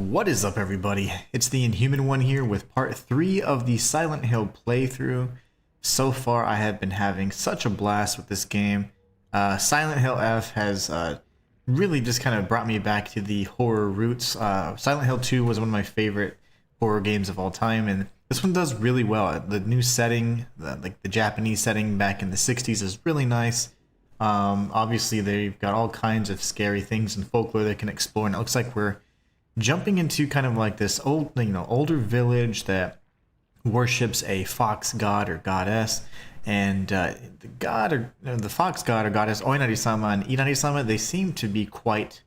What is up, everybody? It's the Inhuman one here with part 3 of the Silent Hill playthrough. So far I have been having such a blast with this game. Silent Hill F has really just kind of brought me back to the horror roots. Silent Hill 2 was one of my favorite horror games of all time, and this one does really well. The new setting, like the Japanese setting back in the 60s, is really nice. Obviously they've got all kinds of scary things and folklore they can explore, and it looks like we're jumping into kind of like this older village that worships a fox god or goddess, and the fox god or goddess Oinari-sama and Inari-sama, they seem to be quite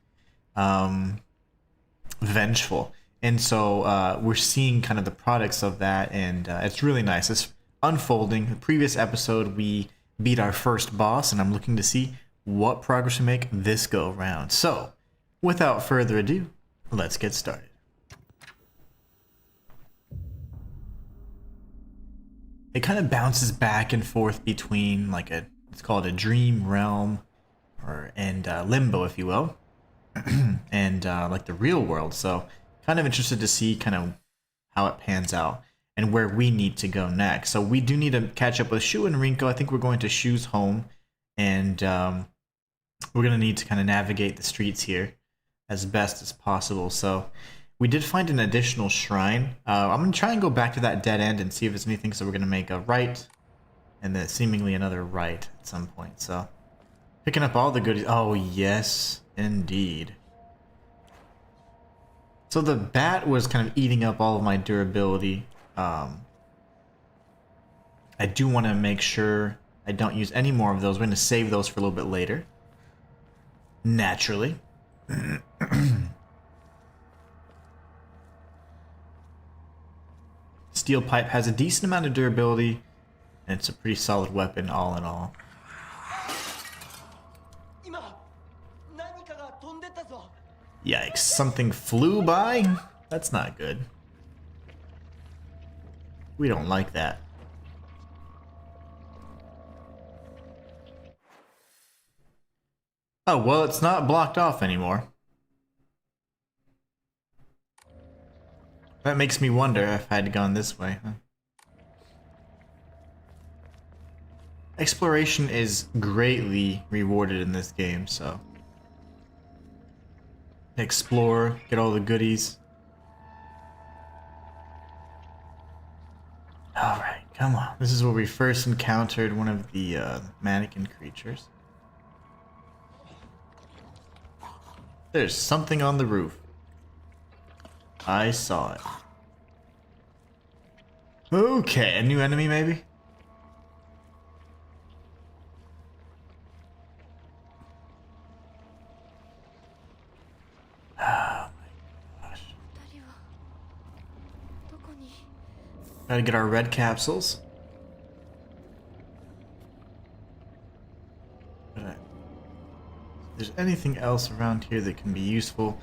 vengeful, and so we're seeing kind of the products of that, and it's really nice. It's unfolding. The previous episode we beat our first boss, and I'm looking to see what progress we make this go around. So without further ado, let's get started. It kind of bounces back and forth between like let's call it a dream realm and limbo, if you will, and like the real world. So kind of interested to see kind of how it pans out and where we need to go next. So we do need to catch up with Shu and Rinko. I think we're going to Shu's home, and we're going to need to kind of navigate the streets here as best as possible. So we did find an additional shrine. I'm going to try and go back to that dead end and see if there's anything. So we're going to make a right and then seemingly another right at some point. So picking up all the goodies. Oh, yes, indeed. So the bat was kind of eating up all of my durability. I do want to make sure I don't use any more of those. We're going to save those for a little bit later. Naturally. Steel pipe has a decent amount of durability, and it's a pretty solid weapon all in all. Yikes, something flew by? That's not good. We don't like that. Oh, well, it's not blocked off anymore. That makes me wonder if I had gone this way, huh? Exploration is greatly rewarded in this game, so explore, get all the goodies. Alright, come on. This is where we first encountered one of the mannequin creatures. There's something on the roof. I saw it. Okay, a new enemy maybe? Oh my gosh. Gotta get our red capsules. If there's anything else around here that can be useful.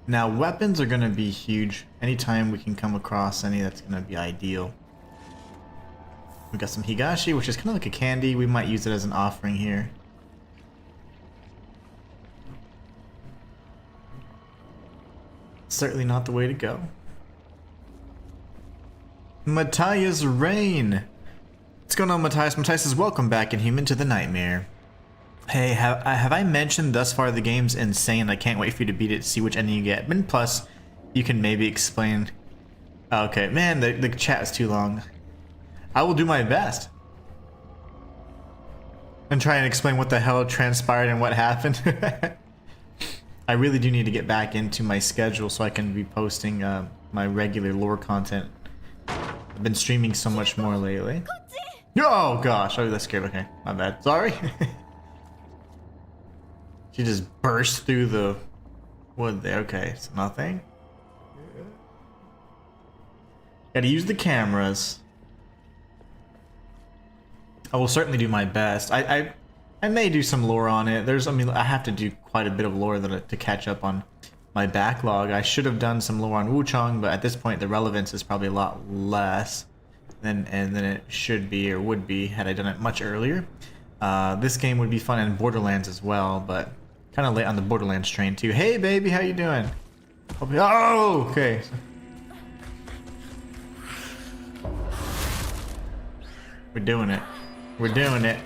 Now, weapons are going to be huge. Anytime we can come across any, that's going to be ideal. We got some Higashi, which is kind of like a candy. We might use it as an offering here. Certainly not the way to go. Matthias Rain! What's going on, Matthias? Matthias says, welcome back, Inhuman, to the Nightmare. Hey, have I mentioned thus far the game's insane? I can't wait for you to beat it to see which ending you get. And plus, you can maybe explain... Okay, man, the chat is too long. I will do my best. And try and explain what the hell transpired and what happened. I really do need to get back into my schedule so I can be posting my regular lore content. I've been streaming so much more lately. Oh gosh, oh that's scared. Okay, my bad. Sorry. She just burst through the wood there. Okay, it's nothing. Gotta use the cameras. I will certainly do my best. I may do some lore on it. I have to do quite a bit of lore to catch up on my backlog. I should have done some lore on Wukong, but at this point the relevance is probably a lot less than it should be or would be had I done it much earlier. This game would be fun in Borderlands as well, but kind of late on the Borderlands train too. Hey baby, how you doing? Oh, okay. We're doing it. We're doing it.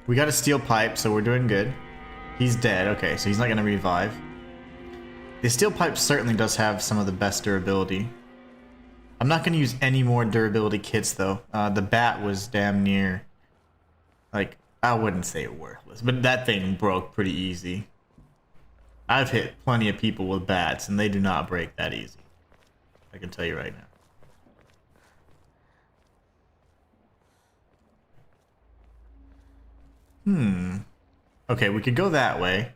We got a steel pipe, so we're doing good. He's dead. Okay, so he's not gonna revive. The steel pipe certainly does have some of the best durability. I'm not gonna use any more durability kits though. The bat was damn near, like, I wouldn't say worthless, but that thing broke pretty easy. I've hit plenty of people with bats, and they do not break that easy. I can tell you right now. Okay, we could go that way.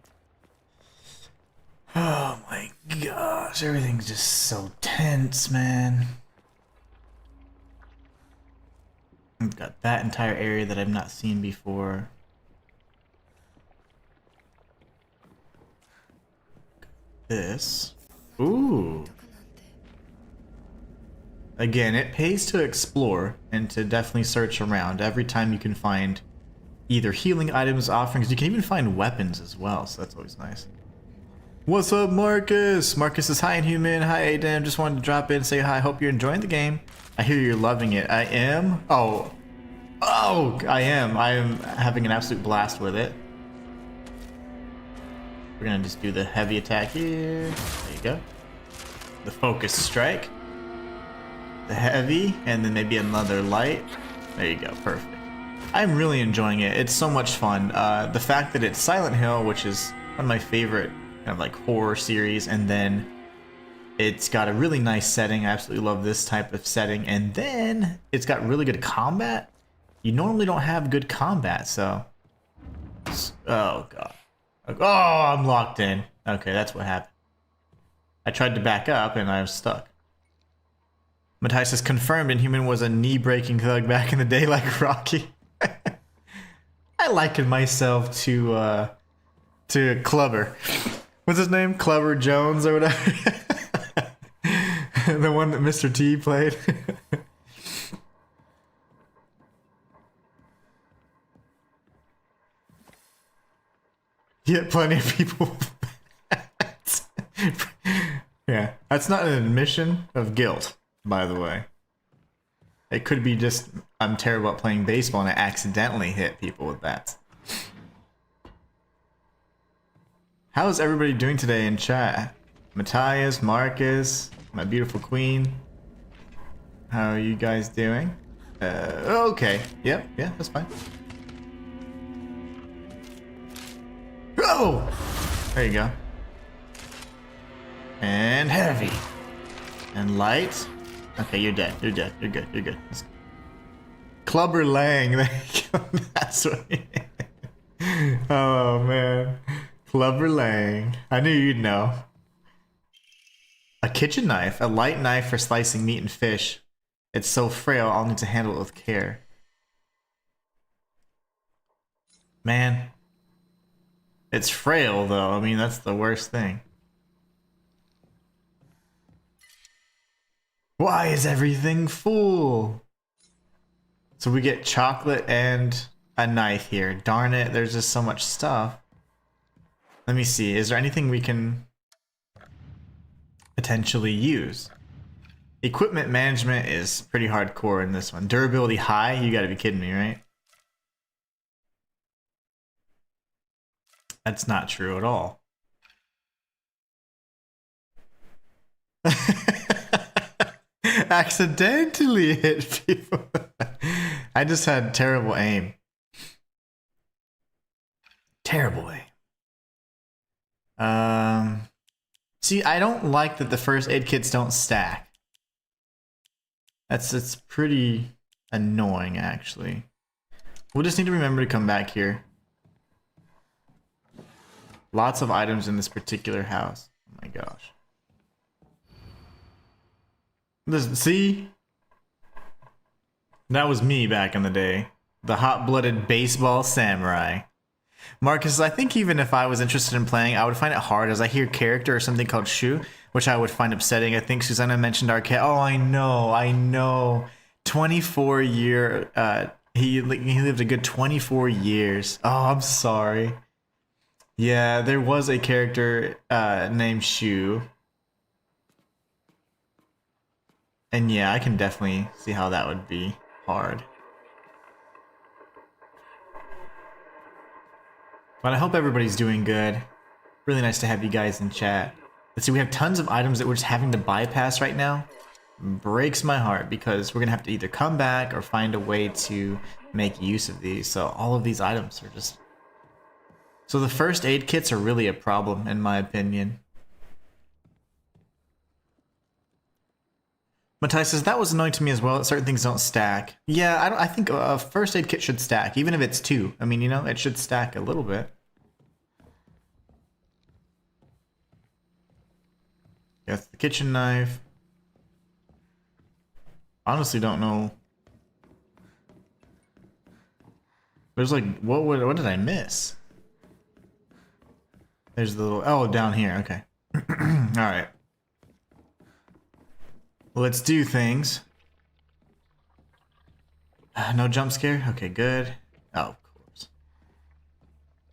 Oh my gosh, everything's just so tense, man. I've got that entire area that I've not seen before. This. Ooh. Again, it pays to explore and to definitely search around. Every time you can find either healing items, offerings, you can even find weapons as well, so that's always nice. What's up, Marcus? Marcus says, hi, Inhuman. Hi, Aiden. Just wanted to drop in and say hi. Hope you're enjoying the game. I hear you're loving it. I am? Oh, I am. I am having an absolute blast with it. We're gonna just do the heavy attack here. There you go. The focus strike. The heavy, and then maybe another light. There you go, perfect. I'm really enjoying it. It's so much fun. The fact that it's Silent Hill, which is one of my favorite kind of like horror series, and then it's got a really nice setting. I absolutely love this type of setting, and then it's got really good combat. You normally don't have good combat, so... Oh, God. Oh, I'm locked in. Okay, that's what happened. I tried to back up, and I was stuck. Matthias says, confirmed Inhuman was a knee-breaking thug back in the day like Rocky. I liken myself to Clubber. What's his name? Clubber Jones or whatever? The one that Mr. T played. Yet plenty of people. Yeah, that's not an admission of guilt, by the way. It could be just I'm terrible at playing baseball and I accidentally hit people with bats. How is everybody doing today in chat? Matthias, Marcus, my beautiful queen. How are you guys doing? Okay. Yeah, that's fine. Oh! There you go. And heavy. And light. Okay, you're dead. You're dead. You're good. You're good. Clubber Lang. That's what it is. Oh, man. Clubber Lang. I knew you'd know. A kitchen knife. A light knife for slicing meat and fish. It's so frail, I'll need to handle it with care. Man. It's frail, though. I mean, that's the worst thing. Why is everything full? So we get chocolate and a knife here. Darn it, there's just so much stuff. Let me see, is there anything we can potentially use? Equipment management is pretty hardcore in this one. Durability high? You gotta be kidding me, right? That's not true at all. Accidentally hit people. I just had terrible aim. Terrible aim. See, I don't like that the first aid kits don't stack. It's pretty annoying, actually. We'll just need to remember to come back here. Lots of items in this particular house. Oh my gosh. Listen, see? That was me back in the day. The hot-blooded baseball samurai. Marcus, I think even if I was interested in playing, I would find it hard as I hear character or something called Shu, which I would find upsetting. I think Susanna mentioned arcade. Oh, I know. 24-year. He lived a good 24 years. Oh, I'm sorry. Yeah, there was a character named Shu. And yeah, I can definitely see how that would be hard. But I hope everybody's doing good. Really nice to have you guys in chat. Let's see, we have tons of items that we're just having to bypass right now. Breaks my heart because we're gonna have to either come back or find a way to make use of these. So all of these items are just... So the first aid kits are really a problem in my opinion. Matai says, that was annoying to me as well, that certain things don't stack. Yeah, I think a first aid kit should stack, even if it's 2. I mean, you know, it should stack a little bit. That's the kitchen knife. Honestly don't know. There's like, what did I miss? There's the little, oh, down here, okay. Alright. Let's do things. No jump scare? Okay, good. Oh, of course.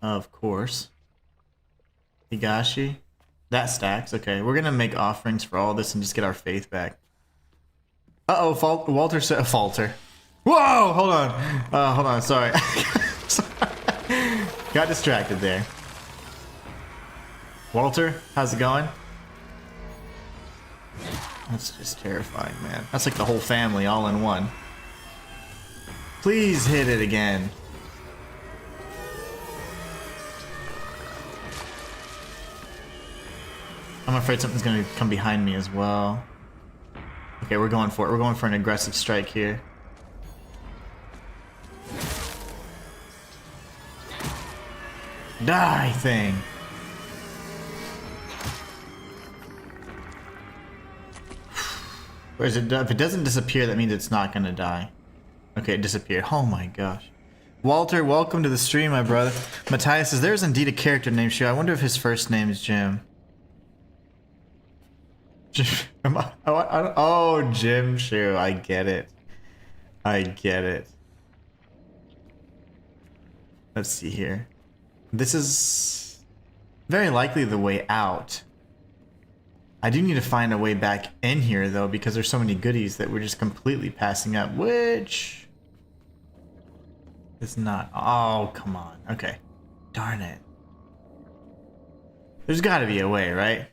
Of course. Higashi. That stacks. Okay, we're gonna make offerings for all this and just get our faith back. Uh-oh, Walter said falter. Whoa! Hold on, sorry. Got distracted there. Walter, how's it going? That's just terrifying, man. That's like the whole family all in one. Please hit it again. I'm afraid something's gonna come behind me as well. Okay, we're going for it. We're going for an aggressive strike here. Die, thing. Or is it, if it doesn't disappear, that means it's not gonna die. Okay, it disappeared. Oh my gosh. Walter, welcome to the stream, my brother. Matthias says, there's indeed a character named Shu. I wonder if his first name is Jim. Oh, Jim Shu. I get it. I get it. Let's see here. This is very likely the way out. I do need to find a way back in here, though, because there's so many goodies that we're just completely passing up, which is not... Oh, come on. Okay. Darn it. There's got to be a way, right?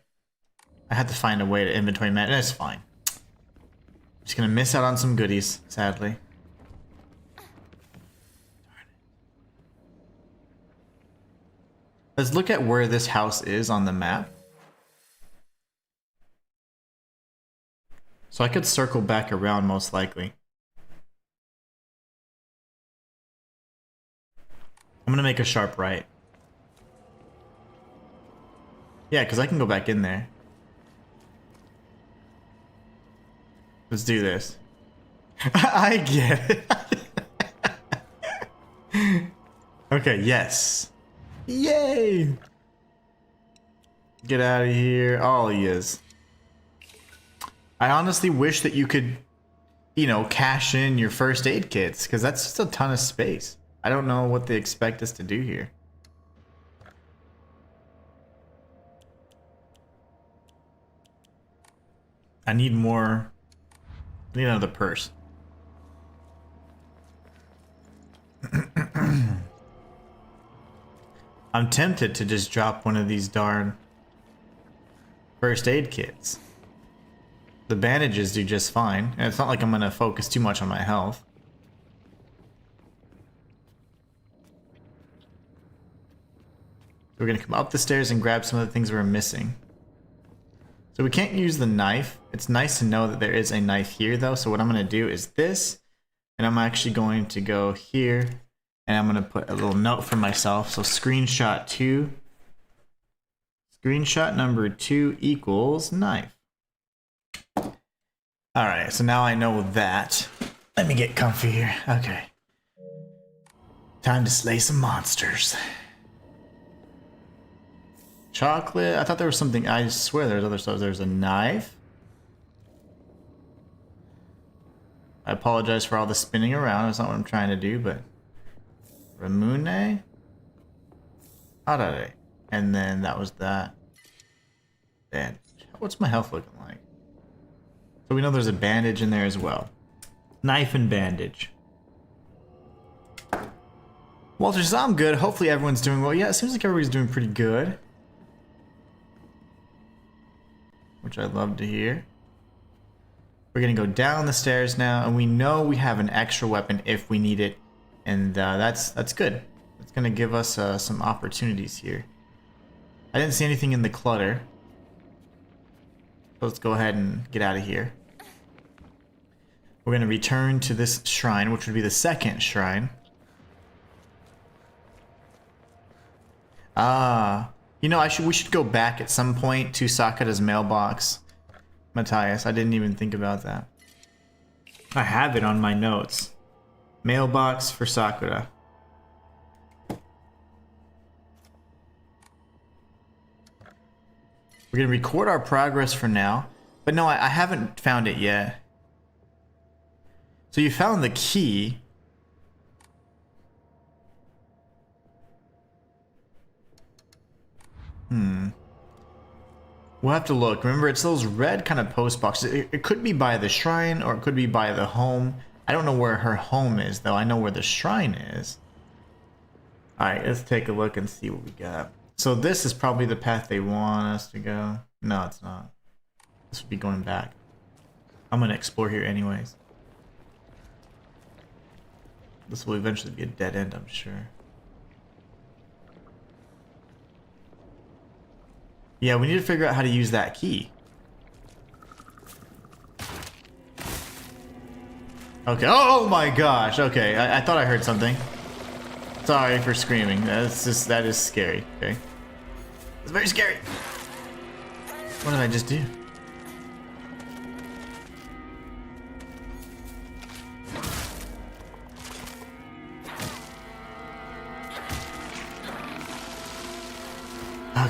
I have to find a way to inventory manage. That's fine. Just gonna miss out on some goodies, sadly. Let's look at where this house is on the map. So I could circle back around most likely. I'm gonna make a sharp right. Yeah, because I can go back in there. Let's do this. I get it. Okay, yes. Yay! Get out of here. Oh, he is. I honestly wish that you could, you know, cash in your first aid kits, because that's just a ton of space. I don't know what they expect us to do here. I need more. I need another purse. I'm tempted to just drop one of these darn first aid kits. The bandages do just fine, and it's not like I'm gonna focus too much on my health. We're gonna come up the stairs and grab some of the things we're missing. So we can't use the knife. It's nice to know that there is a knife here though, so what I'm gonna do is this, and I'm actually going to go here, and I'm gonna put a little note for myself. So screenshot 2. Screenshot number 2 equals knife. Alright, so now I know that. Let me get comfy here. Okay. Time to slay some monsters. Chocolate. I thought there was something. I swear there's other stuff. There's a knife. I apologize for all the spinning around. That's not what I'm trying to do, but Ramune, Arare, and then that was that. And what's my health looking like? So we know there's a bandage in there as well. Knife and bandage. Walter says, I'm good. Hopefully everyone's doing well. Yeah, it seems like everybody's doing pretty good. Which I'd love to hear. We're going to go down the stairs now, and we know we have an extra weapon if we need it. And that's good. It's going to give us some opportunities here. I didn't see anything in the clutter. So let's go ahead and get out of here. We're going to return to this shrine, which would be the second shrine. You know, we should go back at some point to Sakura's mailbox. Matthias, I didn't even think about that. I have it on my notes. Mailbox for Sakura. We're gonna record our progress for now. But no, I haven't found it yet. So you found the key. We'll have to look. Remember, it's those red kind of post boxes. It could be by the shrine or it could be by the home. I don't know where her home is, though. I know where the shrine is. Alright, let's take a look and see what we got. So this is probably the path they want us to go. No, it's not. This would be going back. I'm going to explore here anyways. This will eventually be a dead end, I'm sure. Yeah, we need to figure out how to use that key. Okay. Oh my gosh. Okay, I thought I heard something. Sorry for screaming. That is scary. Okay. It's very scary. What did I just do?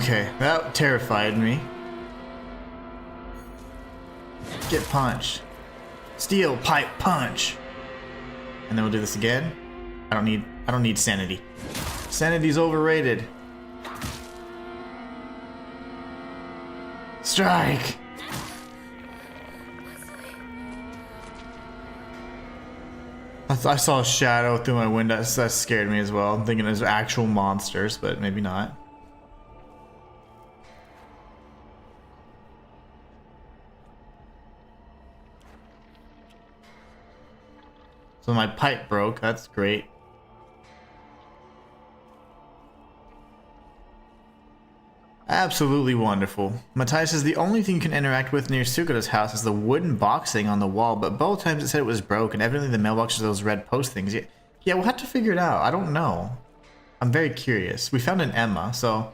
Okay, that terrified me. Get punched. Steel pipe punch. And then we'll do this again. I don't need sanity. Sanity's overrated. Strike. I saw a shadow through my window. That scared me as well. I'm thinking there's actual monsters, but maybe not. So my pipe broke. That's great. Absolutely wonderful. Matthias says the only thing you can interact with near Sukura's house is the wooden boxing on the wall, but both times it said it was broken. Evidently the mailbox are those red post things. Yeah, we'll have to figure it out. I don't know. I'm very curious. We found an Emma, so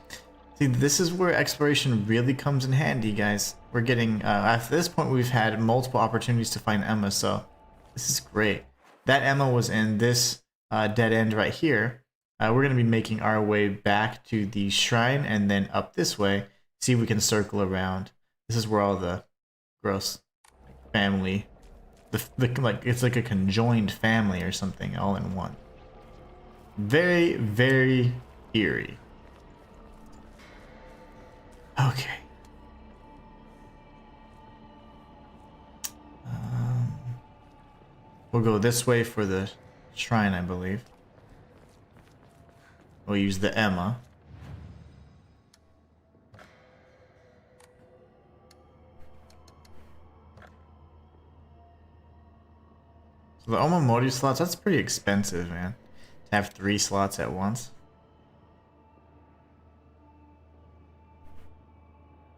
see, this is where exploration really comes in handy, guys. We're getting, after this point, we've had multiple opportunities to find Emma, so this is great. That Emma was in this dead end right here. We're going to be making our way back to the shrine and then up this way. See if we can circle around. This is where all the gross family, like it's like a conjoined family or something all in one. Very, very eerie. Okay. We'll go this way for the shrine, I believe. We'll use the Emma. So the Omamori slots, that's pretty expensive, man. To have 3 slots at once.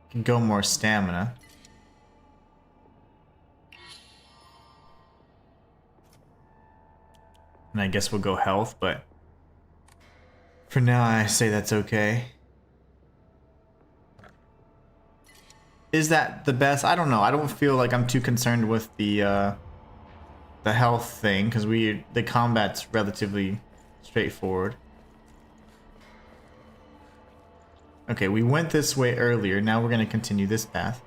Can go more stamina. And I guess we'll go health, but for now I say that's okay. Is that the best? I don't know. I don't feel like I'm too concerned with the health thing, because the combat's relatively straightforward. Okay, we went this way earlier. Now we're gonna continue this path.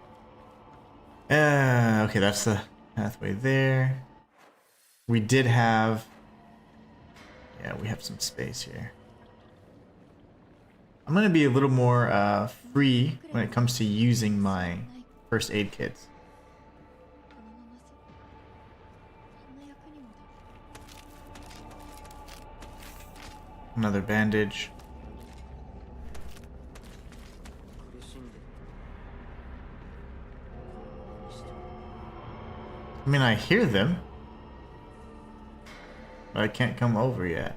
Okay, that's the pathway there. we did have... Yeah, we have some space here. I'm going to be a little more free when it comes to using my first aid kits. Another bandage. I mean, I hear them, but I can't come over yet.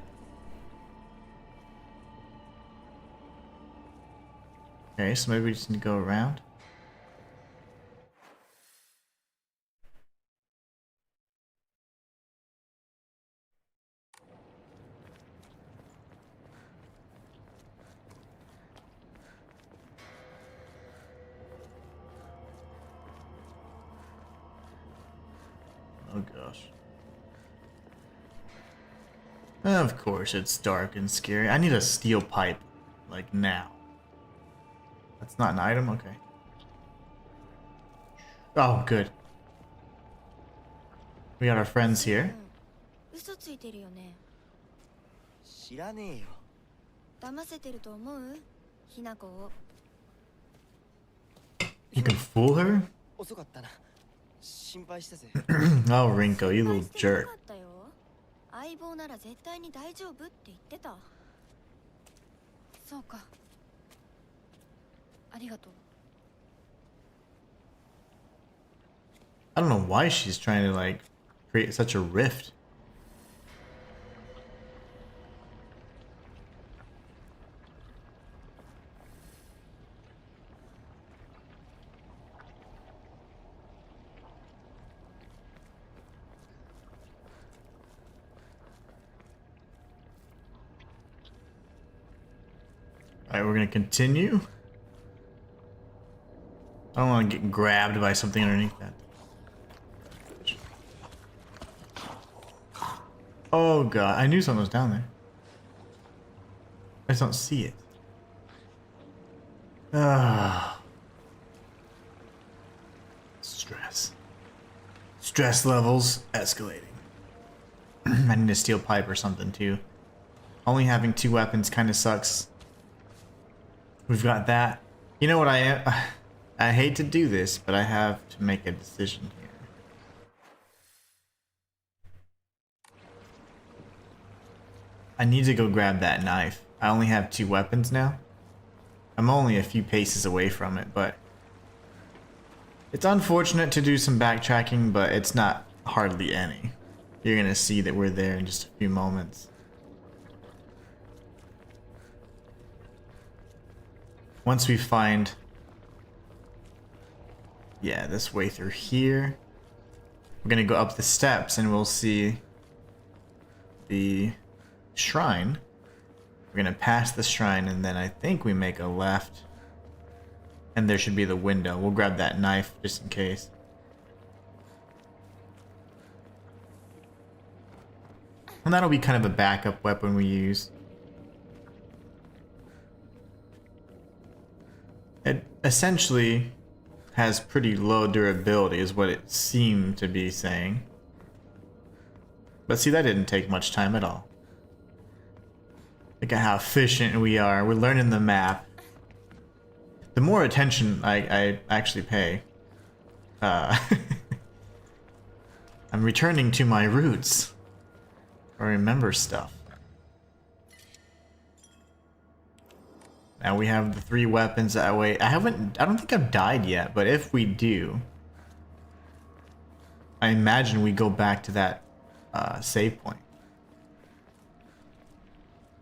Okay, so maybe we just need to go around. Oh gosh. Of course, it's dark and scary. I need a steel pipe, like now. That's not an item? Okay. Oh, good. We got our friends here. You can fool her? Oh, Rinko, you little jerk. I don't know why she's trying to, like, create such a rift. Alright, we're gonna continue. I don't want to get grabbed by something underneath that. Oh god, I knew something was down there. I just don't see it. Ah. Stress. Stress levels escalating. I need a steel pipe or something too. Only having 2 weapons kind of sucks. We've got that. You know what I am? I hate to do this, but I have to make a decision here. I need to go grab that knife. I only have 2 weapons now. I'm only a few paces away from it, but it's unfortunate to do some backtracking, but it's not hardly any. You're gonna see that we're there in just a few moments. Once we find, yeah, this way through here, we're gonna go up the steps and we'll see the shrine. We're gonna pass the shrine and then I think we make a left and there should be the window. We'll grab that knife just in case. And that'll be kind of a backup weapon we use. It essentially has pretty low durability is what it seemed to be saying. But see, that didn't take much time at all. Look at how efficient we are. We're learning the map. The more attention I actually pay, I'm returning to my roots. I remember stuff. Now we have the 3 weapons that way. I don't think I've died yet, but if we do, I imagine we go back to that save point.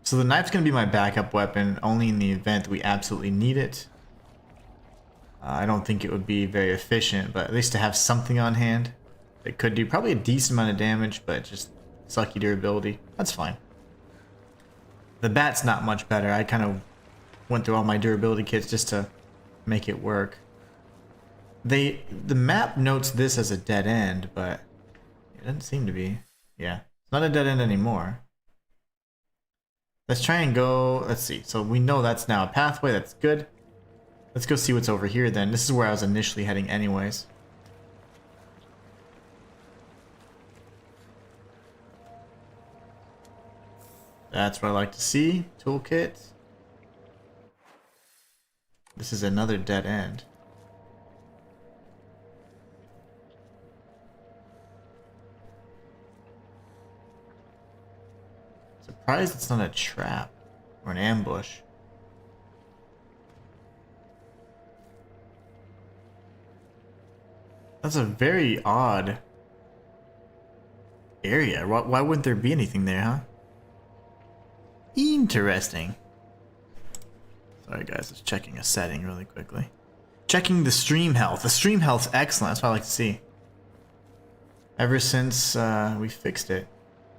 So the knife's gonna be my backup weapon only in the event that we absolutely need it. I don't think it would be very efficient, but at least to have something on hand. It could do probably a decent amount of damage, but just sucky durability. That's fine. The bat's not much better. I kind of went through all my durability kits just to make it work. The map notes this as a dead end, but it doesn't seem to be. Yeah, it's not a dead end anymore. Let's try and go, let's see. So we know that's now a pathway, that's good. Let's go see what's over here then. This is where I was initially heading anyways. That's what I like to see. Toolkit. This is another dead end. Surprised it's not a trap or an ambush. That's a very odd area. Why wouldn't there be anything there, huh? Interesting. Sorry guys, just checking a setting really quickly. Checking the stream health. The stream health's excellent. That's what I like to see. Ever since we fixed it,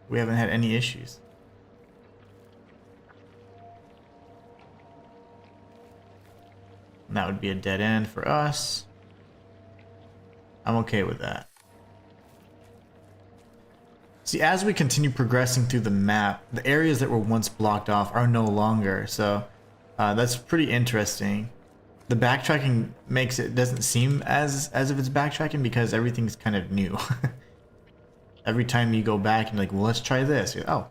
we haven't had any issues. And that would be a dead end for us. I'm okay with that. See, as we continue progressing through the map, the areas that were once blocked off are no longer, so that's pretty interesting. The backtracking makes it doesn't seem as if it's backtracking because everything's kind of new. Every time you go back and like, well, let's try this. You're, oh,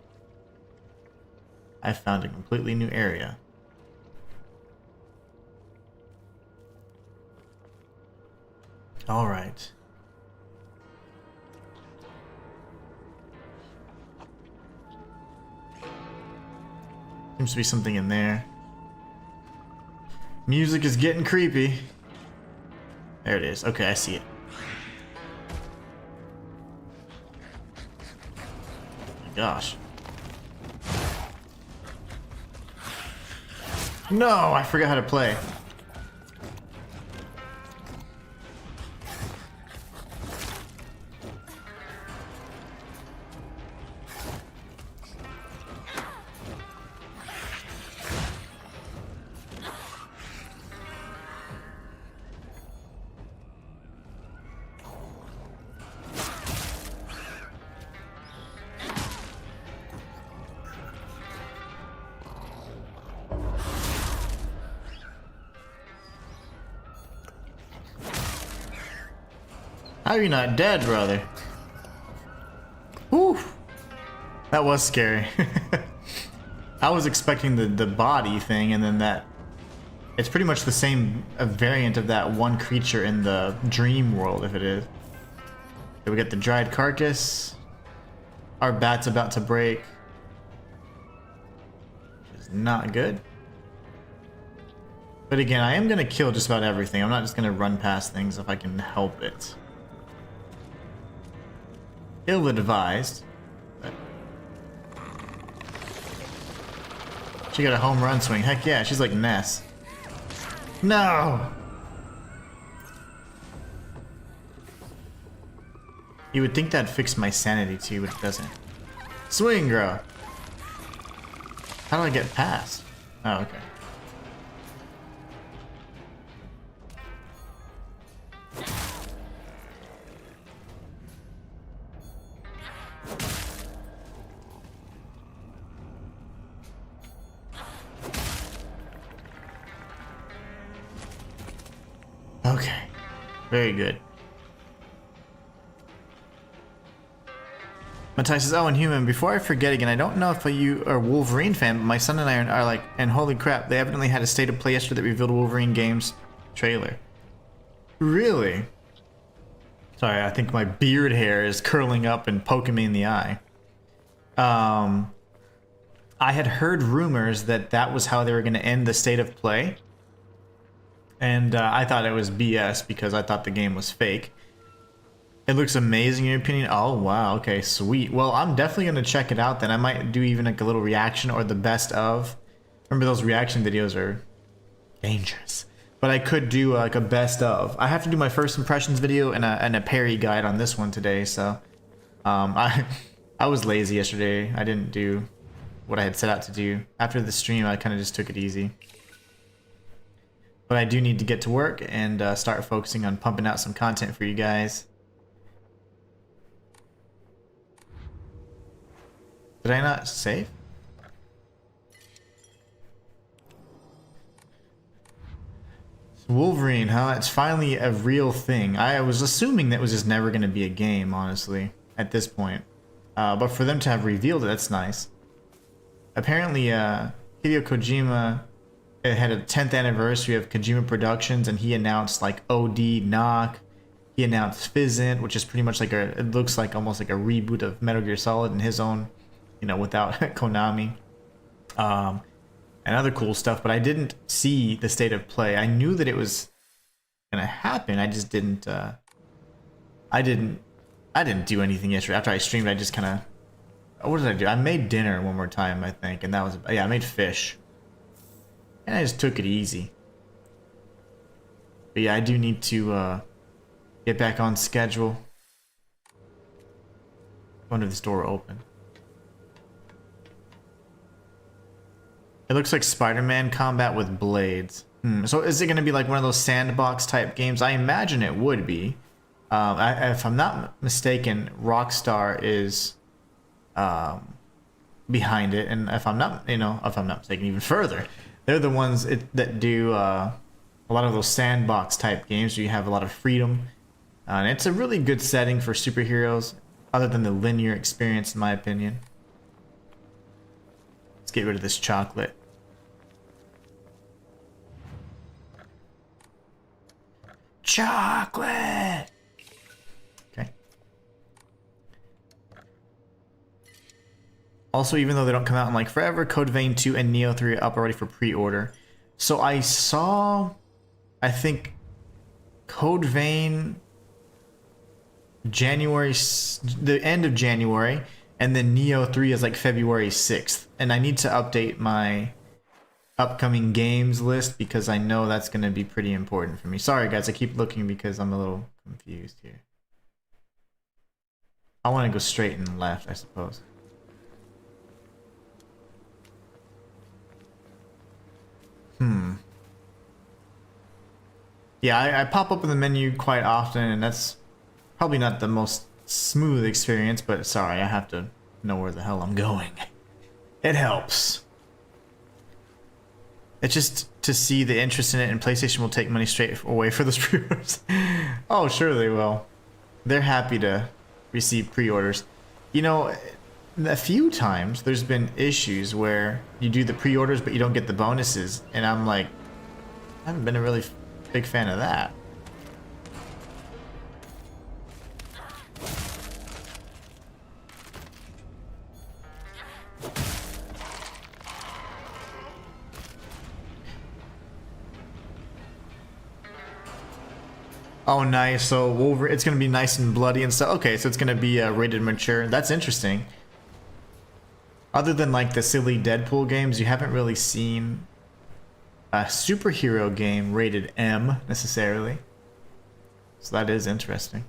I found a completely new area. All right. Seems to be something in there. Music is getting creepy. There it is. Okay, I see it. Oh my gosh. No, I forgot how to play. How are you not dead, brother? Whew. That was scary. I was expecting the body thing, and then that... It's pretty much the same variant of that one creature in the dream world, if it is. Okay, we got the dried carcass. Our bat's about to break. Which is not good. But again, I am going to kill just about everything. I'm not just going to run past things if I can help it. Ill-advised. But she got a home run swing. Heck yeah, she's like Ness. No! You would think that'd fix my sanity too, but it doesn't. Swing, girl! How do I get past? Oh, okay. Okay, very good. Matthias says, oh, Inhuman, before I forget again, I don't know if you are a Wolverine fan, but my son and I are like, and holy crap, they evidently had a state of play yesterday that revealed Wolverine games trailer. Really? Sorry, I think my beard hair is curling up and poking me in the eye. I had heard rumors that that was how they were going to end the state of play. And I thought it was BS because I thought the game was fake. It looks amazing in your opinion. Oh, wow. Okay, sweet. Well, I'm definitely going to check it out then. I might do even like a little reaction or the best of. Remember those reaction videos are dangerous. But I could do like a best of. I have to do my first impressions video and a parry guide on this one today. So I was lazy yesterday. I didn't do what I had set out to do. After the stream, I kind of just took it easy. But I do need to get to work and start focusing on pumping out some content for you guys. Did I not save? Wolverine, huh? It's finally a real thing. I was assuming that was just never going to be a game, honestly, at this point. But for them to have revealed it, that's nice. apparently Hideo Kojima had a 10th anniversary of Kojima Productions, and he announced like OD Knock. He announced Fizzent, which is pretty much like it looks like almost like a reboot of Metal Gear Solid in his own, you know, without Konami. And other cool stuff, but I didn't see the state of play. I knew that it was gonna happen. I just didn't. I didn't do anything yesterday. After I streamed, I just kind of. What did I do? I made dinner one more time, I think, and that was, yeah, I made fish, and I just took it easy. But yeah, I do need to get back on schedule. I wonder if this door will open. It looks like Spider-Man combat with blades. So is it going to be like one of those sandbox type games? I imagine it would be. If I'm not mistaken, Rockstar is behind it, and if I'm not, if I'm not mistaken, even further, they're the ones that do a lot of those sandbox type games where you have a lot of freedom, and it's a really good setting for superheroes, other than the linear experience, in my opinion. Let's get rid of this chocolate. Chocolate! Okay. Also, even though they don't come out in like forever, Code Vein 2 and Neo 3 are up already for pre-order. So I saw, I think, Code Vein January, the end of January, and then Neo 3 is like February 6th. And I need to update my upcoming games list because I know that's going to be pretty important for me. Sorry guys, I keep looking because I'm a little confused here. I want to go straight and left, I suppose. Yeah, I pop up in the menu quite often, and that's probably not the most smooth experience, but sorry, I have to know where the hell I'm going. It helps. It's just to see the interest in it, and PlayStation will take money straight away for those pre-orders. Oh, sure they will. They're happy to receive pre-orders. You know, a few times there's been issues where you do the pre-orders but you don't get the bonuses, and I'm like, I haven't been a really big fan of that. Oh, nice. So Wolverine, it's going to be nice and bloody and stuff. Okay, so it's going to be rated mature. That's interesting. Other than like the silly Deadpool games, you haven't really seen a superhero game rated M necessarily. So that is interesting.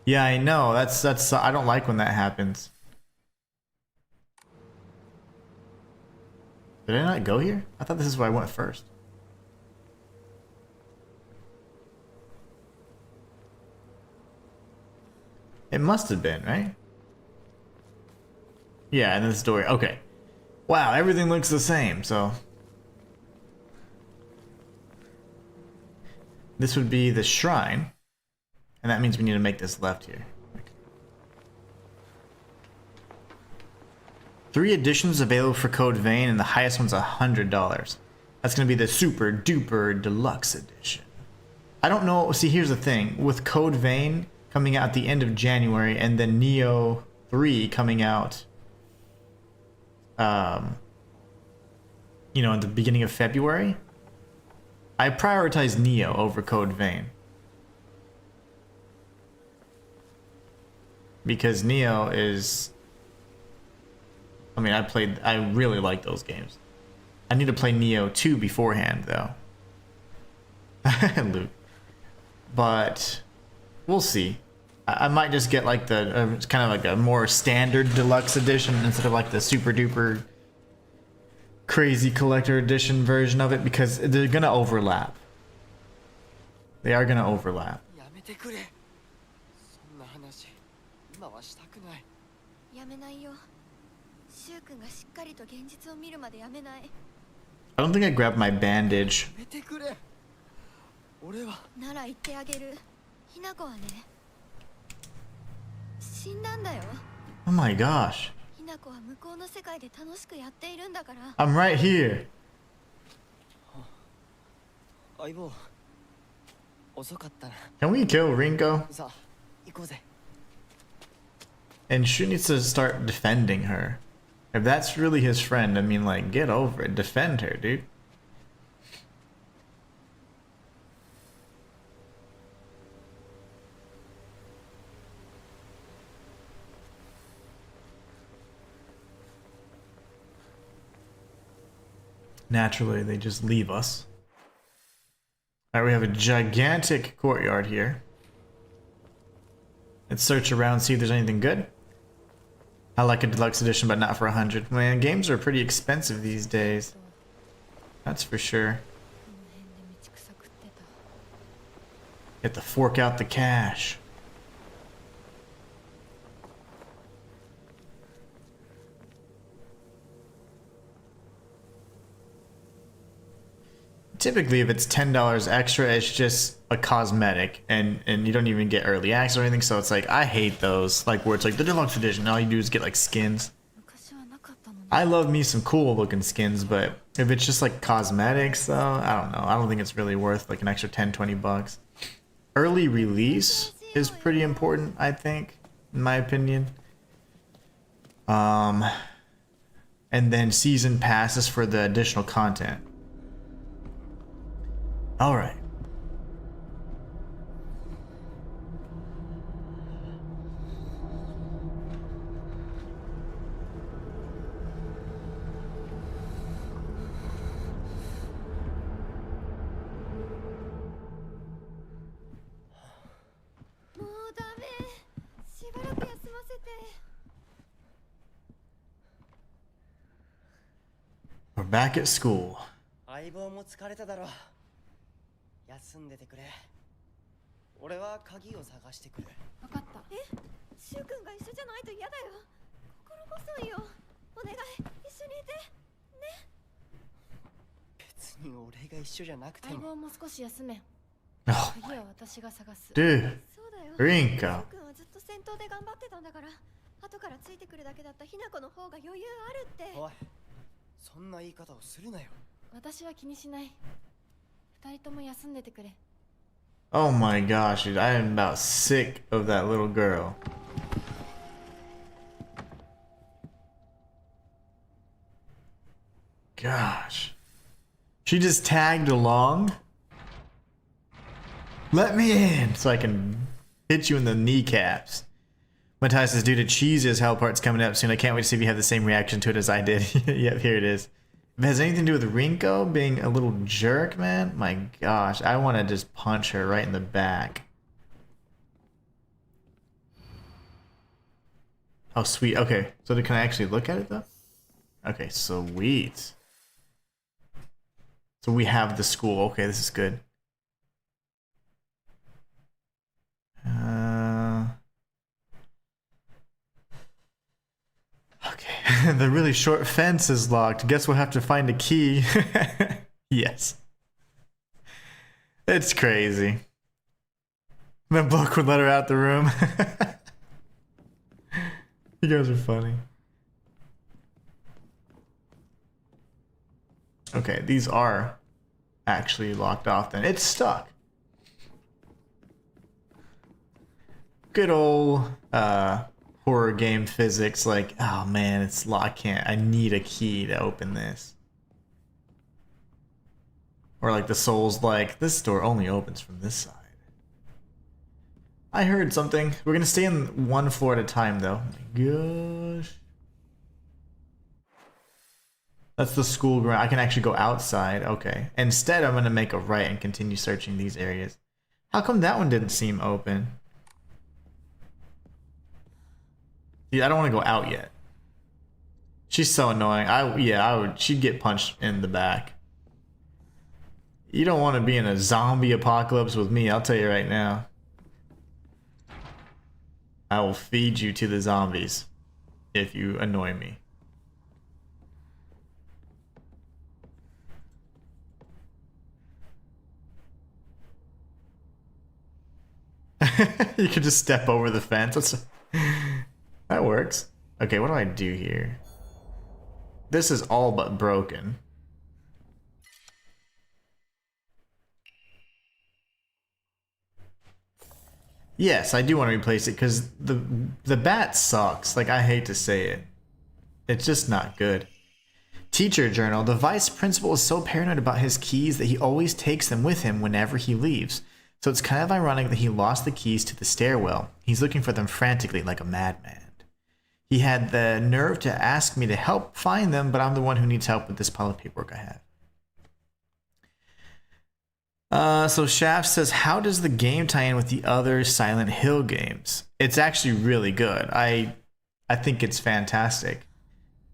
Yeah, I know. That's I don't like when that happens. Did I not go here? I thought this is where I went first. It must have been, right? Yeah, and this door. Okay. Wow, everything looks the same, so. This would be the shrine. And that means we need to make this left here. Okay. 3 editions available for Code Vein, and the highest one's $100. That's going to be the super duper deluxe edition. I don't know. See, here's the thing. With Code Vein coming out at the end of January, and then Neo 3 coming out, you know, at the beginning of February, I prioritize Neo over Code Vein. Because Neo is, I mean, I really like those games. I need to play Neo 2 beforehand, though. Luke. But we'll see. I might just get like the kind of like a more standard deluxe edition instead of like the super duper crazy collector edition version of it, because they're gonna overlap. They are gonna overlap. I don't think I grabbed my bandage. Oh my gosh. I'm right here. Can we kill Rinko? And Shu needs to start defending her. If that's really his friend, I mean, like, get over it. Defend her, dude. Naturally, they just leave us. Alright, we have a gigantic courtyard here. Let's search around, see if there's anything good. I like a deluxe edition, but not for 100. Man, games are pretty expensive these days. That's for sure. You have to fork out the cash. Typically, if it's $10 extra, it's just a cosmetic, and you don't even get early access or anything. So it's like, I hate those, like where it's like the deluxe edition. All you do is get like skins. I love me some cool looking skins, but if it's just like cosmetics, though, I don't know. I don't think it's really worth like an extra 10-20 bucks. Early release is pretty important, I think, in my opinion. And then season passes for the additional content. All right. We're back at school. 休んでてくれ。俺は鍵を探してくる。分かった。え、シュウ君が一緒じゃないと嫌だよ。心細いよ。お願い、一緒にいて。ね。別に俺が一緒じゃなくても。相棒も少し休め。鍵は私が探す。Dude, Rinko. シュウ君はずっと戦闘で頑張ってたんだから、後からついてくるだけだったひな子の方が余裕あるって。おい、そんな言い方をするなよ。私は気にしない。 Oh my gosh, dude, I am about sick of that little girl. Gosh. She just tagged along? Let me in so I can hit you in the kneecaps. Matthias says, dude, a cheese is how part's coming up soon. I can't wait to see if you have the same reaction to it as I did. Yep, here it is. If it has anything to do with Rinko being a little jerk, man, my gosh, I want to just punch her right in the back. Oh, sweet. Okay, so can I actually look at it, though? Okay, sweet. So we have the school. Okay, this is good. Okay, the really short fence is locked. Guess we'll have to find a key. Yes. It's crazy. The book would let her out the room. You guys are funny. Okay, these are actually locked off then. It's stuck. Good old horror game physics, like, oh man, it's locked. I need a key to open this. Or like the Souls, like, this door only opens from this side. I heard something. We're gonna stay in one floor at a time though. Oh my gosh. That's the school ground. I can actually go outside. Okay. Instead, I'm gonna make a right and continue searching these areas. How come that one didn't seem open? I don't want to go out yet. She's so annoying. She'd get punched in the back. You don't want to be in a zombie apocalypse with me, I'll tell you right now. I will feed you to the zombies if you annoy me. You could just step over the fence. That works. Okay, what do I do here? This is all but broken. Yes, I do want to replace it because the bat sucks. Like, I hate to say it. It's just not good. Teacher journal. The vice principal is so paranoid about his keys that he always takes them with him whenever he leaves. So it's kind of ironic that he lost the keys to the stairwell. He's looking for them frantically like a madman. He had the nerve to ask me to help find them, but I'm the one who needs help with this pile of paperwork I have. So Shaft says, how does the game tie in with the other Silent Hill games? It's actually really good. I think it's fantastic.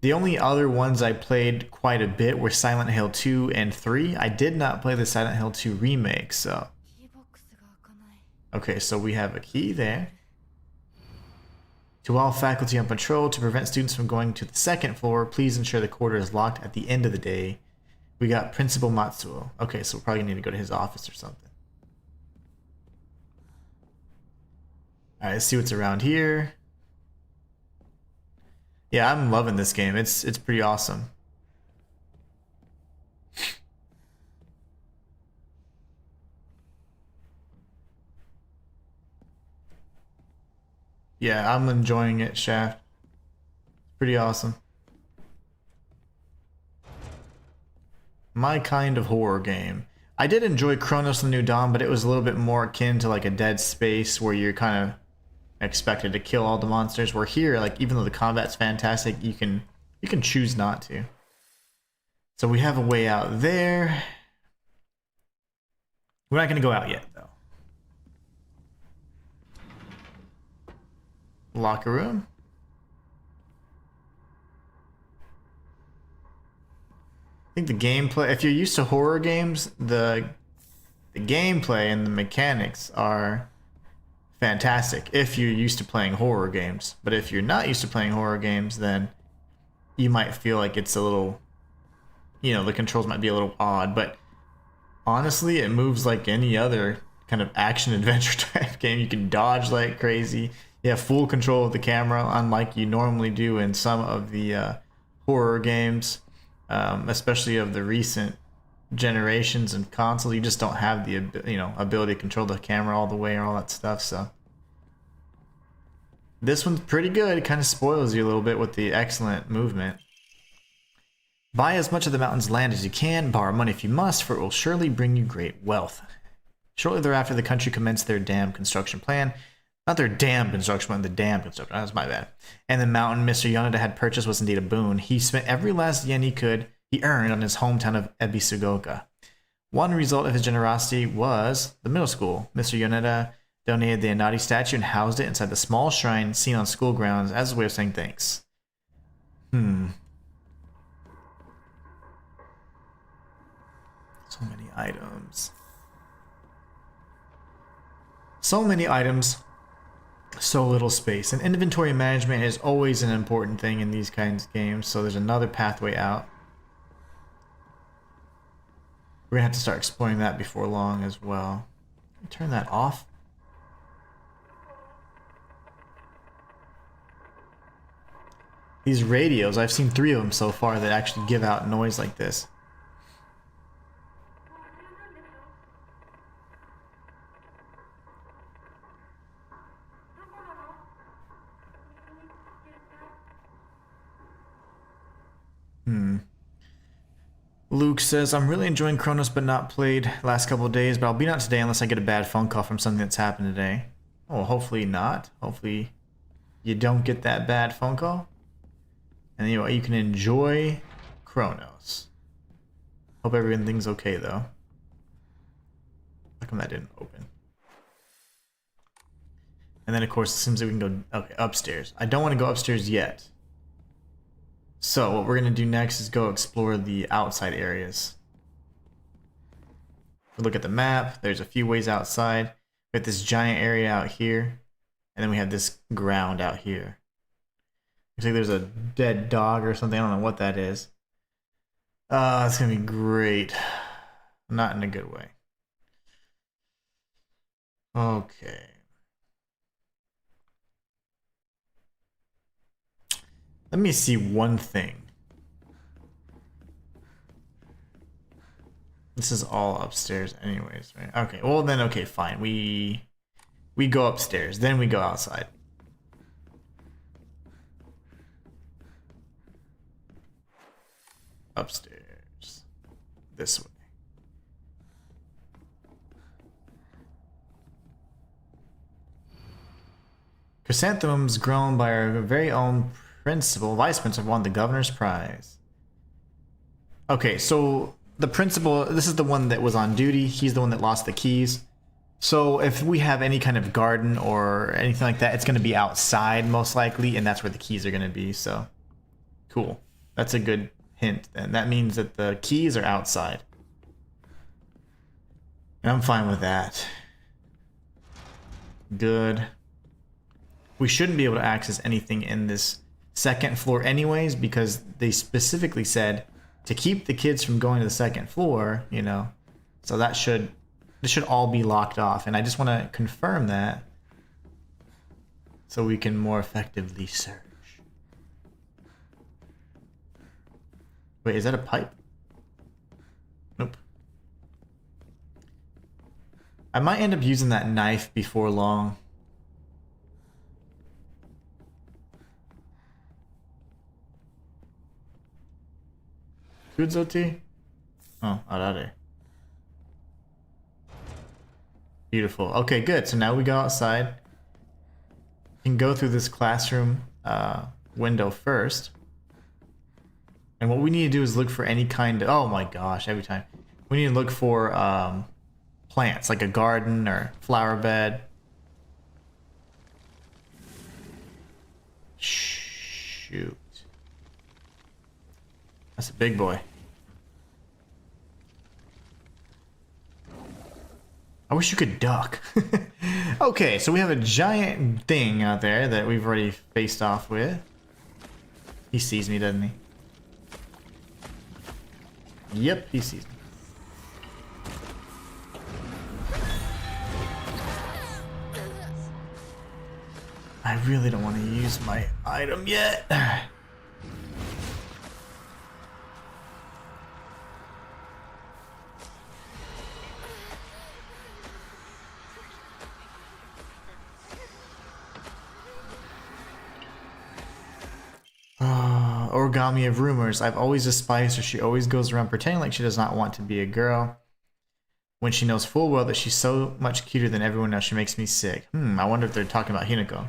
The only other ones I played quite a bit were Silent Hill 2 and 3. I did not play the Silent Hill 2 remake, so... Okay, so we have a key there. To all faculty on patrol, to prevent students from going to the second floor, please ensure the corridor is locked at the end of the day. We got Principal Matsuo. Okay, so we're probably gonna need to go to his office or something. Alright, let's see what's around here. Yeah, I'm loving this game. It's pretty awesome. Yeah, I'm enjoying it, Shaft. Pretty awesome. My kind of horror game. I did enjoy Chronos the New Dawn, but it was a little bit more akin to like a Dead Space where you're kind of expected to kill all the monsters. Where here, like, even though the combat's fantastic, you can choose not to. So we have a way out there. We're not going to go out yet, though. Locker room. I think the gameplay, if you're used to horror games, the gameplay and the mechanics are fantastic if you're used to playing horror games. But if you're not used to playing horror games, then you might feel like it's a little, you know, the controls might be a little odd. But honestly, it moves like any other kind of action adventure type game. You can dodge like crazy. You have full control of the camera, unlike you normally do in some of the horror games. Especially of the recent generations and consoles, you just don't have the ability to control the camera all the way or all that stuff. So this one's pretty good. It kind of spoils you a little bit with the excellent movement. Buy as much of the mountain's land as you can, borrow money if you must, for it will surely bring you great wealth. Shortly thereafter, the country commenced their dam construction plan. Not their dam construction, but the dam construction. That's my bad. And the mountain Mr. Yoneda had purchased was indeed a boon. He spent every last yen he earned on his hometown of Ebisugoka. One result of his generosity was the middle school. Mr. Yoneda donated the Inari statue and housed it inside the small shrine seen on school grounds as a way of saying thanks. So many items. So many items. So little space, and inventory management is always an important thing in these kinds of games. So there's another pathway out. We're gonna have to start exploring that before long as well. Turn that off. These radios, I've seen 3 of them so far that actually give out noise like this. Luke says, I'm really enjoying Chronos but not played last couple of days, but I'll be out today unless I get a bad phone call from something that's happened today. Oh, hopefully not. Hopefully you don't get that bad phone call. And you can enjoy Chronos. Hope everything's okay though. How come that didn't open? And then of course it seems like we can go upstairs. I don't want to go upstairs yet. So what we're going to do next is go explore the outside areas. If we look at the map, there's a few ways outside. We have this giant area out here, and then we have this ground out here. Looks like there's a dead dog or something. I don't know what that is. It's going to be great. Not in a good way. Okay. Let me see one thing. This is all upstairs anyways, right? Okay, well then, okay, fine. We go upstairs, then we go outside. Upstairs. This way. Chrysanthemums grown by our very own vice principal, won the governor's prize. Okay, so the principal, this is the one that was on duty. He's the one that lost the keys. So if we have any kind of garden or anything like that, it's going to be outside most likely, and that's where the keys are going to be. So cool. That's a good hint. And that means that the keys are outside. And I'm fine with that. Good. We shouldn't be able to access anything in this second floor anyways, because they specifically said to keep the kids from going to the second floor, you know. So this should all be locked off, and I just want to confirm that so we can more effectively search. Wait, is that a pipe? Nope. I might end up using that knife before long. Kudzoti? Oh, arare. Beautiful. Okay, good. So now we go outside. We can go through this classroom window first. And what we need to do is look for any kind of... Oh my gosh, every time. We need to look for plants, like a garden or flower bed. Shoot. That's a big boy. I wish you could duck. Okay, so we have a giant thing out there that we've already faced off with. He sees me, doesn't he? Yep, he sees me. I really don't want to use my item yet. Origami of rumors. I've always despised her. She always goes around pretending like she does not want to be a girl, when she knows full well that she's so much cuter than everyone else. She makes me sick. I wonder if they're talking about Hinako.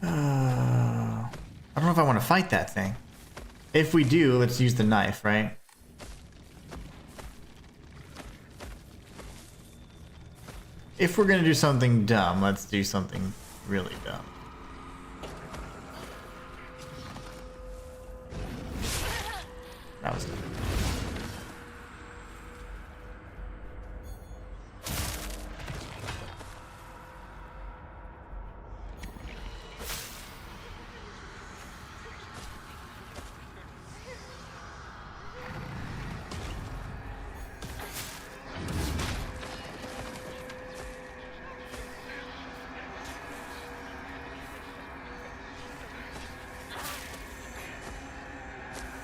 I don't know if I want to fight that thing. If we do, let's use the knife, right? If we're gonna do something dumb, let's do something really dumb. That was dumb.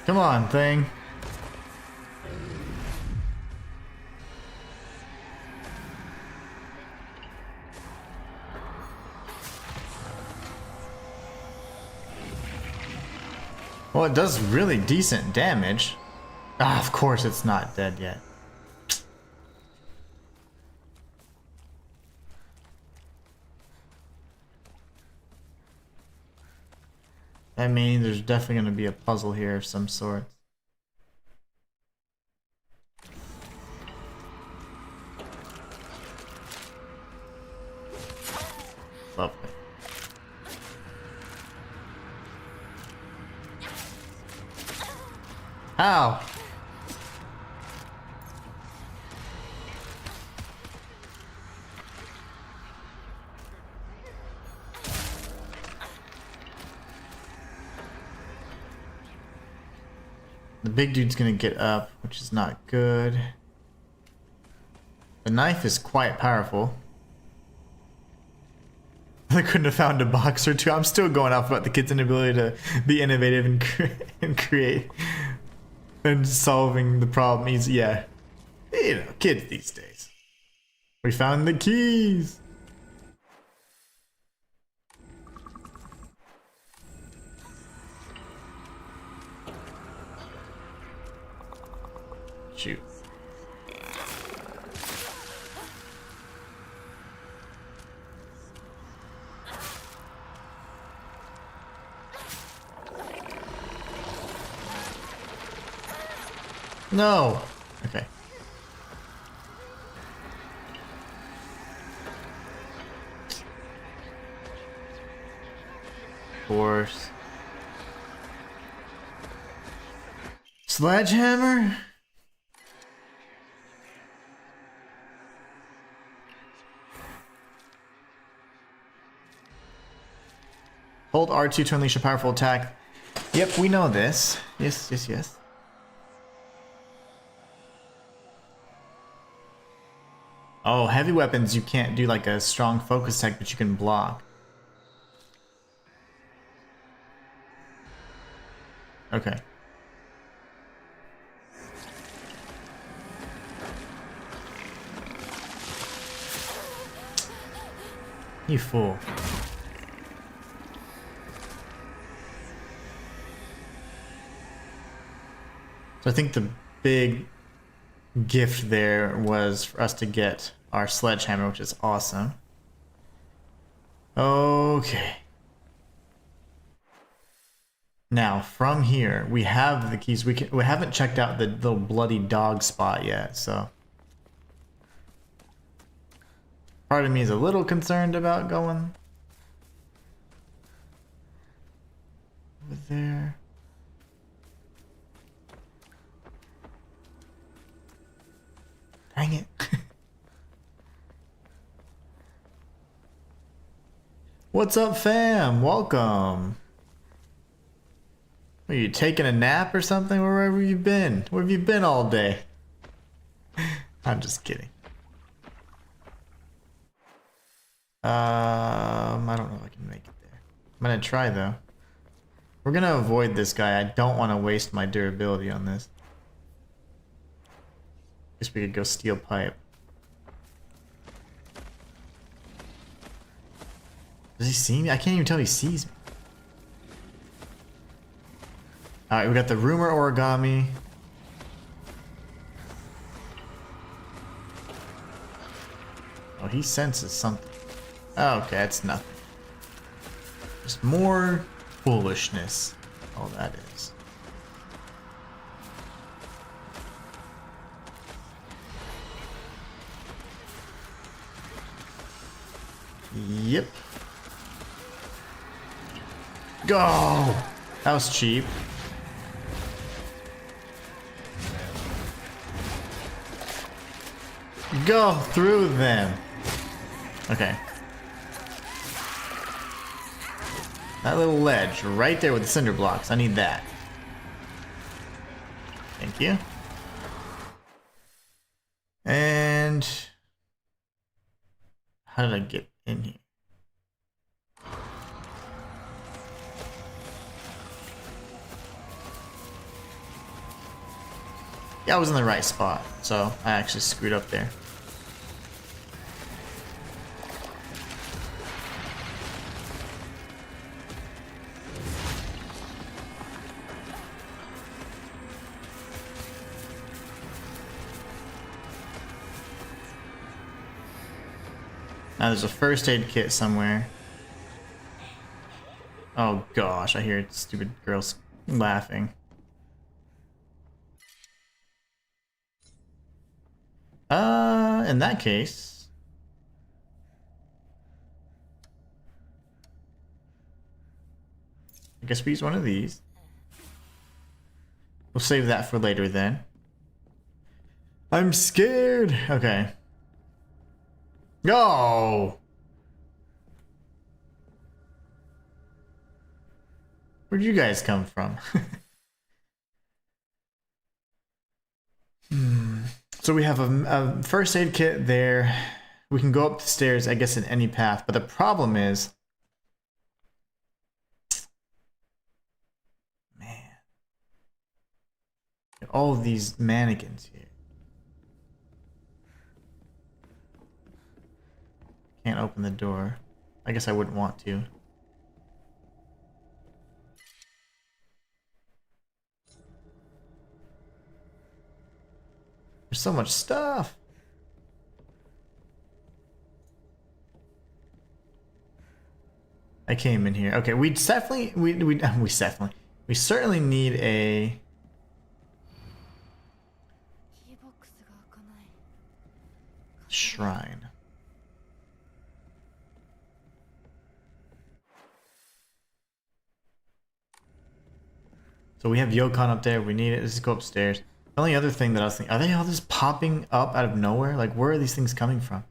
Come on, thing. Well, it does really decent damage. Ah, of course it's not dead yet. That means there's definitely going to be a puzzle here of some sort. Lovely. How? The big dude's gonna get up, which is not good. The knife is quite powerful. I couldn't have found a box or two. I'm still going off about the kids' inability to be innovative and, and create and solving the problem. Yeah, you know, kids these days. We found the keys. Shoot. No. Okay. Of course. Sledgehammer? Hold R2 to unleash a powerful attack. Yep, we know this. Yes. Oh, heavy weapons you can't do like a strong focus attack, but you can block. Okay. You fool. So I think the big gift there was for us to get our sledgehammer, which is awesome. Okay. Now from here we have the keys. We haven't checked out the little bloody dog spot yet, so part of me is a little concerned about going over there. Dang it. What's up, fam? Welcome. Are you taking a nap or something? Where have you been? Where have you been all day? I'm just kidding. I don't know if I can make it there. I'm gonna try though. We're gonna avoid this guy. I don't want to waste my durability on this. Guess we could go steel pipe. Does he see me? I can't even tell he sees me. Alright, we got the rumor origami. Oh, he senses something. Oh, okay, that's nothing. Just more foolishness. All that is. Yep. Go! That was cheap. Go through them. Okay. That little ledge right there with the cinder blocks. I need that. Thank you. And how did I get in here? Yeah, I was in the right spot, so I actually screwed up there. Now there's a first aid kit somewhere. Oh gosh, I hear stupid girls laughing. In that case, I guess we use one of these. We'll save that for later then. I'm scared. Okay. Go! Where'd you guys come from? So we have a first aid kit there. We can go up the stairs, I guess, in any path. But the problem is, all of these mannequins here. Can't open the door. I guess I wouldn't want to. There's so much stuff. I came in here. Okay, we certainly need a shrine. So we have Yokon up there. We need it. Let's go upstairs. The only other thing that I was thinking, are they all just popping up out of nowhere? Like, where are these things coming from?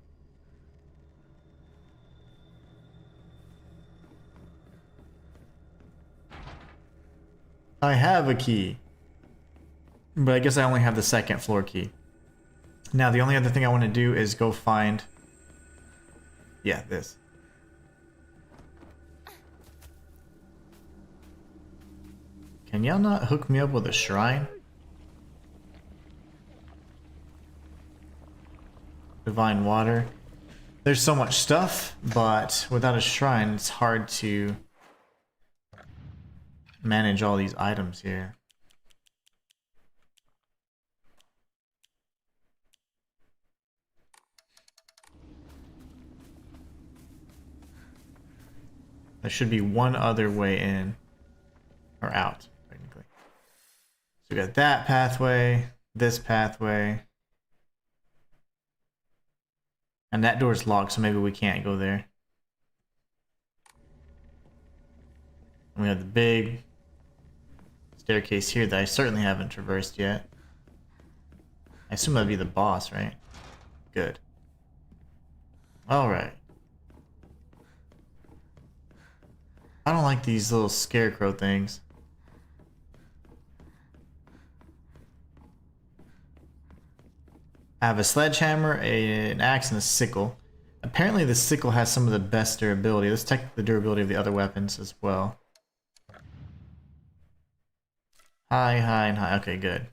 I have a key. But I guess I only have the second floor key. Now, the only other thing I want to do is go find... Yeah, this. Can y'all not hook me up with a shrine? Divine water. There's so much stuff, but without a shrine, it's hard to manage all these items here. There should be one other way in or out, technically. So we got that pathway, this pathway. And that door's locked, so maybe we can't go there. And we have the big staircase here that I certainly haven't traversed yet. I assume that'd be the boss, right? Good. Alright. I don't like these little scarecrow things. I have a sledgehammer, an axe, and a sickle. Apparently the sickle has some of the best durability. Let's check the durability of the other weapons as well. High, high, and high. Okay, good.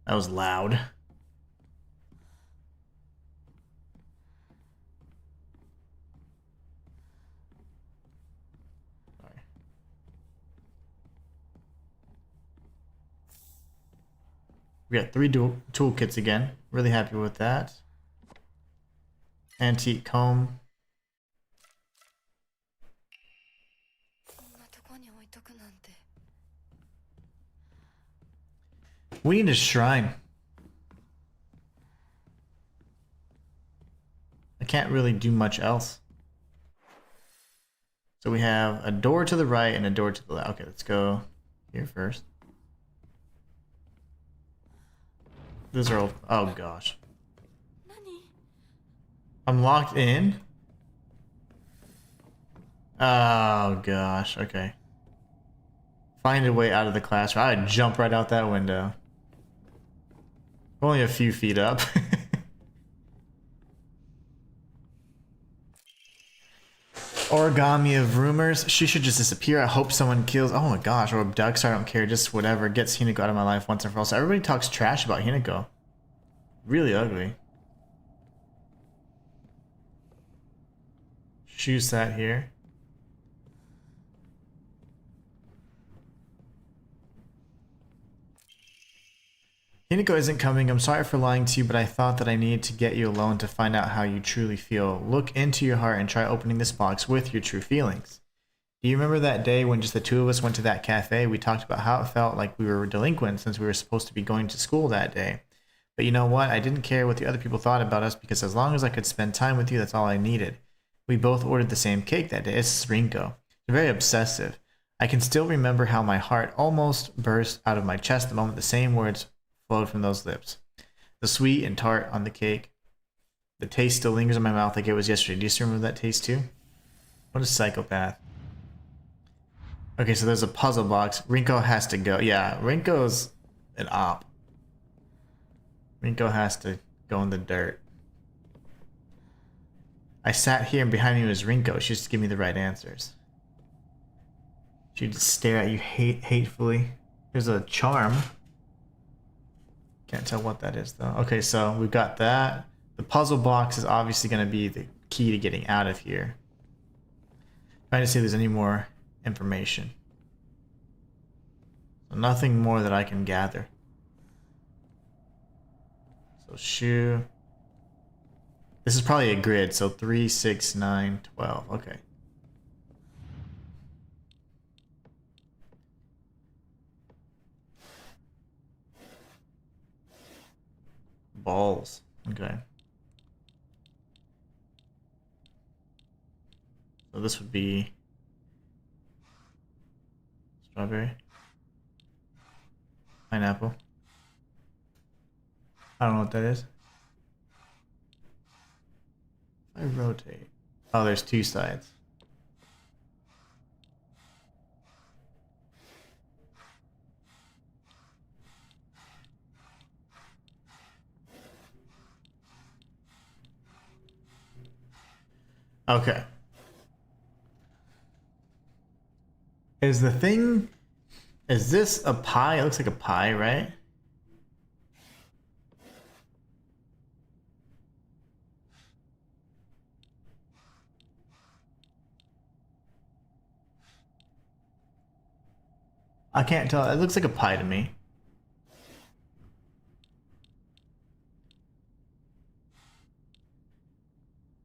That was loud. We got 3 toolkits again. Really happy with that. Antique comb. We need a shrine. I can't really do much else. So we have a door to the right and a door to the left. Okay, let's go here first. Those are all... Oh gosh. I'm locked in? Oh gosh, okay. Find a way out of the classroom. I'd jump right out that window. Only a few feet up. Origami of rumors. She should just disappear. I hope someone kills... Oh my gosh, or abducts her. I don't care. Just whatever. Gets Hinako out of my life once and for all. So everybody talks trash about Hinako. Really ugly. Shoe sat here. Hinako isn't coming. I'm sorry for lying to you, but I thought that I needed to get you alone to find out how you truly feel. Look into your heart and try opening this box with your true feelings. Do you remember that day when just the two of us went to that cafe? We talked about how it felt like we were delinquent since we were supposed to be going to school that day. But you know what? I didn't care what the other people thought about us because as long as I could spend time with you, that's all I needed. We both ordered the same cake that day. It's Rinko. Very obsessive. I can still remember how my heart almost burst out of my chest the moment the same words flowed from those lips. The sweet and tart on the cake. The taste still lingers in my mouth like it was yesterday. Do you still remember that taste too? What a psychopath. Okay, so there's a puzzle box. Rinko has to go. Yeah, Rinko's an op. Rinko has to go in the dirt. I sat here and behind me was Rinko. She just give me the right answers. She'd just stare at you hatefully. There's a charm. Can't tell what that is though. Okay, so we've got that. The puzzle box is obviously going to be the key to getting out of here. Trying to see if there's any more information. So nothing more that I can gather. So shoe. This is probably a grid, so 3, 6, 9, 12. Okay. Balls. Okay. So this would be strawberry, pineapple. I don't know what that is. If I rotate. Oh, there's two sides. Okay. Is the thing... Is this a pie? It looks like a pie, right? I can't tell. It looks like a pie to me.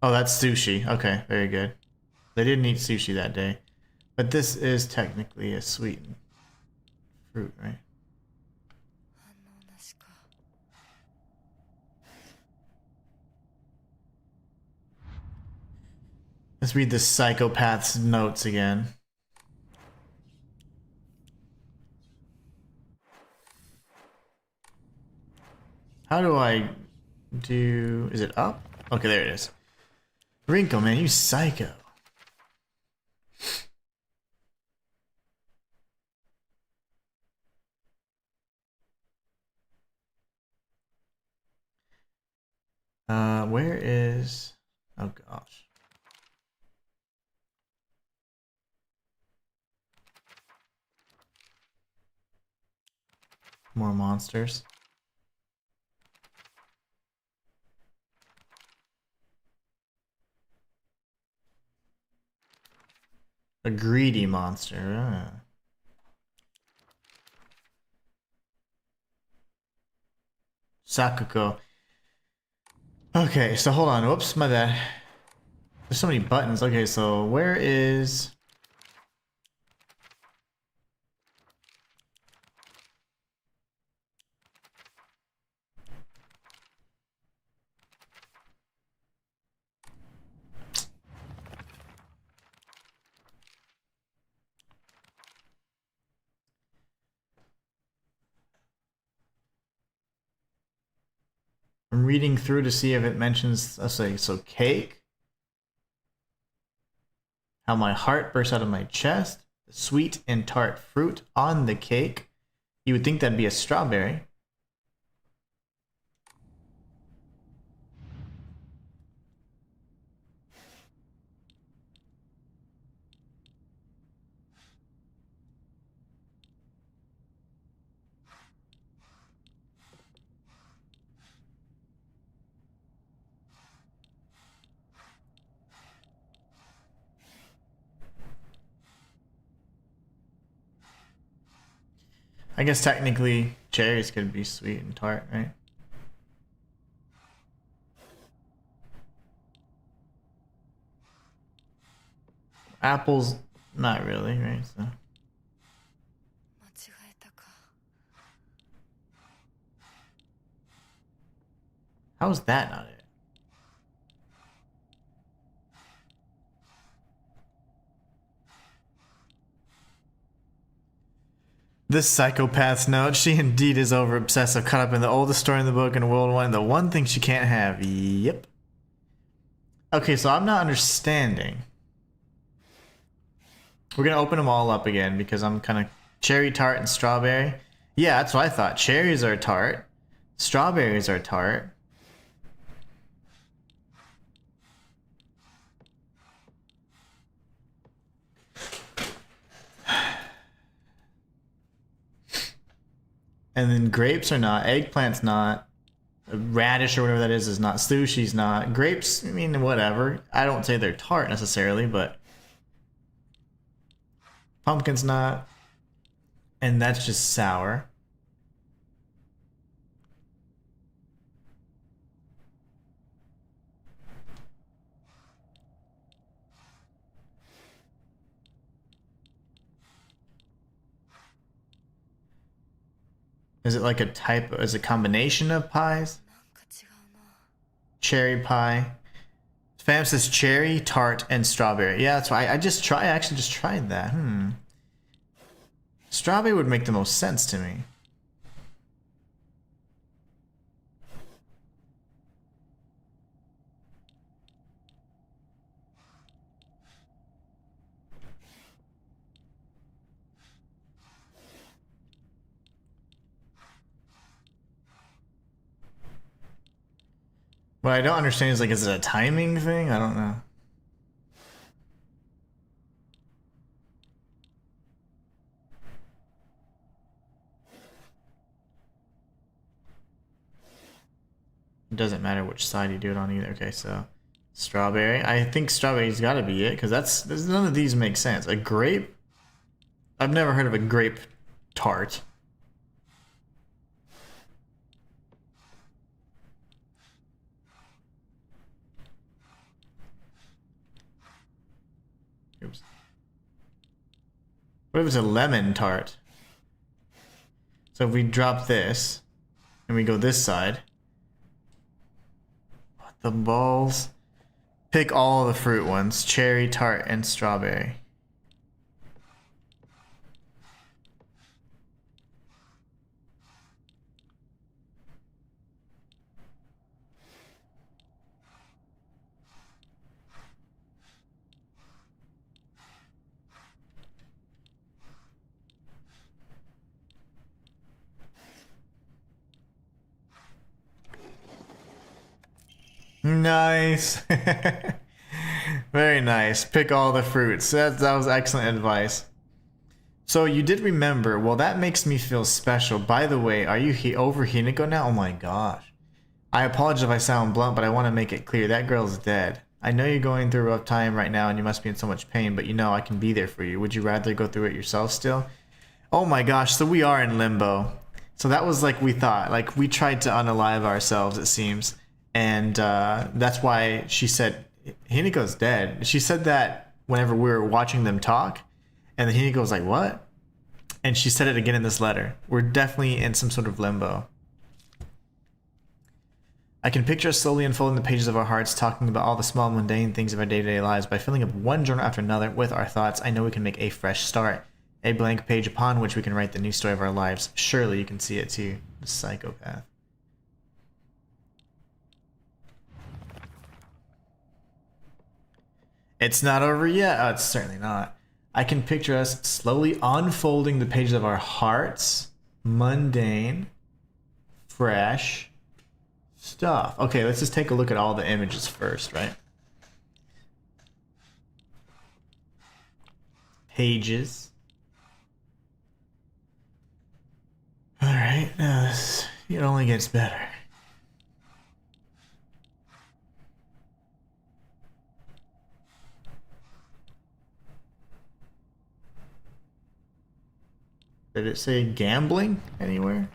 Oh, that's sushi. Okay, very good. They didn't eat sushi that day. But this is technically a sweetened fruit, right? Let's read the psychopath's notes again. How do I do... Is it up? Okay, there it is. Rinko, man, you psycho. Where is... Oh, gosh. More monsters. A greedy monster. Sakuko. Okay, so hold on. Whoops, my bad. There's so many buttons. Okay, so where is... I'm reading through to see if it mentions, let's say, so cake. How my heart bursts out of my chest. The sweet and tart fruit on the cake. You would think that'd be a strawberry. I guess technically cherries could be sweet and tart, right? Apples, not really, right? So. How is that not it? This psychopath's note, she indeed is over obsessive, caught up in the oldest story in the book and World 1, the one thing she can't have. Yep. Okay, so I'm not understanding. We're gonna open them all up again because I'm kind of cherry tart and strawberry. Yeah, that's what I thought. Cherries are tart. Strawberries are tart. And then grapes are not. Eggplant's not. Radish or whatever that is not. Sushi's not. Grapes, I mean, whatever. I don't say they're tart necessarily, but pumpkin's not. And that's just sour. Is it like a type, is it a combination of pies? Cherry pie. Fam says cherry, tart, and strawberry. Yeah, that's why I actually just tried that. Strawberry would make the most sense to me. What I don't understand is, like, is it a timing thing? I don't know. It doesn't matter which side you do it on either. Okay, so strawberry. I think strawberry's got to be it, because none of these make sense. A grape? I've never heard of a grape tart. Oops. What if it's a lemon tart? So if we drop this and we go this side, what the balls? Pick all the fruit ones: cherry, tart, and strawberry. Nice. Very nice. Pick all the fruits. That was excellent advice. So you did remember. Well, that makes me feel special. By the way, are you over Hinako now? Oh my gosh. I apologize if I sound blunt, but I want to make it clear. That girl's dead. I know you're going through a rough time right now and you must be in so much pain, but you know I can be there for you. Would you rather go through it yourself still? Oh my gosh, so we are in limbo. So that was like we thought. Like, we tried to unalive ourselves, it seems. And that's why she said Hinako's dead. She said that whenever we were watching them talk, and then Hinako was like, what? And she said it again in this letter. We're definitely in some sort of limbo. I can picture us slowly unfolding the pages of our hearts, talking about all the small mundane things of our day-to-day lives. By filling up one journal after another with our thoughts, I know we can make a fresh start. A blank page upon which we can write the new story of our lives. Surely you can see it too. The psychopath. It's not over yet. Oh, it's certainly not. I can picture us slowly unfolding the pages of our hearts. Mundane. Fresh stuff. Okay, let's just take a look at all the images first, right? Pages. Alright, it only gets better. Did it say gambling anywhere?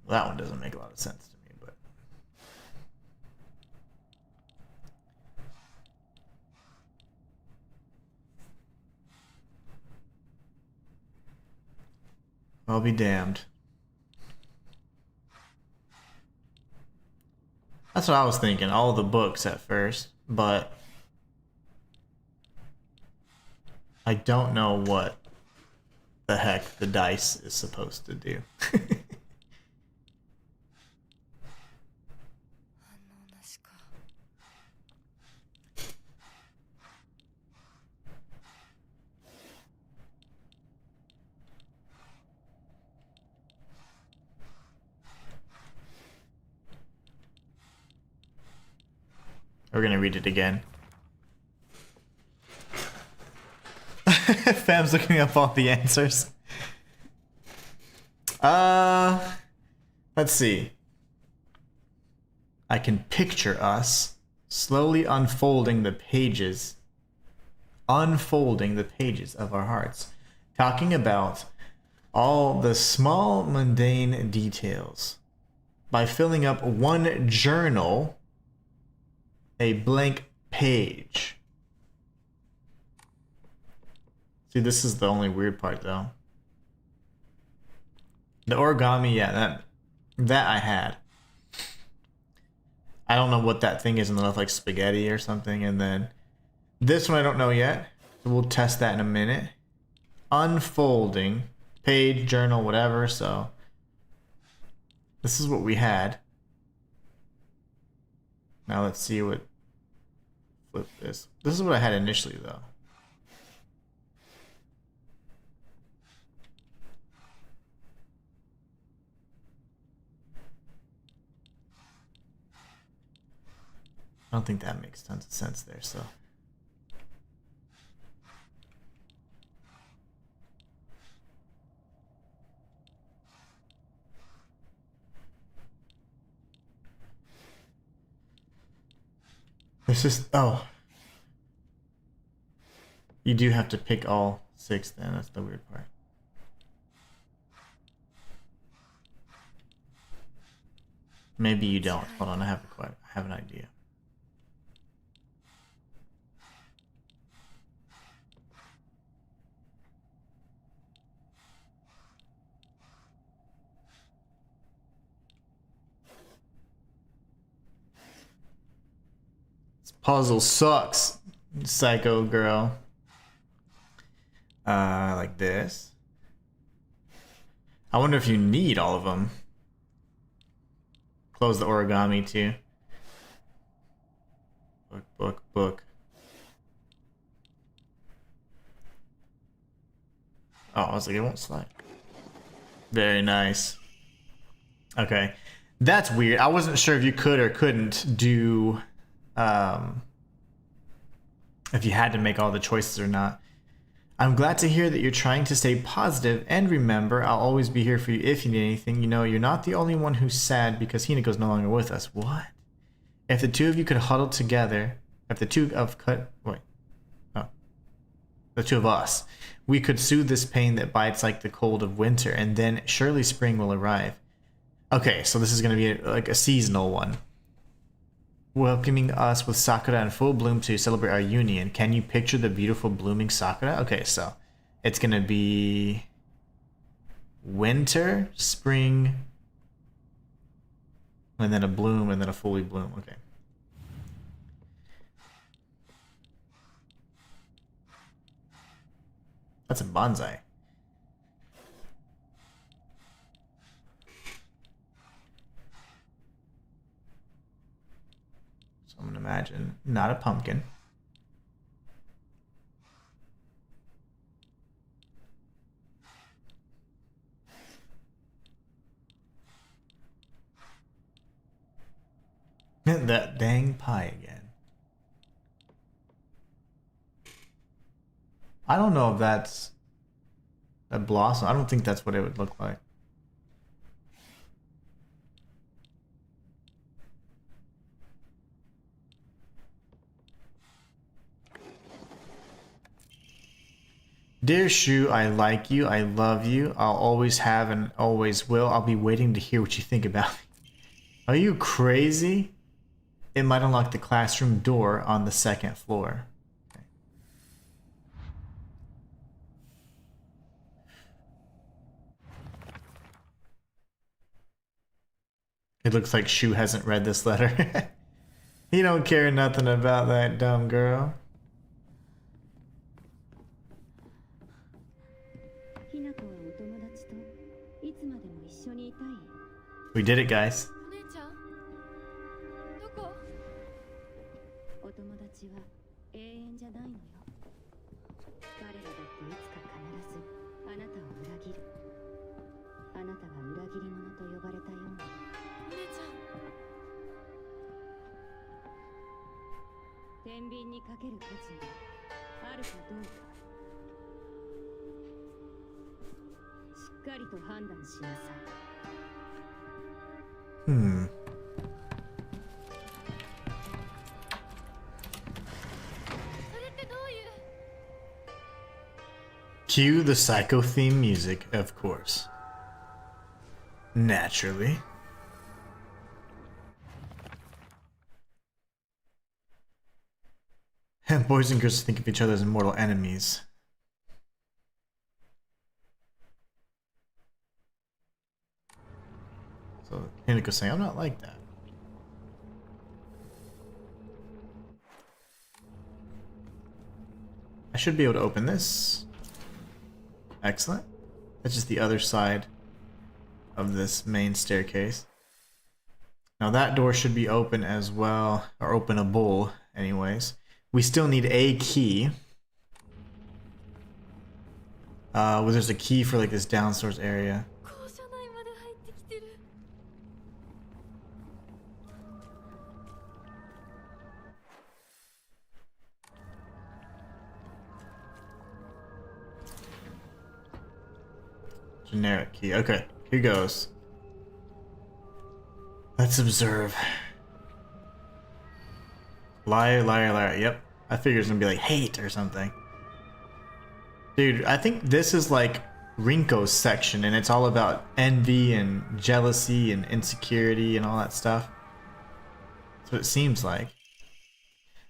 Well, that one doesn't make a lot of sense to me, but... I'll be damned. That's what I was thinking, all the books at first, but I don't know what the heck the dice is supposed to do. We're gonna read it again. Fam's looking up all the answers. Let's see. I can picture us slowly unfolding the pages of our hearts, talking about all the small mundane details by filling up one journal, a blank page. See, this is the only weird part though. The origami, yeah, that I had. I don't know what that thing is in the left, like spaghetti or something. And then this one I don't know yet. So we'll test that in a minute. Unfolding, page, journal, whatever. So this is what we had. Now let's see what, flip this. This is what I had initially though. I don't think that makes tons of sense there, so. It's just, oh. You do have to pick all 6 then, that's the weird part. Maybe you don't. Hold on, I have an idea. Puzzle sucks, psycho girl. Like this. I wonder if you need all of them. Close the origami too. Book. Oh, I was like, it won't slide. Very nice. Okay. That's weird. I wasn't sure if you could or couldn't do... if you had to make all the choices or not. I'm glad to hear that you're trying to stay positive, and remember, I'll always be here for you if you need anything. You know, you're not the only one who's sad because Hinako's no longer with us. What? If the two of you could huddle together, the two of us, we could soothe this pain that bites like the cold of winter, and then surely spring will arrive. Okay, so this is going to be like a seasonal one. Welcoming us with sakura in full bloom to celebrate our union. Can you picture the beautiful blooming sakura? Okay, so it's gonna be winter, spring, and then a bloom, and then a fully bloom. Okay. That's a bonsai. I'm gonna imagine not a pumpkin. That dang pie again. I don't know if that's a blossom. I don't think that's what it would look like. Dear Shu, I like you, I love you, I'll always have and always will. I'll be waiting to hear what you think about me. Are you crazy? It might unlock the classroom door on the 2nd floor. Okay. It looks like Shu hasn't read this letter. He don't care nothing about that dumb girl. We did it, guys. Hmm. Cue the psycho theme music, of course. Naturally. Boys and girls think of each other as mortal enemies. So Hinako's saying, I'm not like that. I should be able to open this. Excellent. That's just the other side of this main staircase. Now that door should be open as well, or openable anyways. We still need a key. Well, there's a key for like this downstairs area. Generic key. Okay, here goes. Let's observe. Liar, liar, liar. Yep. I figured it's gonna be like hate or something. Dude, I think this is like Rinko's section and it's all about envy and jealousy and insecurity and all that stuff. That's what it seems like.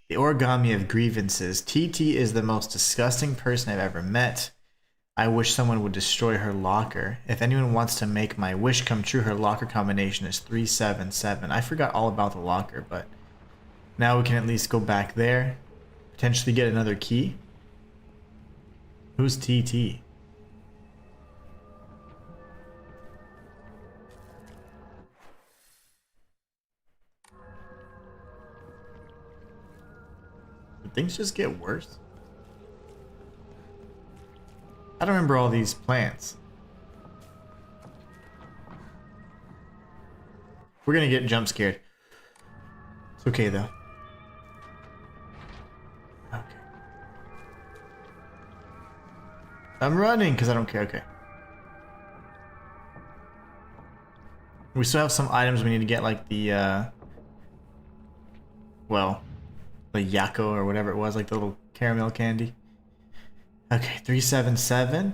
The origami of grievances. TT is the most disgusting person I've ever met. I wish someone would destroy her locker. If anyone wants to make my wish come true, her locker combination is 377. I forgot all about the locker, but now we can at least go back there. Potentially get another key. Who's TT? Did things just get worse? I don't remember all these plants. We're gonna get jump scared. It's okay though. Okay. I'm running because I don't care. Okay. We still have some items we need to get, like the well, the Yakko or whatever it was, like the little caramel candy. Okay, 377.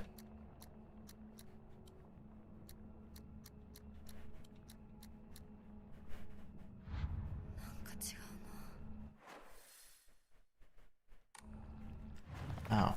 Oh.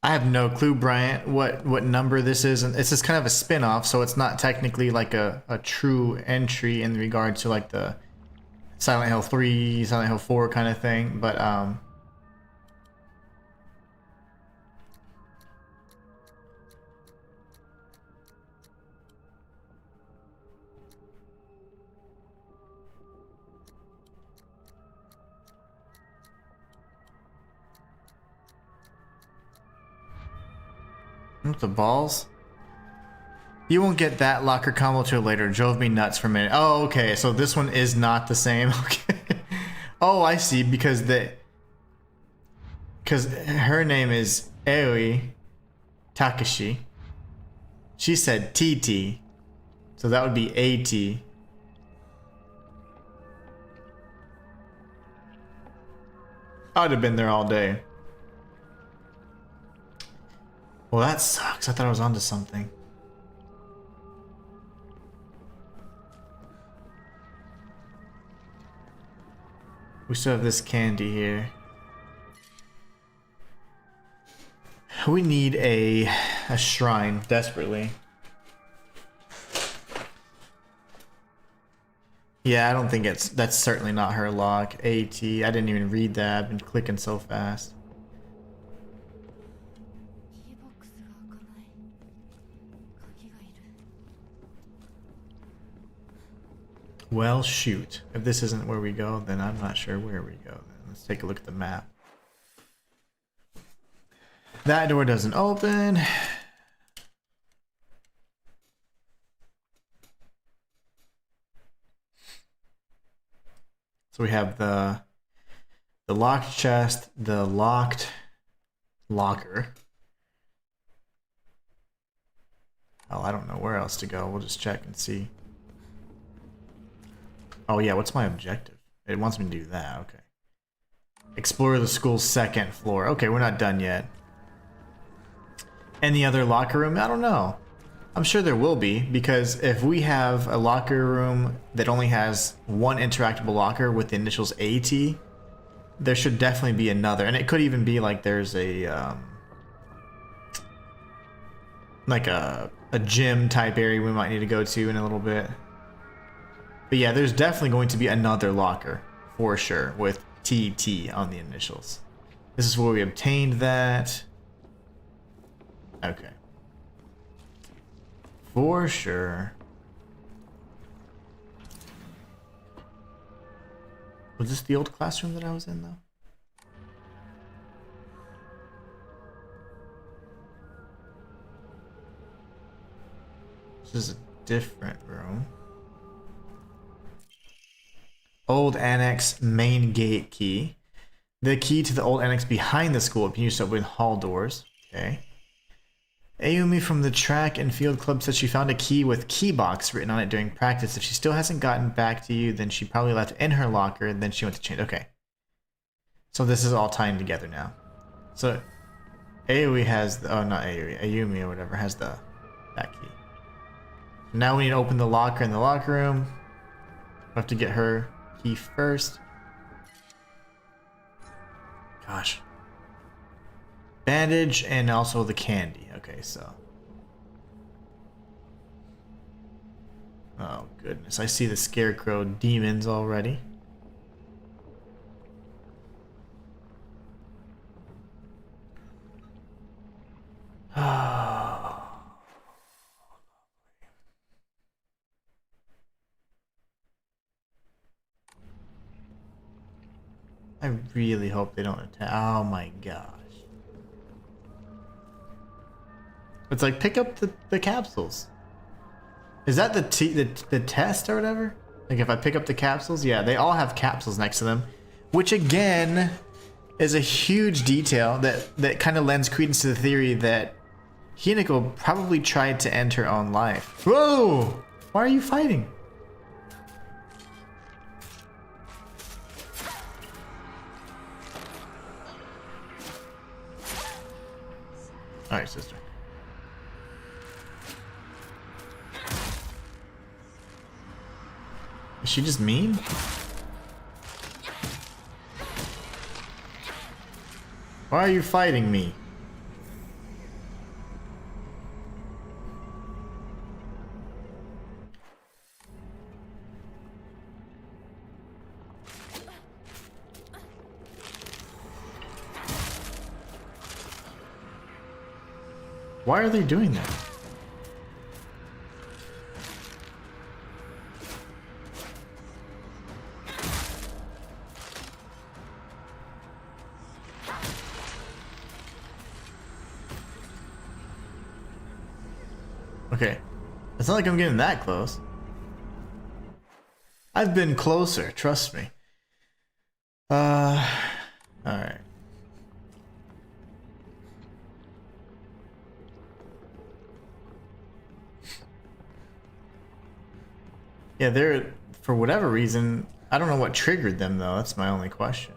I have no clue, Bryant, what number this is, and it's just kind of a spin-off, so it's not technically like a true entry in regard to like the Silent Hill 3, Silent Hill 4 kind of thing, but the balls? You won't get that locker combo till later. Drove me nuts for a minute. Oh, okay. So this one is not the same. Okay. Oh, I see. Because her name is Aoi Takashi. She said TT. So that would be AT. I'd have been there all day. Well, that sucks. I thought I was onto something. We still have this candy here. We need a shrine desperately. Yeah, I don't think that's certainly not her lock. AT. I didn't even read that. I've been clicking so fast. Well, shoot. If this isn't where we go, then I'm not sure where we go. Then let's take a look at the map. That door doesn't open. So we have the locked chest, the locked locker. Oh, I don't know where else to go. We'll just check and see. Oh yeah, what's my objective? It wants me to do that, okay. Explore the school's second floor. Okay, we're not done yet. Any other locker room? I don't know. I'm sure there will be, because if we have a locker room that only has one interactable locker with the initials AT, there should definitely be another. And it could even be like there's a gym type area we might need to go to in a little bit. But yeah, there's definitely going to be another locker for sure with TT on the initials. This is where we obtained that. Okay. For sure. Was this the old classroom that I was in though? This is a different room. Old annex main gate key. The key to the old annex behind the school. It can be used to open hall doors. Okay. Ayumi from the track and field club said she found a key with key box written on it during practice. If she still hasn't gotten back to you, then she probably left it in her locker and then she went to change. Okay. So this is all tying together now. So Ayumi has the, oh not Ayumi, Ayumi or whatever has that key. Now we need to open the locker in the locker room. We have to get her key first. Gosh. Bandage and also the candy. Okay, so. Oh, goodness. I see the scarecrow demons already. I really hope they don't attack. Oh my gosh. It's like, pick up the capsules. Is that the test or whatever? Like if I pick up the capsules? Yeah, they all have capsules next to them. Which again is a huge detail that kind of lends credence to the theory that Hinako probably tried to end her own life. Whoa! Why are you fighting? Alright, sister. Is she just mean? Why are you fighting me? Why are they doing that? Okay. It's not like I'm getting that close. I've been closer, trust me. Alright. Yeah, they're, for whatever reason, I don't know what triggered them though, that's my only question.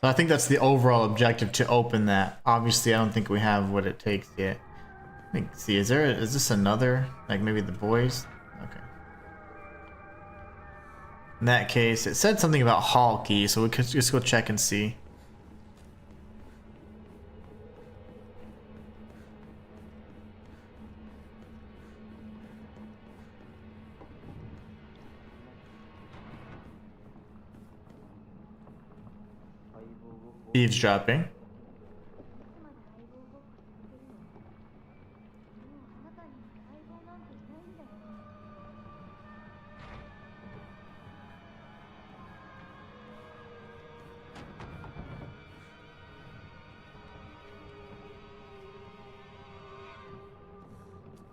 So I think that's the overall objective, to open that. Obviously, I don't think we have what it takes yet. See, is this another, like maybe the boys? Okay. In that case, it said something about hall key, so we could just go check and see. Eavesdropping.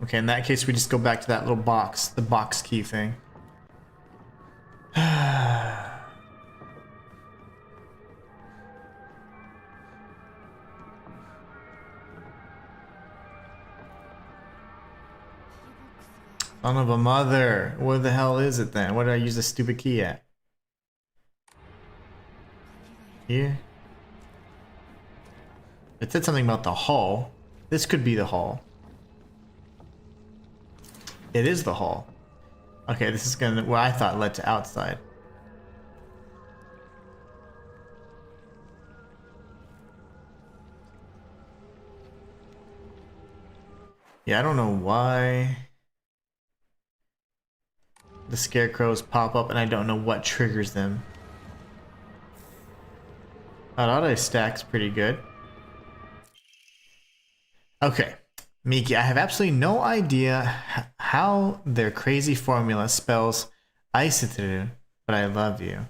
Okay, in that case, we just go back to that little box, the box key thing. Son of a mother. Where the hell is it then? What did I use this stupid key at? Here? It said something about the hall. This could be the hall. It is the hall. Okay, this is gonna, what I thought led to outside. Yeah, I don't know why the scarecrows pop up and I don't know what triggers them. That auto stack's pretty good. Okay, Miki, I have absolutely no idea how their crazy formula spells Aisiteru, but I love you.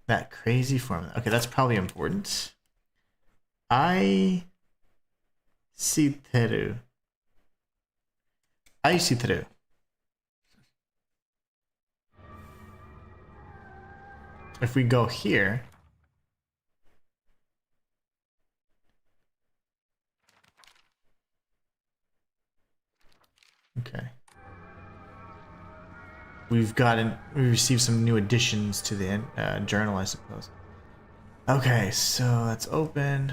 That crazy formula. Okay, that's probably important. Aisiteru. Aisiteru. If we go here, okay, we received some new additions to the journal, I suppose. Okay, so that's open.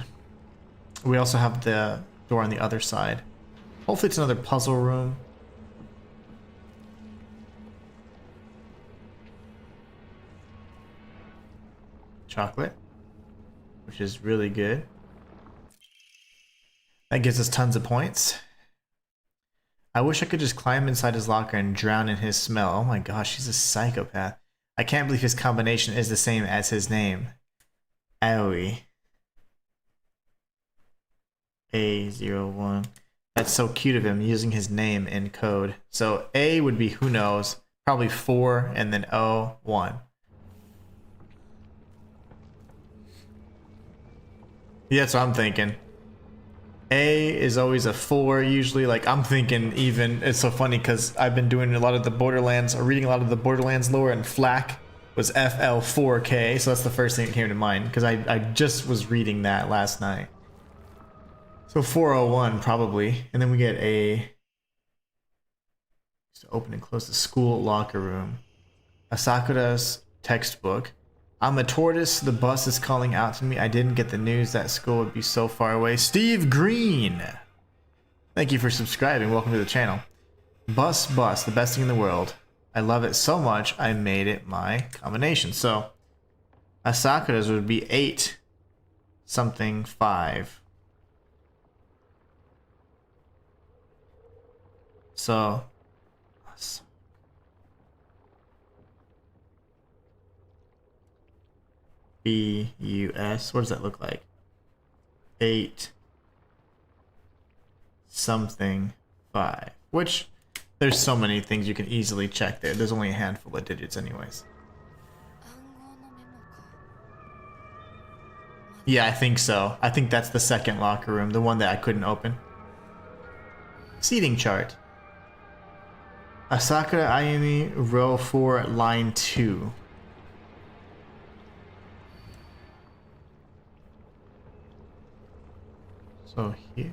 We also have the door on the other side. Hopefully it's another puzzle room. Chocolate, which is really good. That gives us tons of points. I wish I could just climb inside his locker and drown in his smell. Oh my gosh, he's a psychopath. I can't believe his combination is the same as his name. Aoi. A01. That's so cute of him using his name in code. So A would be who knows, probably 4 and then O 1. Yeah, that's what I'm thinking. A is always a 4 usually. Like I'm thinking even, it's so funny because I've been doing a lot of the Borderlands or reading a lot of the Borderlands lore, and Flak was FL4K, so that's the first thing that came to mind because I just was reading that last night. So 401 probably, and then we get a just open and close the school locker room. Asakura's textbook. I'm a tortoise, the bus is calling out to me. I didn't get the news that school would be so far away. Steve Green! Thank you for subscribing, welcome to the channel. Bus, the best thing in the world. I love it so much, I made it my combination. So, Asakura's would be 8 something 5. So, BUS, what does that look like? 8 something 5, which there's so many things you can easily check there. There's only a handful of digits anyways. Yeah, I think so. I think that's the second locker room, the one that I couldn't open. Seating chart. Asakura Ayumi, row 4, line 2. So here.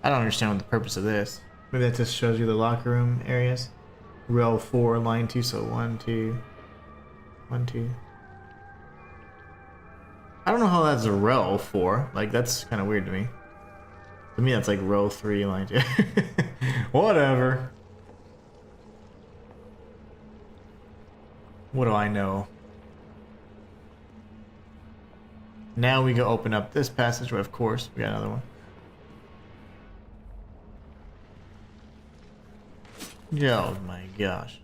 I don't understand what the purpose of this. Maybe that just shows you the locker room areas. Row 4, line 2, so 1, 2. 1, 2. I don't know how that's a row 4. Like, that's kind of weird to me. To me, that's like row 3, line 2. Whatever. What do I know? Now we go open up this passageway, of course. We got another one. Oh my gosh.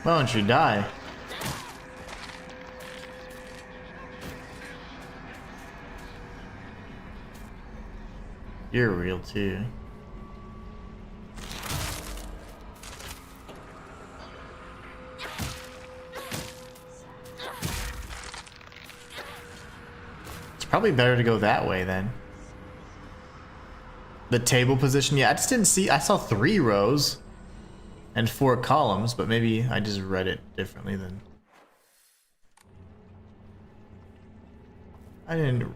Why don't you die? You're real too. It's probably better to go that way then. The table position, yeah, I just didn't see, I saw 3 rows and 4 columns, but maybe I just read it differently than. I didn't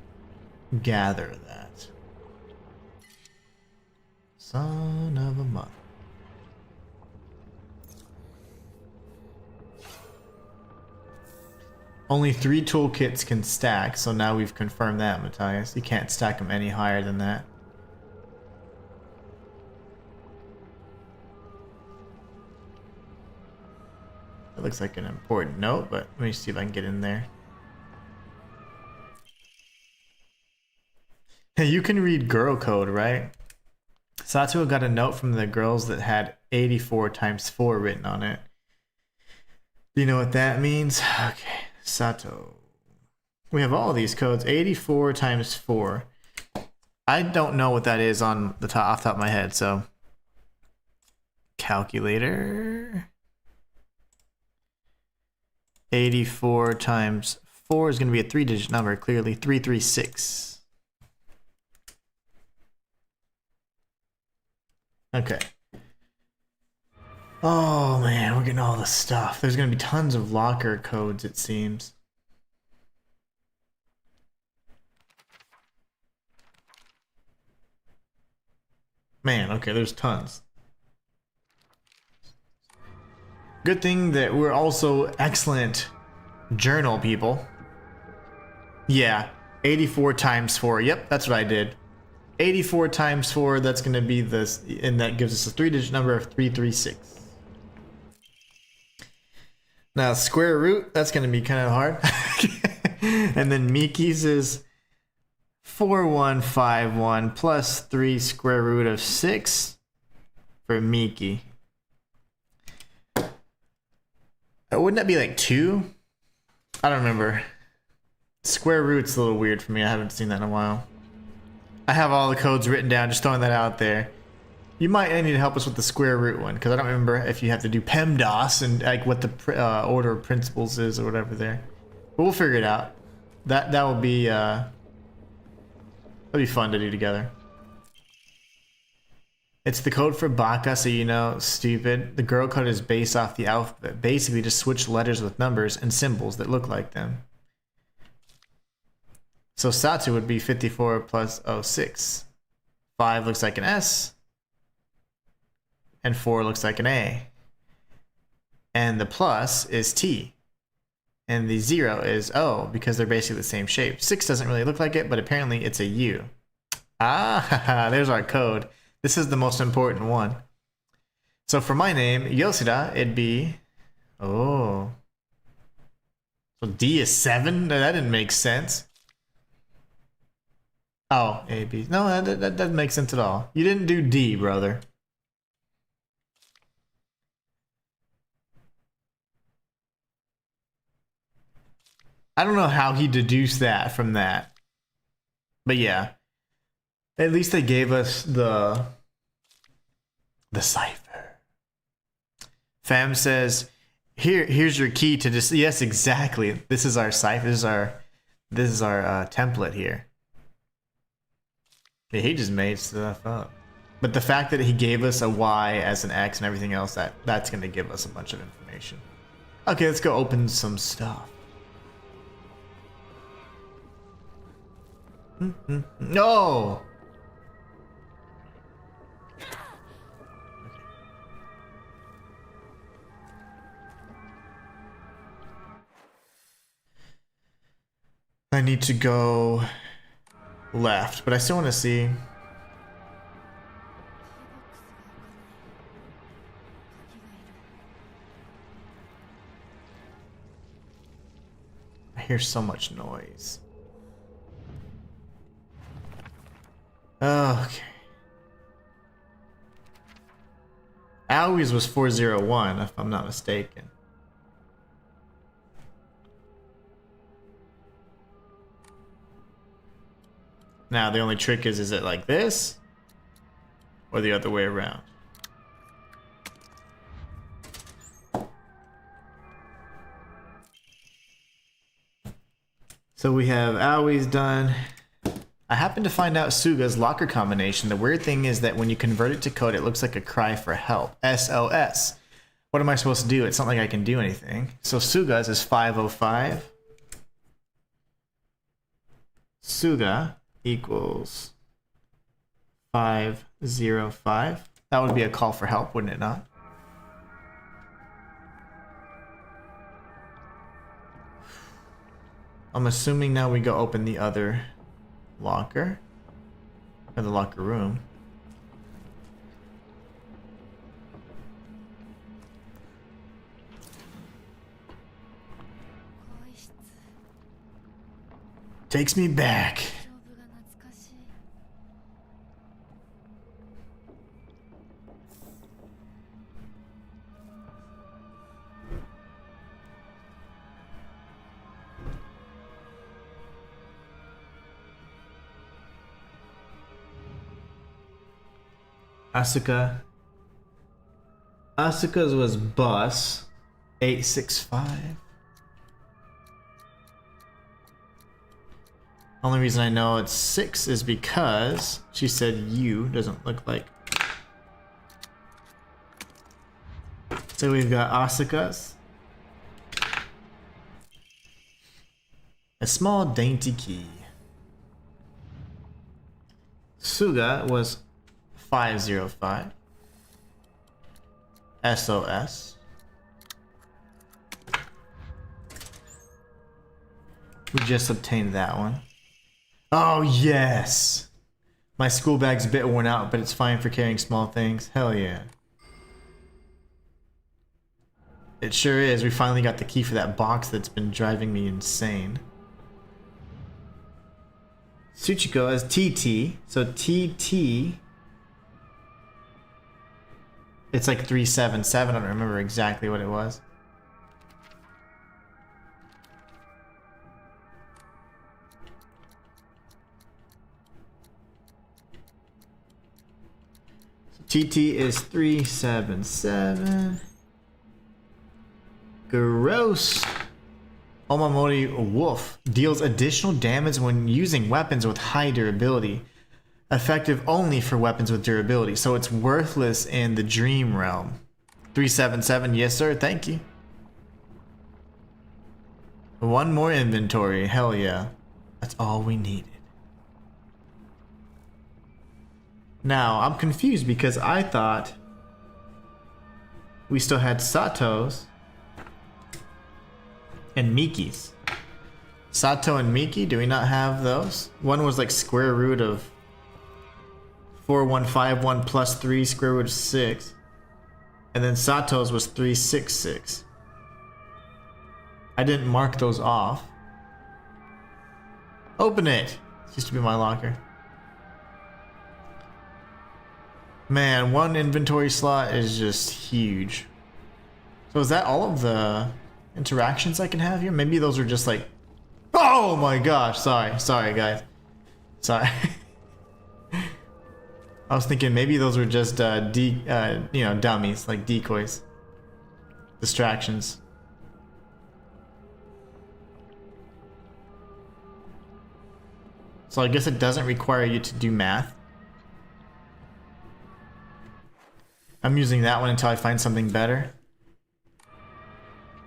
gather that. Son of a mother. Only 3 toolkits can stack, so now we've confirmed that, Matthias. You can't stack them any higher than that. That looks like an important note, but let me see if I can get in there. Hey, you can read girl code, right? Sato got a note from the girls that had 84 times 4 written on it. Do you know what that means? Okay, Sato. We have all these codes. 84 times 4. I don't know what that is on the top, off the top of my head, so. Calculator. 84 times 4 is going to be a 3-digit number, clearly 336. Okay. Oh man, we're getting all the stuff. There's going to be tons of locker codes, it seems. Man, okay, there's tons. Good thing that we're also excellent journal people. Yeah, 84 times 4. Yep, that's what I did. 84 times 4, that's going to be this, and that gives us a 3-digit number of 336. Now, square root, that's going to be kind of hard. And then Miki's is 4151 plus 3 square root of 6 for Miki. Wouldn't that be like 2? I don't remember. Square root's a little weird for me. I haven't seen that in a while. I have all the codes written down, just throwing that out there. You might need to help us with the square root one, because I don't remember if you have to do PEMDAS and like what the order of principles is or whatever there. But we'll figure it out. That will be that'll be fun to do together. It's the code for Baka, so you know, stupid. The girl code is based off the alphabet. Basically, just switch letters with numbers and symbols that look like them. So Satsu would be 54 plus 06. 5 looks like an S. And 4 looks like an A. And the plus is T. And the 0 is O, because they're basically the same shape. 6 doesn't really look like it, but apparently it's a U. Ah, there's our code. This is the most important one. So for my name, Yoshida, it'd be... Oh. So D is 7? That didn't make sense. Oh, A, B. No, that doesn't make sense at all. You didn't do D, brother. I don't know how he deduced that from that. But yeah. At least they gave us the cipher. Fam says, here's your key to just, yes, exactly. This is our cipher. This is This is our template here. Yeah, he just made stuff up. But the fact that he gave us a Y as an X and everything else, that's going to give us a bunch of information. Okay, let's go open some stuff. No! I need to go left, but I still want to see. I hear so much noise. Okay. Aoi's was 401, if I'm not mistaken. Now the only trick is it like this? Or the other way around? So we have Aoi's done. I happened to find out Suga's locker combination. The weird thing is that when you convert it to code, it looks like a cry for help. SOS. What am I supposed to do? It's not like I can do anything. So Suga's is 505. Suga equals 505. That would be a call for help, wouldn't it not? I'm assuming now we go open the other locker, or the locker room. Takes me back. Asuka's was bus 865. Only reason I know it's 6 is because she said U doesn't look like. So we've got Asuka's. A small dainty key. Suga was 505. SOS. We just obtained that one. Oh yes! My school bag's a bit worn out, but it's fine for carrying small things. Hell yeah. It sure is. We finally got the key for that box that's been driving me insane. Tsuchiko as TT. So TT. It's like 377. I don't remember exactly what it was. TT is 377. Gross. Omamori Wolf deals additional damage when using weapons with high durability. Effective only for weapons with durability. So it's worthless in the dream realm. 377, yes sir, thank you. One more inventory, hell yeah. That's all we needed. Now, I'm confused because I thought we still had Sato's and Miki's. Sato and Miki, do we not have those? One was like square root of 4151 plus 3 square root of 6. And then Sato's was 366. I didn't mark those off. Open it! It used to be my locker. Man, one inventory slot is just huge. So is that all of the interactions I can have here? Maybe those are just like... Oh my gosh, sorry guys. Sorry. I was thinking maybe those were just dummies, like decoys. Distractions. So I guess it doesn't require you to do math. I'm using that one until I find something better.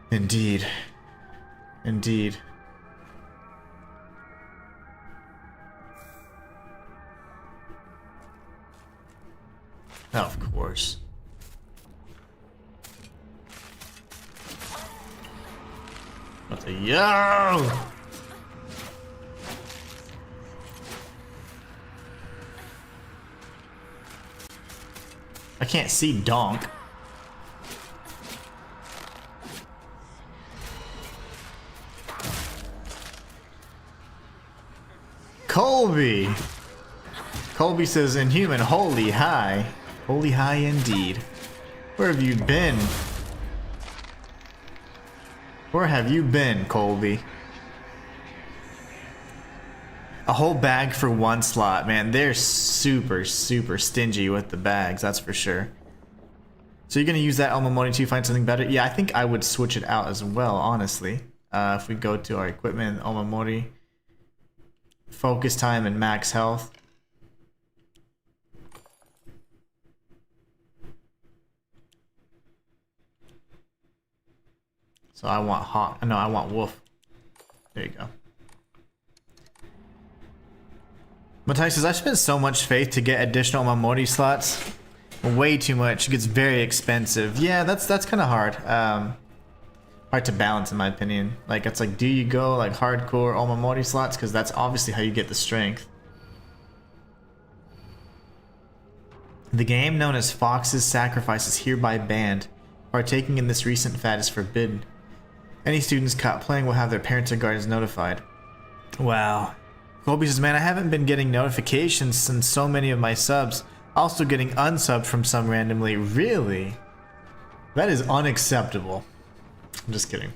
Indeed. Indeed. Of course. What the yo? I can't see donk. Colby! Colby says, Inhuman, holy high. Holy high indeed. Where have you been? Where have you been, Colby? A whole bag for one slot, man. They're super stingy with the bags, that's for sure. So you're gonna use that Omamori to find something better? Yeah, I think I would switch it out as well, honestly. If we go to our equipment, Omamori, focus time, and max health. So I want Hawk. No, I want Wolf. There you go. Matai says, I've spent so much faith to get additional Omamori slots. Way too much. It gets very expensive. Yeah, that's kind of hard. Hard to balance, in my opinion. Like, it's like, do you go like hardcore Omamori slots? Because that's obviously how you get the strength. The game known as Fox's Sacrifice is hereby banned. Partaking in this recent fad is forbidden. Any students caught playing will have their parents or guardians notified. Wow. Colby says, man, I haven't been getting notifications since so many of my subs. Also getting unsubbed from some randomly. Really? That is unacceptable. I'm just kidding.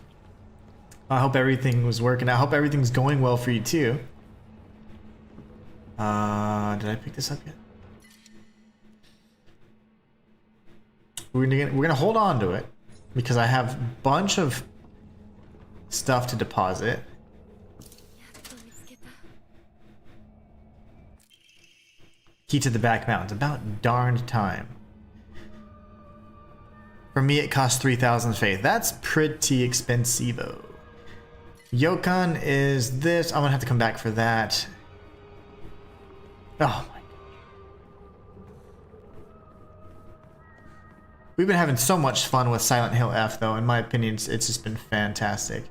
I hope everything was working out. I hope everything's going well for you too. Did I pick this up yet? We're gonna hold on to it because I have a bunch of stuff to deposit. Key to the back mountains. About darned time. For me, it costs 3,000 faith. That's pretty expensivo. Yokon is this. I'm gonna have to come back for that. Oh my. We've been having so much fun with Silent Hill F, though. In my opinion, it's just been fantastic.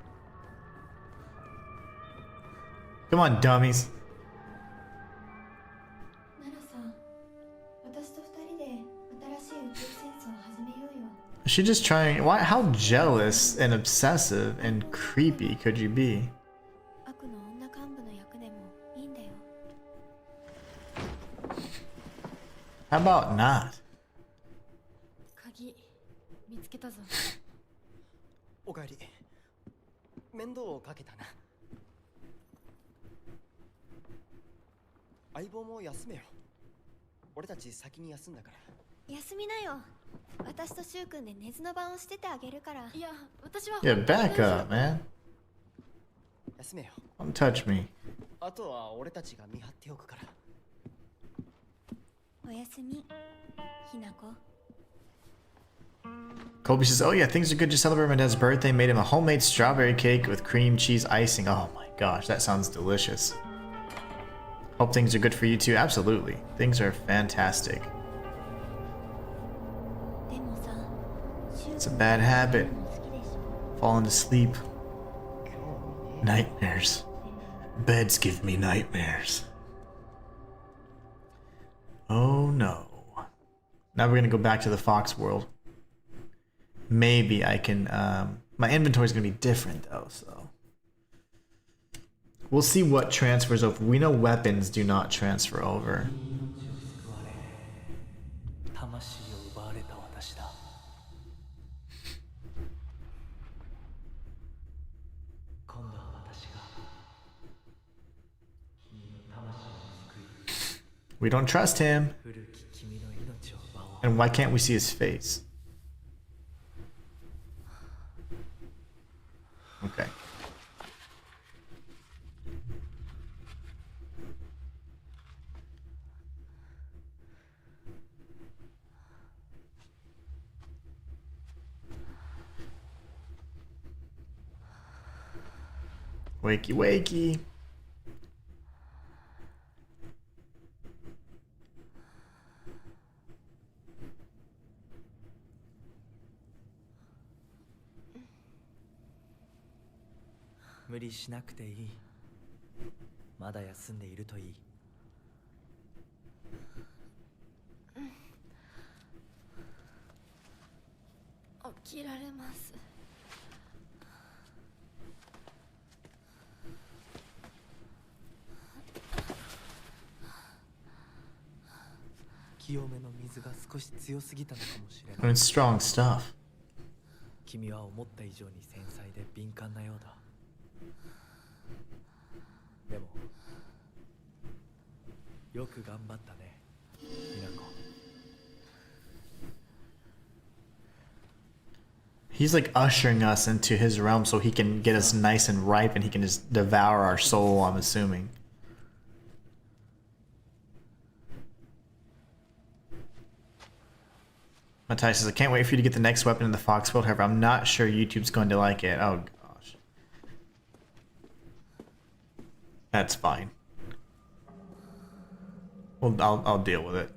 Come on, dummies. Is she just trying? Why? How jealous and obsessive and creepy could you be? How about not? おかえり。面倒をかけたな。相棒も休めよ。俺たち先に休んだから。休みなよ。私とシュウ君で寝ずの番をしててあげるから。いや、私は。Yeah, back up, man. 休めよ。Don't touch me. あとは俺たちが見張っておくから。おやすみ、ひなこ。 Colby says, oh yeah, things are good to celebrate my dad's birthday. Made him a homemade strawberry cake with cream cheese icing. Oh my gosh, that sounds delicious. Hope things are good for you too. Absolutely. Things are fantastic. It's a bad habit. Falling to sleep. Nightmares. Beds give me nightmares. Oh no. Now we're gonna go back to the Fox world. Maybe I can, my inventory is going to be different though, so. We'll see what transfers over. We know weapons do not transfer over. We don't trust him. And why can't we see his face? Okay. Wakey, wakey. It's strong stuff. 君は思った以上に繊細で敏感なようだ。でもよく頑張ったね、ミナコ。 He's like ushering us into his realm so he can get us nice and ripe and he can just devour our soul, I'm assuming. Matthias says, I can't wait for you to get the next weapon in the Fox World. However, I'm not sure YouTube's going to like it. Oh, gosh. That's fine. Well, I'll deal with it.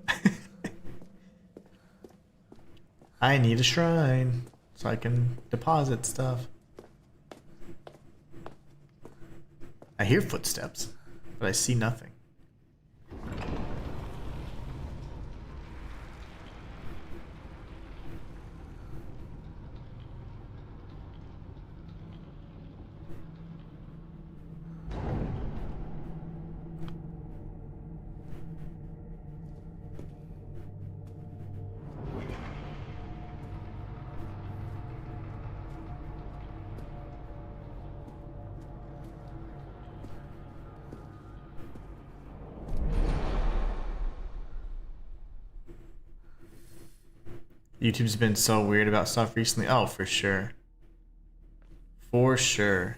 I need a shrine so I can deposit stuff. I hear footsteps, but I see nothing. YouTube's been so weird about stuff recently. Oh, for sure. For sure.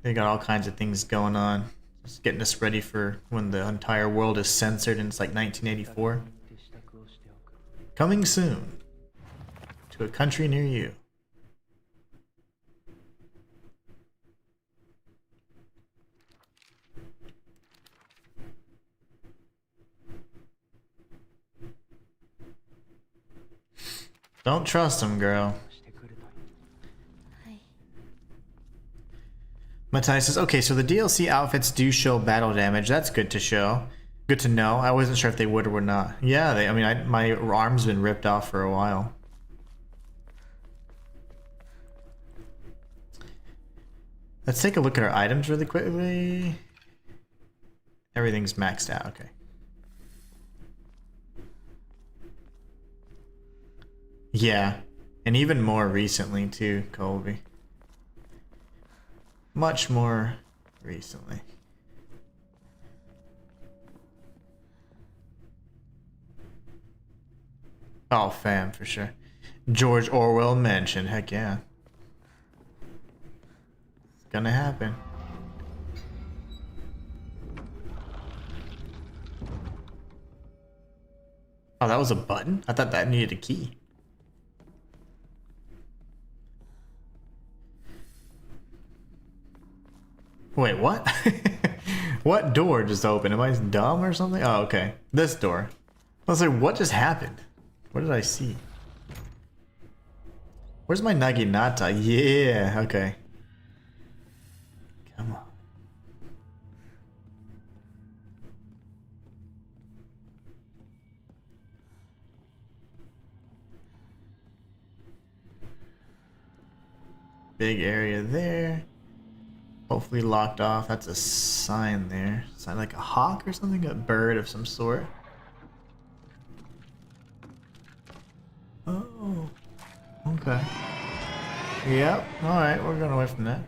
They got all kinds of things going on. Just getting us ready for when the entire world is censored and it's like 1984. Coming soon to a country near you. Don't trust him, girl. Matthias says, okay, so the DLC outfits do show battle damage. That's good to show. Good to know. I wasn't sure if they would or not. Yeah, I mean, my arm's been ripped off for a while. Let's take a look at our items really quickly. Everything's maxed out, okay. Yeah, and even more recently too, Colby. Much more recently. Oh, fam, for sure. George Orwell mentioned, heck yeah. It's gonna happen. Oh, that was a button? I thought that needed a key. Wait, what? What door just opened? Am I dumb or something? Oh, okay. This door. I was like, what just happened? What did I see? Where's my Naginata? Yeah, okay. Come on. Big area there. Hopefully locked off. That's a sign there. Sign like a hawk or something? A bird of some sort. Oh. Okay. Yep. Alright, we're going away from that.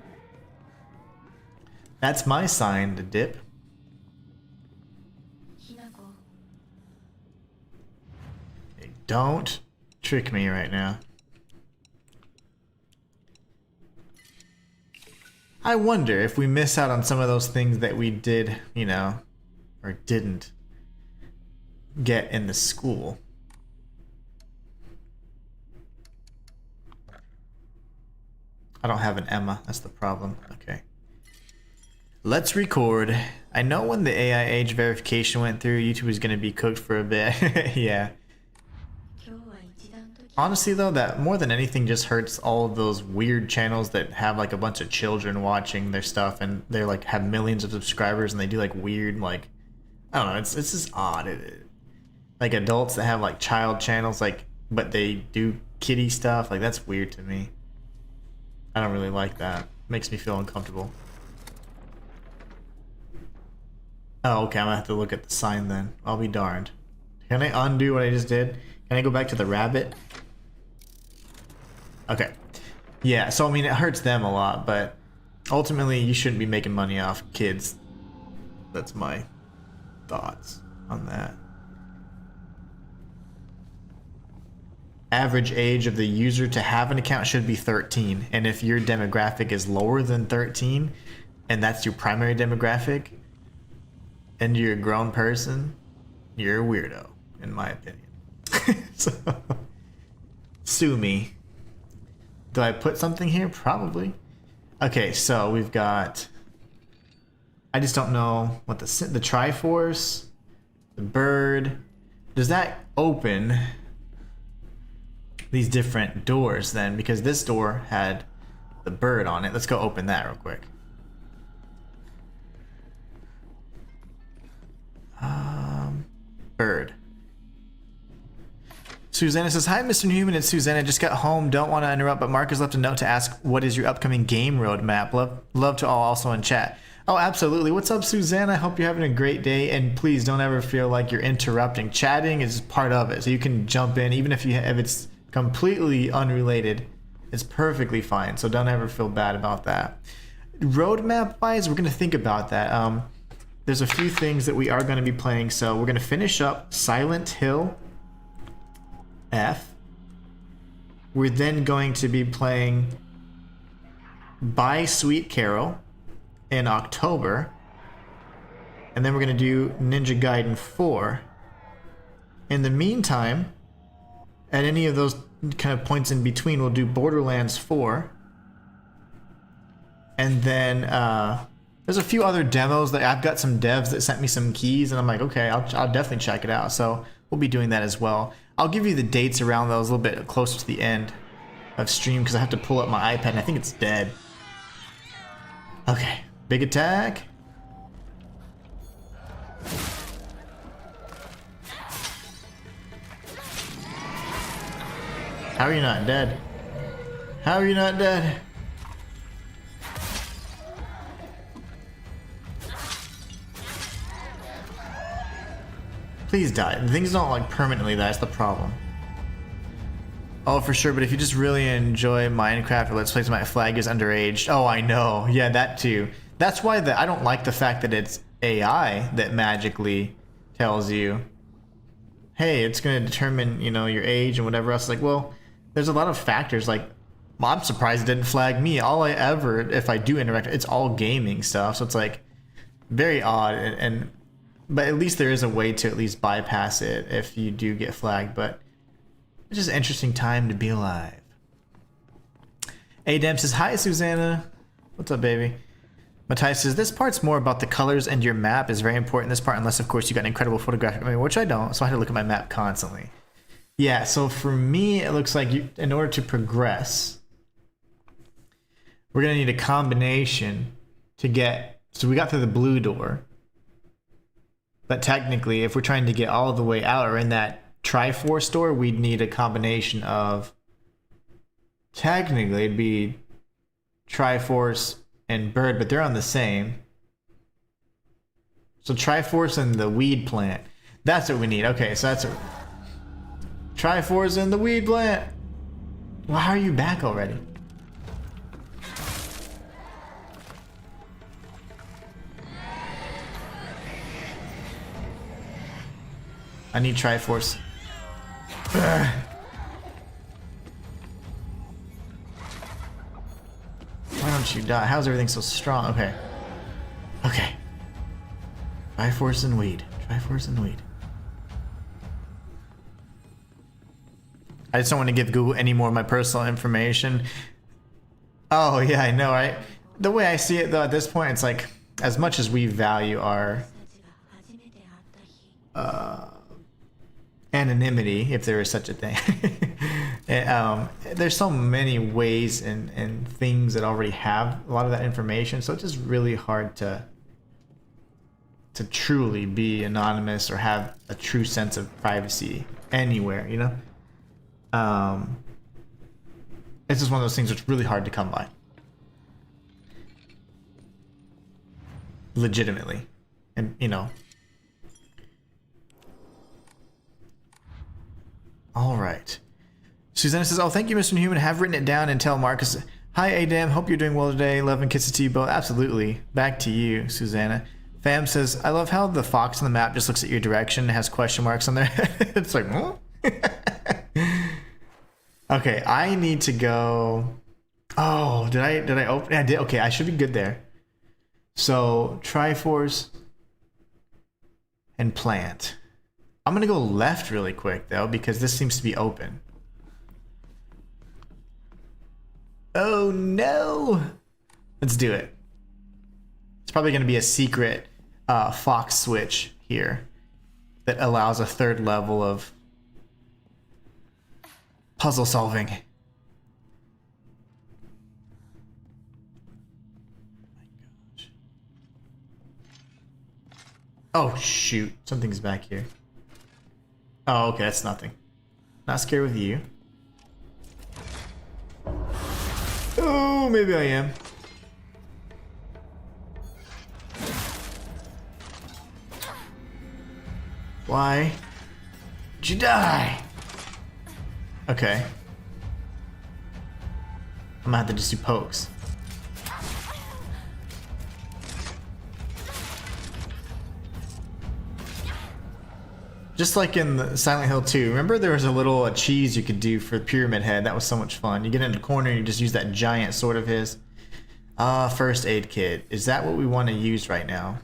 That's my sign to dip. Hey, don't trick me right now. I wonder if we miss out on some of those things that we did, you know, or didn't get in the school. I don't have an Emma. That's the problem. Okay. Let's record. I know when the AI age verification went through, YouTube was going to be cooked for a bit. Yeah. Honestly though, that more than anything just hurts all of those weird channels that have like a bunch of children watching their stuff and they're like have millions of subscribers and they do like weird like, I don't know, it's just odd. Like adults that have like child channels, like, but they do kiddie stuff, like that's weird to me. I don't really like that. Makes me feel uncomfortable. Oh, okay, I'm gonna have to look at the sign then. I'll be darned. Can I undo what I just did? Can I go back to the rabbit? Okay. Yeah, so I mean, it hurts them a lot, but ultimately you shouldn't be making money off kids. That's my thoughts on that. Average age of the user to have an account should be 13. And if your demographic is lower than 13, and that's your primary demographic, and you're a grown person, you're a weirdo, in my opinion. So, sue me. Do I put something here? Probably. Okay, so we've got... I just don't know what the Triforce, the bird... Does that open these different doors then? Because this door had the bird on it. Let's go open that real quick. Bird. Susanna says, hi, Mr. Inhuman. It's Susanna. Just got home. Don't want to interrupt, but Mark has left a note to ask, what is your upcoming game roadmap? Love to all also in chat. Oh, absolutely. What's up, Susanna? I hope you're having a great day. And please don't ever feel like you're interrupting. Chatting is part of it. So you can jump in, even if it's completely unrelated. It's perfectly fine. So don't ever feel bad about that. Roadmap-wise, we're going to think about that. There's a few things that we are going to be playing. So we're going to finish up Silent Hill F. We're then going to be playing Buy Sweet Carol in October. And then we're going to do Ninja Gaiden 4. In the meantime, at any of those kind of points in between, we'll do Borderlands 4. And then there's a few other demos that I've got some devs that sent me some keys, and I'm like, okay, I'll definitely check it out. So we'll be doing that as well. I'll give you the dates around those a little bit closer to the end of stream because I have to pull up my iPad and I think it's dead. Okay, big attack. How are you not dead? How are you not dead? Please die. The things don't like permanently die, that's the problem. Oh, for sure, but if you just really enjoy Minecraft or Let's Plays, my flag is underage. Oh, I know. Yeah, that too. That's why I don't like the fact that it's AI that magically tells you, hey, it's going to determine, you know, your age and whatever else. Like, well, there's a lot of factors. Like, I'm surprised it didn't flag me. All I ever, if I do interact, it's all gaming stuff. So it's like very odd. But at least there is a way to at least bypass it if you do get flagged. But it's just an interesting time to be alive. Adem says, hi, Susanna. What's up, baby? Matthias says, this part's more about the colors and your map is very important, this part, unless, of course, you got an incredible photographic memory, which I don't, so I had to look at my map constantly. Yeah, so for me, it looks like in order to progress, we're going to need a combination to get... So we got through the blue door. But technically, if we're trying to get all the way out or in that Triforce door, we'd need a combination of... Technically, it'd be Triforce and Bird, but they're on the same. So Triforce and the weed plant. That's what we need. Okay, so that's what... Triforce and the weed plant! Well, how are you back already? I need Triforce. Ugh. Why don't you die? How's everything so strong? Okay. Okay. Triforce and weed. Triforce and weed. I just don't want to give Google any more of my personal information. Oh yeah, I know, right? The way I see it though, at this point, it's like as much as we value our anonymity, if there is such a thing, there's so many ways and things that already have a lot of that information, so it's just really hard to truly be anonymous or have a true sense of privacy anywhere, you know? It's just one of those things that's really hard to come by. Legitimately. And, you know. Alright. Susanna says, oh, thank you, Mr. Inhuman. Have written it down and tell Marcus. Hi, Adam. Hope you're doing well today. Love and kisses to you both. Absolutely. Back to you, Susanna. Fam says, I love how the fox on the map just looks at your direction and has question marks on there. It's like, huh? Okay, I need to go. Oh, did I open? I did. Okay, I should be good there. So Triforce and plant. I'm gonna go left really quick though because this seems to be open. Oh no! Let's do it. It's probably gonna be a secret fox switch here that allows a third level of puzzle solving. Oh shoot, something's back here. Oh, okay, that's nothing. Not scared with you. Oh, maybe I am. Why? Did you die? Okay. I'm gonna have to just do pokes. Just like in the Silent Hill 2, remember there was a little cheese you could do for the Pyramid Head? That was so much fun. You get in the corner and you just use that giant sword of his. First aid kit. Is that what we want to use right now?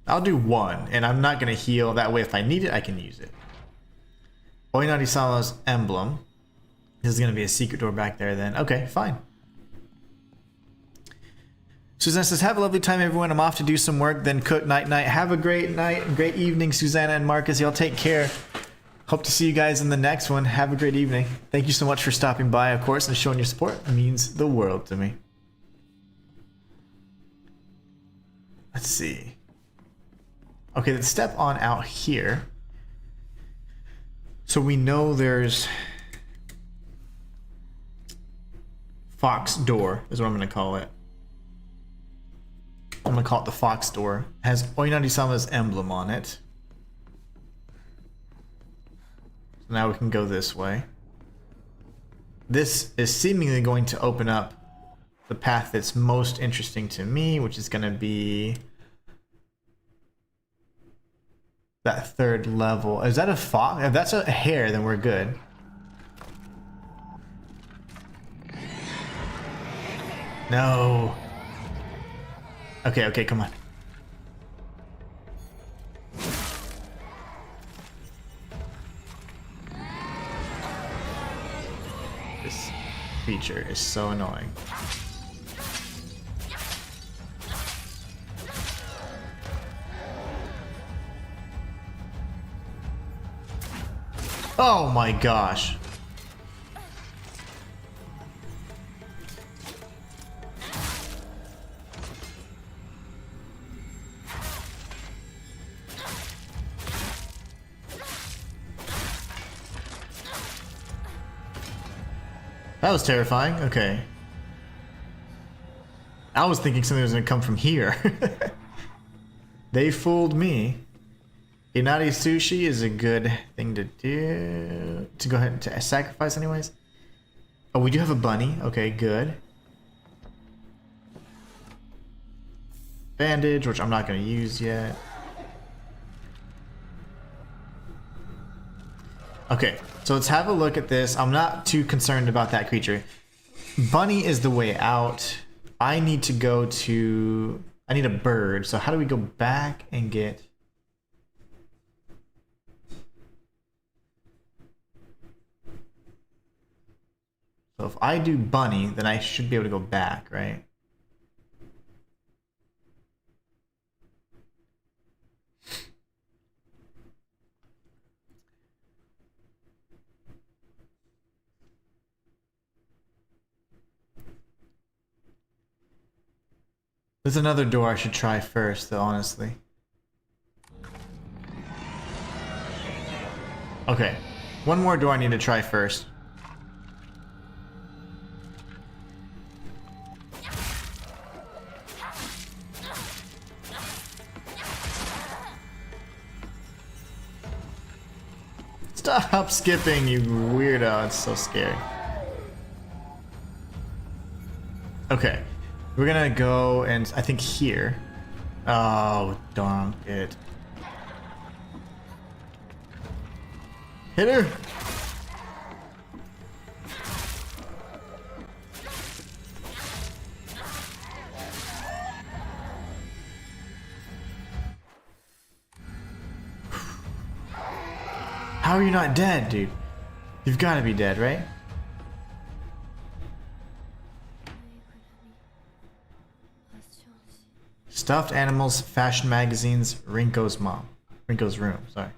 I'll do one, and I'm not going to heal. That way if I need it, I can use it. Oinari-sama's emblem. This is going to be a secret door back there then. Okay, fine. Susanna says, have a lovely time, everyone. I'm off to do some work, then cook night. Have a great night and great evening, Susanna and Marcus. Y'all take care. Hope to see you guys in the next one. Have a great evening. Thank you so much for stopping by, of course, and showing your support. It means the world to me. Let's see. Okay, let's step on out here. So we know there's Fox Door, is what I'm going to call it. I'm gonna call it the Fox Door. It has Oinari-sama's emblem on it. So now we can go this way. This is seemingly going to open up the path that's most interesting to me, which is gonna be that third level. Is that a fox? If that's a hare, then we're good. No. Okay, okay, come on. This creature is so annoying. Oh my gosh. That was terrifying. Okay. I was thinking something was going to come from here. They fooled me. Inari sushi is a good thing to do. To go ahead and to sacrifice anyways. Oh, we do have a bunny. Okay, good. Bandage, which I'm not going to use yet. Okay, so let's have a look at this. I'm not too concerned about that creature. Bunny is the way out. I need to go to... I need a bird. So how do we go back and get... So if I do bunny, then I should be able to go back, right? There's another door I should try first, though, honestly. Okay. One more door I need to try first. Stop skipping, you weirdo. It's so scary. Okay. We're gonna go and I think here. Oh, darn it. Hit her! How are you not dead, dude? You've got to be dead, right? Stuffed animals, fashion magazines, Rinko's mom. Rinko's room, sorry.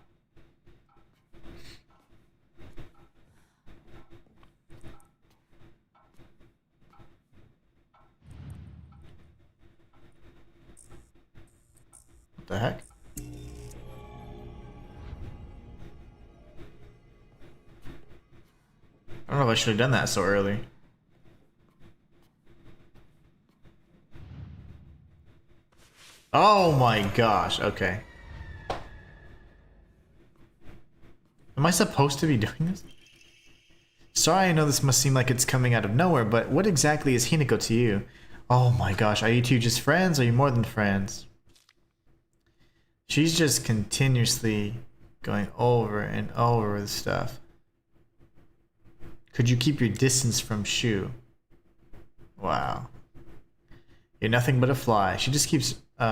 What the heck? I don't know if I should have done that so early. Oh my gosh, okay. Am I supposed to be doing this? Sorry, I know this must seem like it's coming out of nowhere, but what exactly is Hinako to you? Oh my gosh, are you two just friends or are you more than friends? She's just continuously going over and over with stuff. Could you keep your distance from Shu? Wow. You're nothing but a fly. She just keeps, you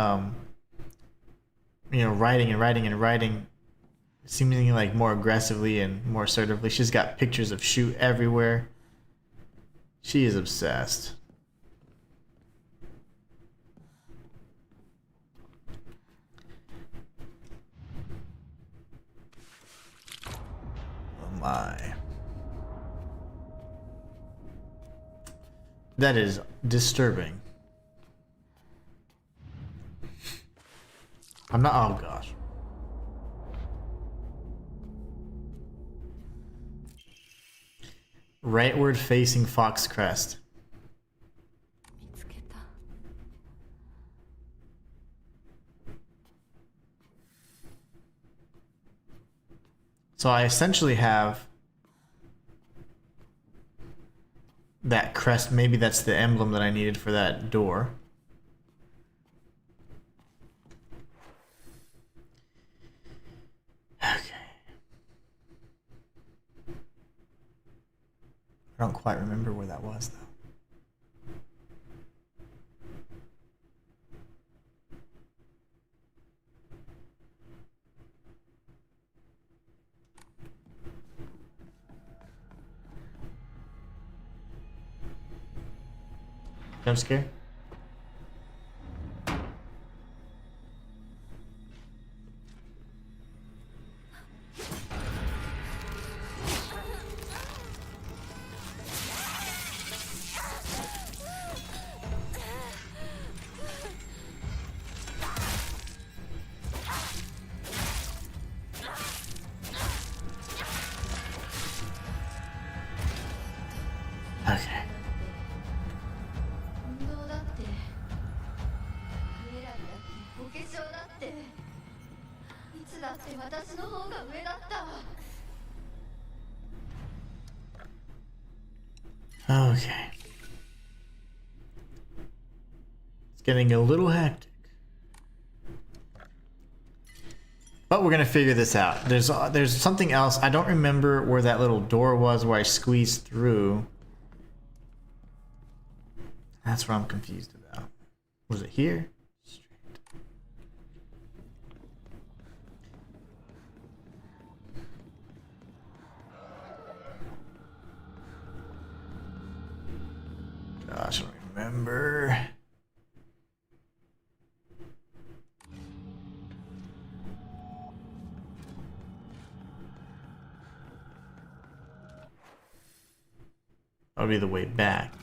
know, writing and writing and writing, seemingly like more aggressively and more assertively. She's got pictures of Shu everywhere. She is obsessed. Oh my. That is disturbing. I'm not. Oh gosh. Rightward facing Fox Crest. So I essentially have that crest. Maybe that's the emblem that I needed for that door. Okay. I don't quite remember where that was, though. Jump scare? Okay. Okay. It's getting a little hectic. But we're gonna figure this out. There's something else. I don't remember where that little door was where I squeezed through. That's what I'm confused about. Was it here? That'll be the way back.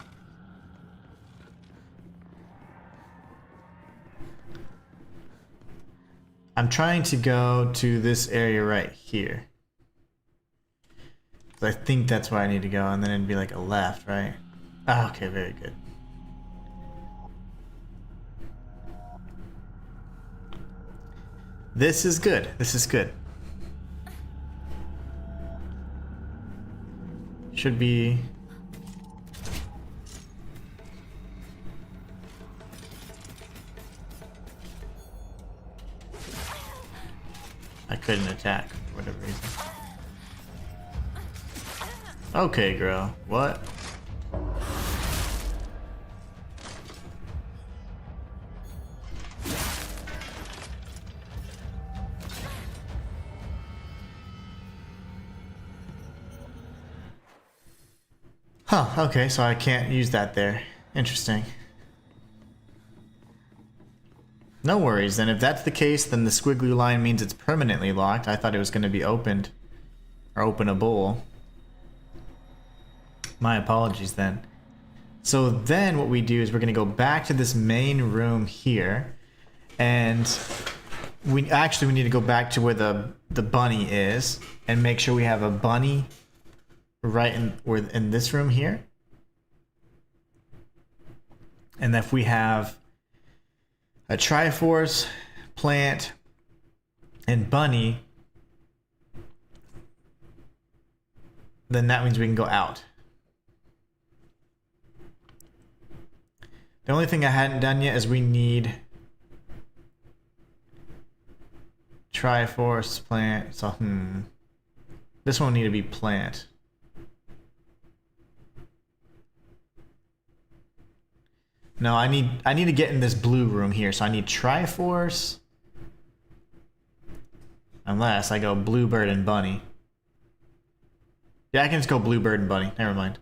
I'm trying to go to this area right here. I think that's where I need to go, and then it'd be like a left, right? Ah, okay, very good. This is good. This is good. Should be... I couldn't attack for whatever reason. Okay, girl. What? Huh, okay, so I can't use that there. Interesting. No worries, then if that's the case, then the squiggly line means it's permanently locked. I thought it was going to be opened. Or openable. My apologies then. So then what we do is we're going to go back to this main room here. And we need to go back to where the bunny is. And make sure we have a bunny right in this room here. And if we have a Triforce, Plant, and Bunny, then that means we can go out. The only thing I hadn't done yet is we need Triforce, Plant, so this one will need to be Plant. No, I need to get in this blue room here, so I need Triforce. Unless I go Bluebird and Bunny. Yeah, I can just go Bluebird and Bunny. Never mind.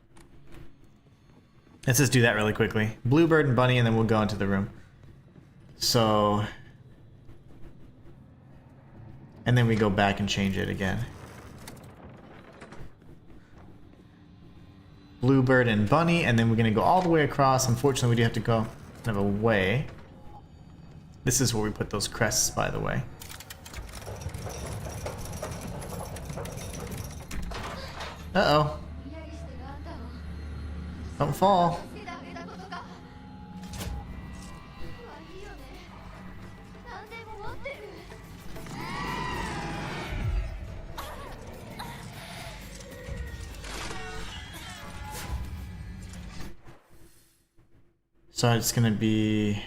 Let's just do that really quickly. Bluebird and Bunny, and then we'll go into the room. So... and then we go back and change it again. Bluebird and Bunny, and then we're going to go all the way across. Unfortunately, we do have to go kind of away. This is where we put those crests, by the way. Uh-oh. Don't fall. So it's gonna be...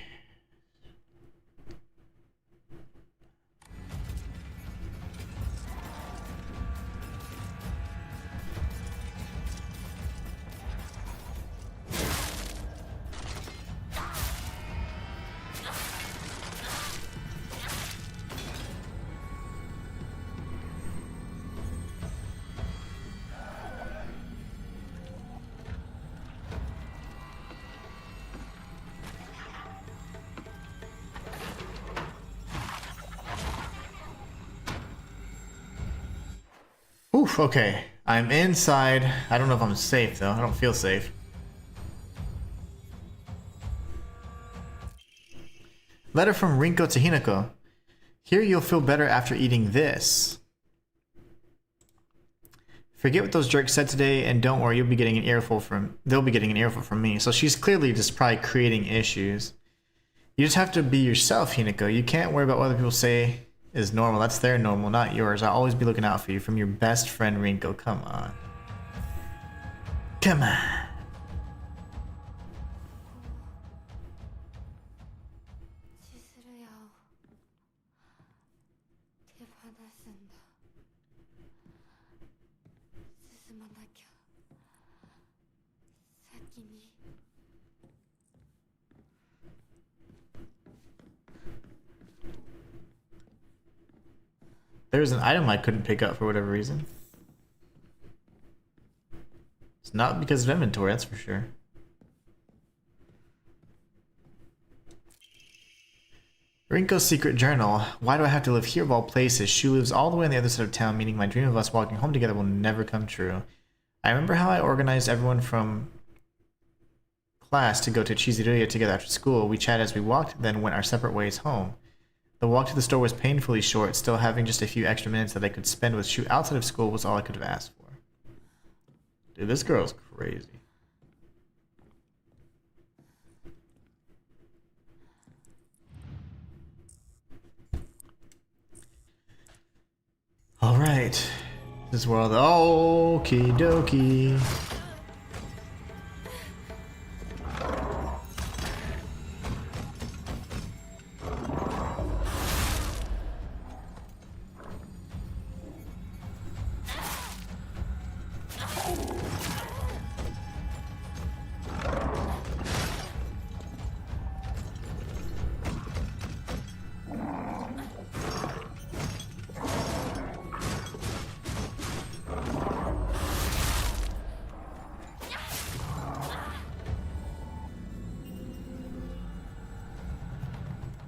Oof, okay. I'm inside. I don't know if I'm safe, though. I don't feel safe. Letter from Rinko to Hinako. Here you'll feel better after eating this. Forget what those jerks said today, and don't worry, you'll be getting an earful from... they'll be getting an earful from me. So she's clearly just probably creating issues. You just have to be yourself, Hinako. You can't worry about what other people say is normal. That's their normal, not yours. I'll always be looking out for you. From your best friend, Rinko. Come on. Come on. There's an item I couldn't pick up for whatever reason. It's not because of inventory, that's for sure. Rinko's secret journal. Why do I have to live here of all places? She lives all the way on the other side of town, meaning my dream of us walking home together will never come true. I remember how I organized everyone from class to go to Chizuruya together after school. We chatted as we walked, then went our separate ways home. The walk to the store was painfully short, still having just a few extra minutes that I could spend with Shu outside of school was all I could have asked for. Dude, this girl's crazy. Alright. This world. Okie dokie.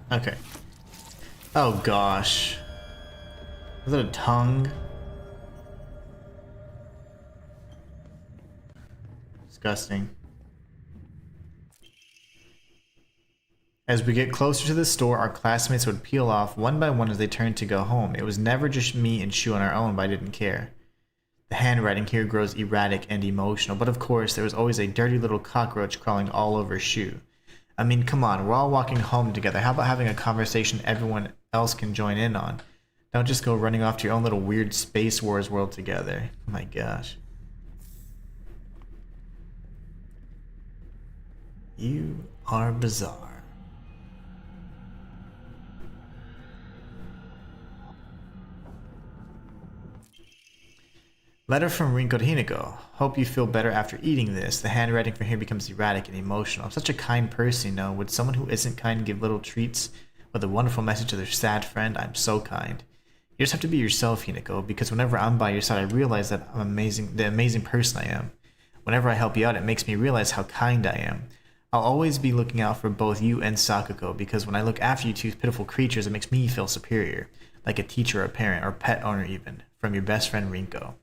Okay. Oh gosh. Is it a tongue? Disgusting. As we get closer to the store, our classmates would peel off one by one as they turned to go home. It was never just me and Shu on our own, but I didn't care. The handwriting here grows erratic and emotional, but of course there was always a dirty little cockroach crawling all over Shu. I mean, come on, we're all walking home together. How about having a conversation everyone else can join in on? Don't just go running off to your own little weird Space Wars world together. Oh my gosh. You are bizarre. Letter from Rinko to Hinako. Hope you feel better after eating this. The handwriting from here becomes erratic and emotional. I'm such a kind person, you know. Would someone who isn't kind give little treats with a wonderful message to their sad friend? I'm so kind. You just have to be yourself, Hinako, because whenever I'm by your side, I realize that I'm amazing, the amazing person I am. Whenever I help you out, it makes me realize how kind I am. I'll always be looking out for both you and Sakuko, because when I look after you two pitiful creatures, it makes me feel superior, like a teacher or a parent or pet owner even. From your best friend, Rinko.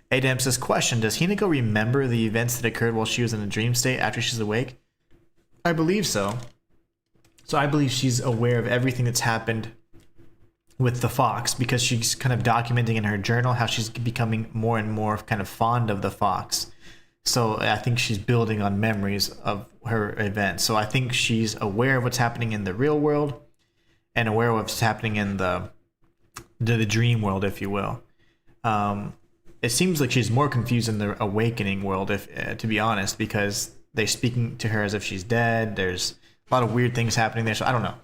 Adam says, question, does Hinako remember the events that occurred while she was in a dream state after she's awake? I believe so. So I believe she's aware of everything that's happened with the fox, because she's kind of documenting in her journal how she's becoming more and more kind of fond of the fox. So I think she's building on memories of her events. So I think she's aware of what's happening in the real world and aware of what's happening in the dream world, if you will. It seems like she's more confused in the awakening world, if to be honest, because they're speaking to her as if she's dead. There's a lot of weird things happening there, so I don't know.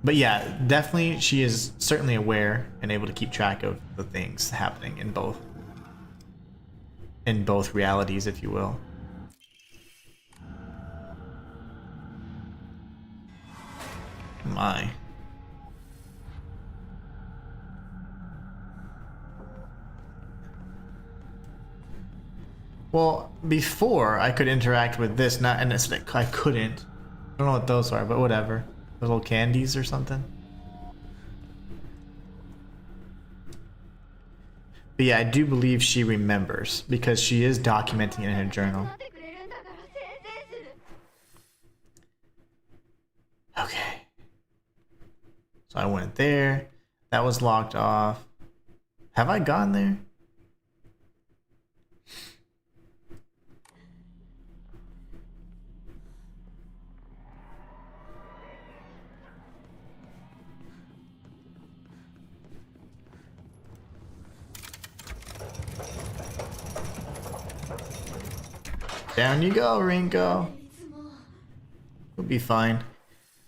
But yeah, definitely she is certainly aware and able to keep track of the things happening in both realities, if you will. My. Well, before I could interact with this, and it's like I couldn't. I don't know what those are, but whatever. Those little candies or something. But yeah, I do believe she remembers because she is documenting it in her journal. Okay. So I went there. That was locked off. Have I gone there? Down you go, Rinko. We'll be fine.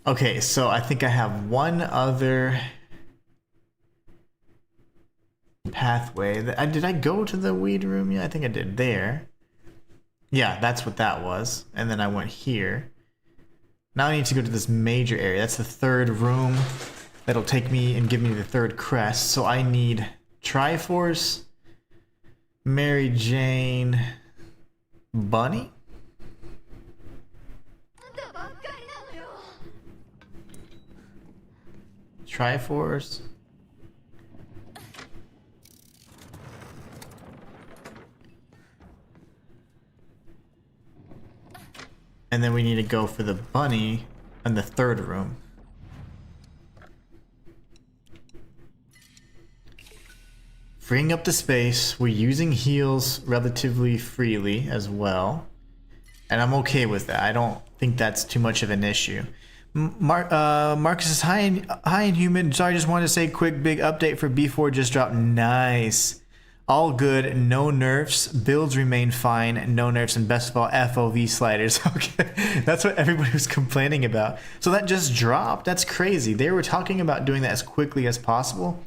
Okay, so I think I have one other pathway. Did I go to the weed room? Yeah, I think I did there. Yeah, that's what that was. And then I went here. Now I need to go to this major area. That's the third room. That'll take me and give me the third crest. So I need Triforce, Mary Jane, Bunny? Triforce. And then we need to go for the bunny in the third room. Freeing up the space. We're using heals relatively freely as well. And I'm okay with that. I don't think that's too much of an issue. Marcus says, hi Inhuman. Sorry, just wanted to say quick big update for B4 just dropped. Nice. All good, no nerfs, builds remain fine, no nerfs, and best of all, FOV sliders. Okay, that's what everybody was complaining about. So that just dropped. That's crazy. They were talking about doing that as quickly as possible,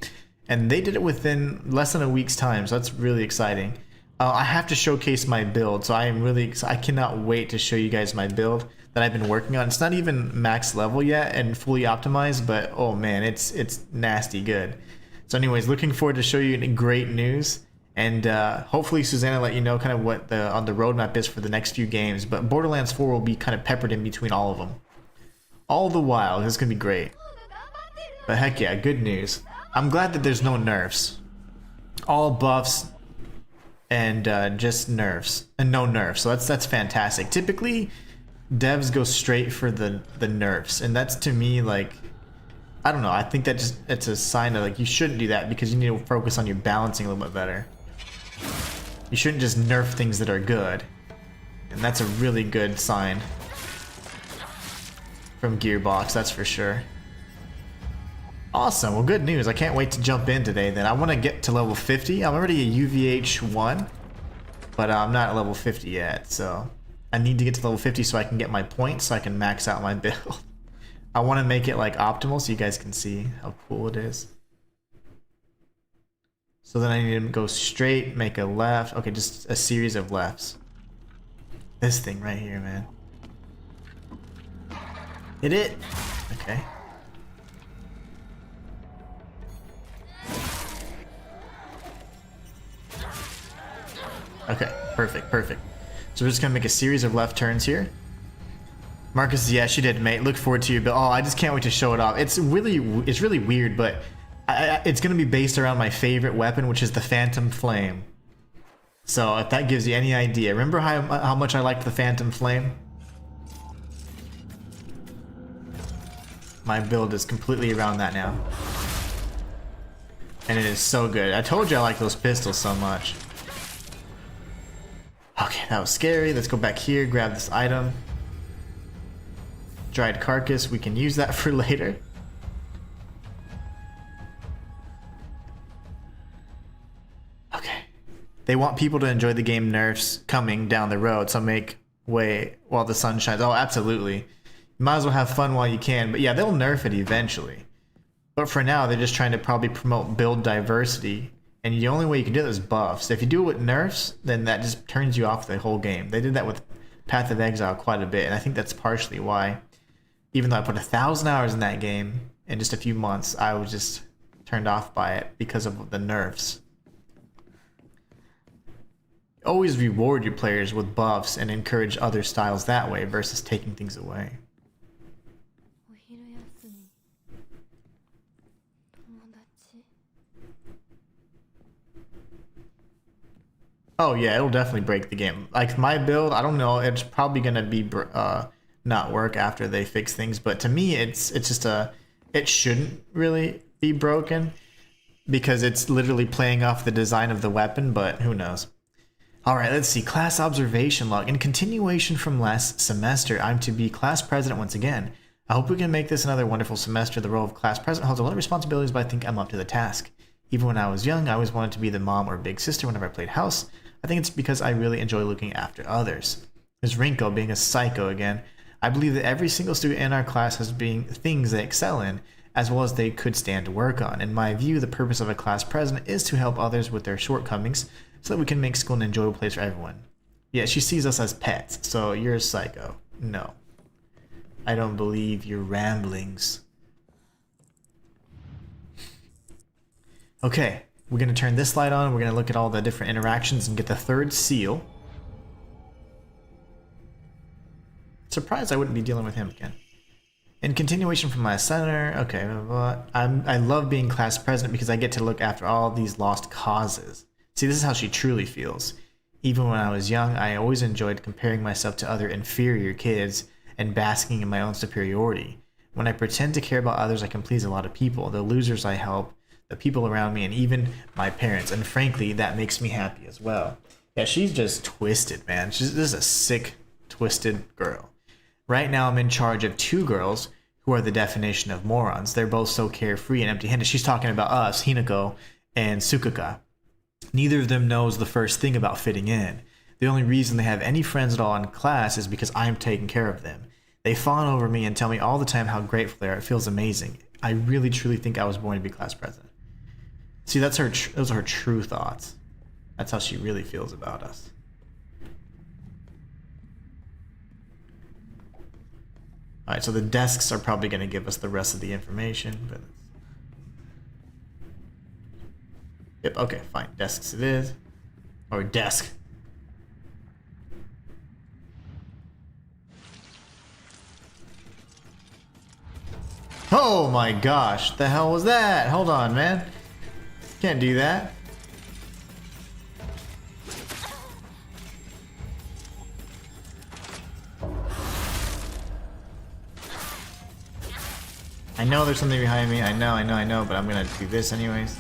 and they did it within less than a week's time, so that's really exciting. I have to showcase my build, so I cannot wait to show you guys my build that I've been working on. It's not even max level yet and fully optimized, but oh man, it's nasty good. So anyways, looking forward to show you great news. And hopefully Susanna let you know kind of what on the roadmap is for the next few games. But Borderlands 4 will be kind of peppered in between all of them. All the while, this is going to be great. But heck yeah, good news. I'm glad that there's no nerfs. All buffs and just nerfs. And no nerfs, so that's fantastic. Typically, devs go straight for the nerfs. And that's to me like, I don't know, I think that it's a sign of like you shouldn't do that because you need to focus on your balancing a little bit better. You shouldn't just nerf things that are good. And that's a really good sign from Gearbox, that's for sure. Awesome, well good news. I can't wait to jump in today then. I want to get to level 50. I'm already a UVH 1, but I'm not at level 50 yet. So I need to get to level 50 so I can get my points so I can max out my build. I want to make it like optimal so you guys can see how cool it is. So then I need to go straight, make a left. Okay, just a series of lefts. This thing right here, man. Hit it. Okay. Okay, perfect. So we're just gonna make a series of left turns here. Marcus, yeah, she did, mate. Look forward to your build. Oh, I just can't wait to show it off. It's really weird, but it's gonna be based around my favorite weapon, which is the Phantom Flame. So if that gives you any idea, remember how much I liked the Phantom Flame? My build is completely around that now, and it is so good. I told you I like those pistols so much. Okay, that was scary. Let's go back here, grab this item. Dried carcass, we can use that for later. Okay. They want people to enjoy the game nerfs coming down the road, so make way while the sun shines. Oh, absolutely. You might as well have fun while you can. But yeah, they'll nerf it eventually. But for now, they're just trying to probably promote build diversity. And the only way you can do that is buffs. If you do it with nerfs, then that just turns you off the whole game. They did that with Path of Exile quite a bit, and I think that's partially why, even though I put 1,000 hours in that game in just a few months, I was just turned off by it because of the nerfs. Always reward your players with buffs and encourage other styles that way versus taking things away. Oh yeah, it'll definitely break the game. Like my build, I don't know, it's probably gonna be not work after they fix things, but to me it's just it shouldn't really be broken because it's literally playing off the design of the weapon, but who knows. Alright, let's see. Class observation log. In continuation from last semester, I'm to be class president once again. I hope we can make this another wonderful semester. The role of class president holds a lot of responsibilities, but I think I'm up to the task. Even when I was young, I always wanted to be the mom or big sister whenever I played house. I think it's because I really enjoy looking after others. There's Rinko being a psycho again. I believe that every single student in our class has being things they excel in, as well as they could stand to work on. In my view, the purpose of a class president is to help others with their shortcomings so that we can make school an enjoyable place for everyone. Yeah, she sees us as pets, so you're a psycho. No. I don't believe your ramblings. Okay, we're going to turn this light on. We're going to look at all the different interactions and get the third seal. Surprised I wouldn't be dealing with him again. In continuation from my center, okay, I love being class president because I get to look after all these lost causes. See, this is how she truly feels. Even when I was young, I always enjoyed comparing myself to other inferior kids and basking in my own superiority. When I pretend to care about others, I can please a lot of people. The losers I help, the people around me, and even my parents. And frankly, that makes me happy as well. Yeah, she's just twisted, man. This is a sick, twisted girl. Right now, I'm in charge of 2 girls who are the definition of morons. They're both so carefree and empty-handed. She's talking about us, Hinako and Sukaka. Neither of them knows the first thing about fitting in. The only reason they have any friends at all in class is because I'm taking care of them. They fawn over me and tell me all the time how grateful they are. It feels amazing. I really, truly think I was born to be class president. See, those are her true thoughts. That's how she really feels about us. Alright, so the desks are probably going to give us the rest of the information, but... Yep, okay, fine. Desks it is. Or desk. Oh my gosh, the hell was that? Hold on, man. Can't do that. I know there's something behind me. I know, but I'm gonna do this anyways.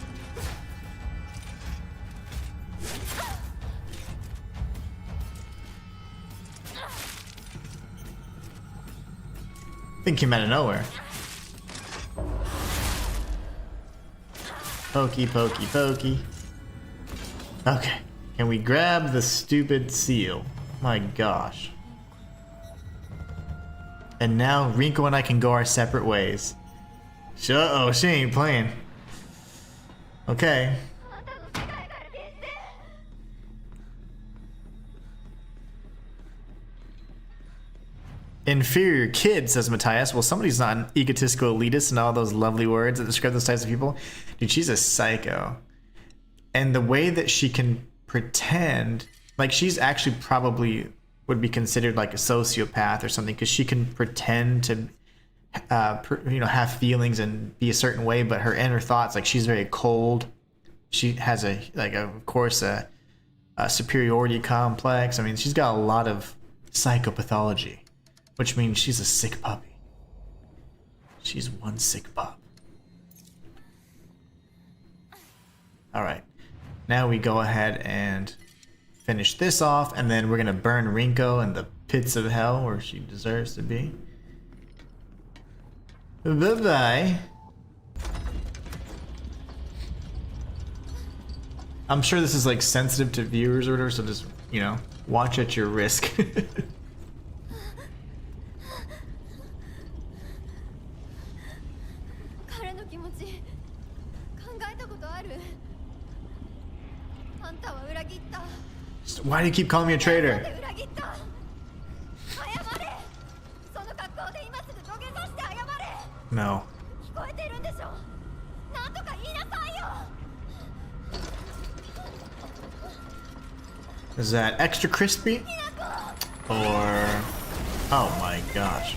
Thing came out of nowhere. Pokey, pokey, pokey. Okay. Can we grab the stupid seal? My gosh. And now Rinko and I can go our separate ways. Oh, she ain't playing. Okay. Inferior kid, says Matthias. Well, somebody's not an egotistical elitist and all those lovely words that describe those types of people. Dude, she's a psycho. And the way that she can pretend, like she's actually probably would be considered like a sociopath or something, because she can pretend to have feelings and be a certain way, but her inner thoughts, like she's very cold. She has of course a superiority complex. I mean, she's got a lot of psychopathology, which means she's a sick puppy. She's one sick pup. Alright, now we go ahead and finish this off, and then we're gonna burn Rinko in the pits of hell where she deserves to be. Bye-bye. I'm sure this is like sensitive to viewers or whatever, so just, watch at your risk. Why do you keep calling me a traitor? No. Is that extra crispy? Or... Oh my gosh.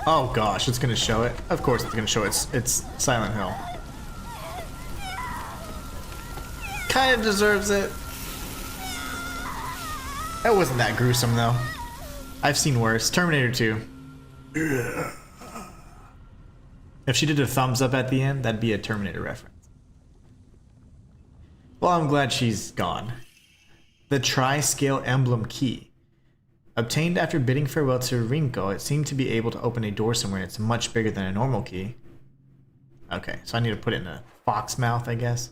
Oh gosh, it's gonna show it. Of course it's gonna show it. It's Silent Hill. Kind of deserves it. That wasn't that gruesome though. I've seen worse. Terminator 2. If she did a thumbs up at the end, that'd be a Terminator reference. Well, I'm glad she's gone. The Tri-Scale Emblem Key. Obtained after bidding farewell to Rinko, it seemed to be able to open a door somewhere. It's much bigger than a normal key. Okay, so I need to put it in a fox mouth, I guess.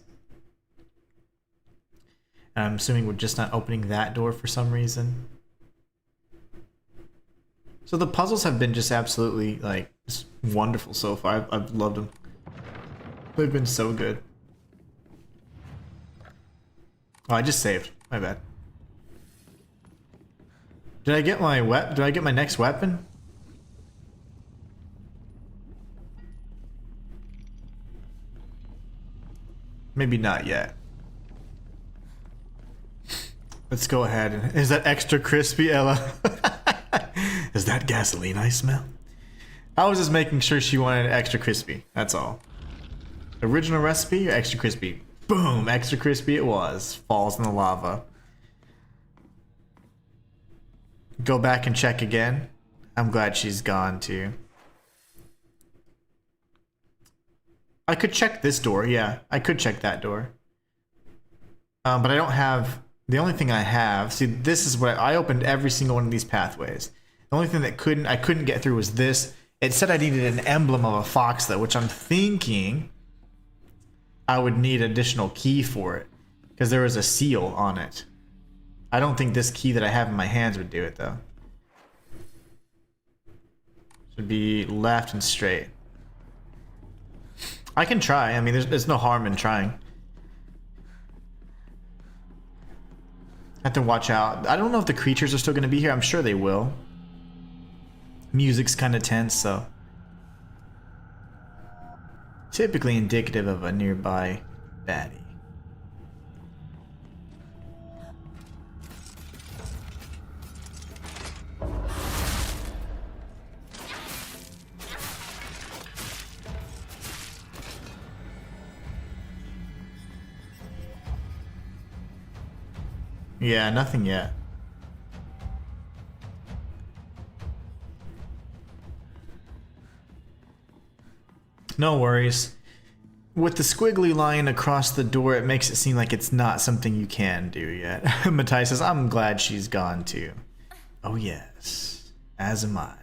And I'm assuming we're just not opening that door for some reason. So the puzzles have been just absolutely, just wonderful so far. I've loved them. They've been so good. Oh, I just saved. My bad. Did I get my Did I get my next weapon? Maybe not yet. Let's go ahead and... Is that extra crispy, Ella? Is that gasoline I smell? I was just making sure she wanted extra crispy. That's all. Original recipe or extra crispy? Boom! Extra crispy it was. Falls in the lava. Go back and check again. I'm glad she's gone too. I could check this door, yeah. I could check that door. But I don't have... The only thing I have... See, this is what... I opened every single one of these pathways. The only thing that I couldn't get through was this. It said I needed an emblem of a fox, though, which I'm thinking I would need additional key for it. Because there was a seal on it. I don't think this key that I have in my hands would do it, though. Should be left and straight. I can try. I mean, there's no harm in trying. I have to watch out. I don't know if the creatures are still going to be here. I'm sure they will. Music's kind of tense, so... Typically indicative of a nearby baddie. Yeah, nothing yet. No worries. With the squiggly line across the door, it makes it seem like it's not something you can do yet. Matai says, I'm glad she's gone too. Oh yes, as am I.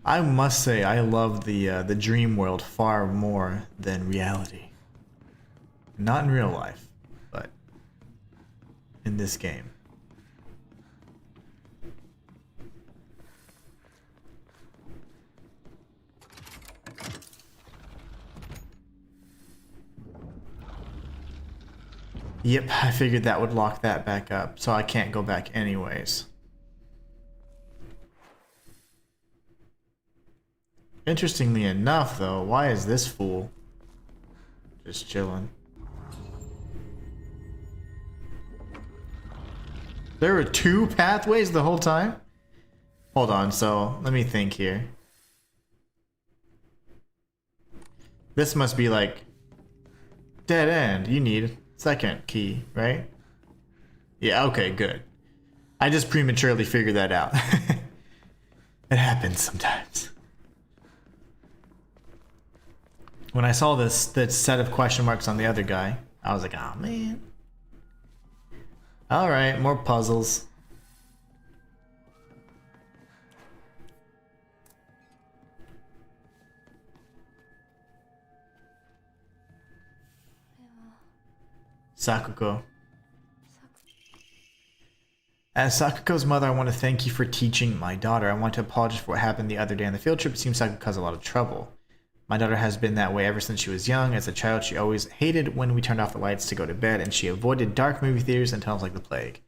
I must say, I love the dream world far more than reality. Not in real life. In this game. Yep, I figured that would lock that back up, so I can't go back anyways. Interestingly enough, though, why is this fool just chilling? There were two pathways the whole time? Hold on, so let me think here. This must be like dead end. You need second key, right? Yeah, okay, good. I just prematurely figured that out. It happens sometimes. When I saw that set of question marks on the other guy, I was like, oh man. Alright, more puzzles. Sakuko. As Sakuko's mother, I want to thank you for teaching my daughter. I want to apologize for what happened the other day on the field trip. It seems Sakuko has a lot of trouble. My daughter has been that way ever since she was young. As a child, she always hated when we turned off the lights to go to bed, and she avoided dark movie theaters and tunnels like the plague.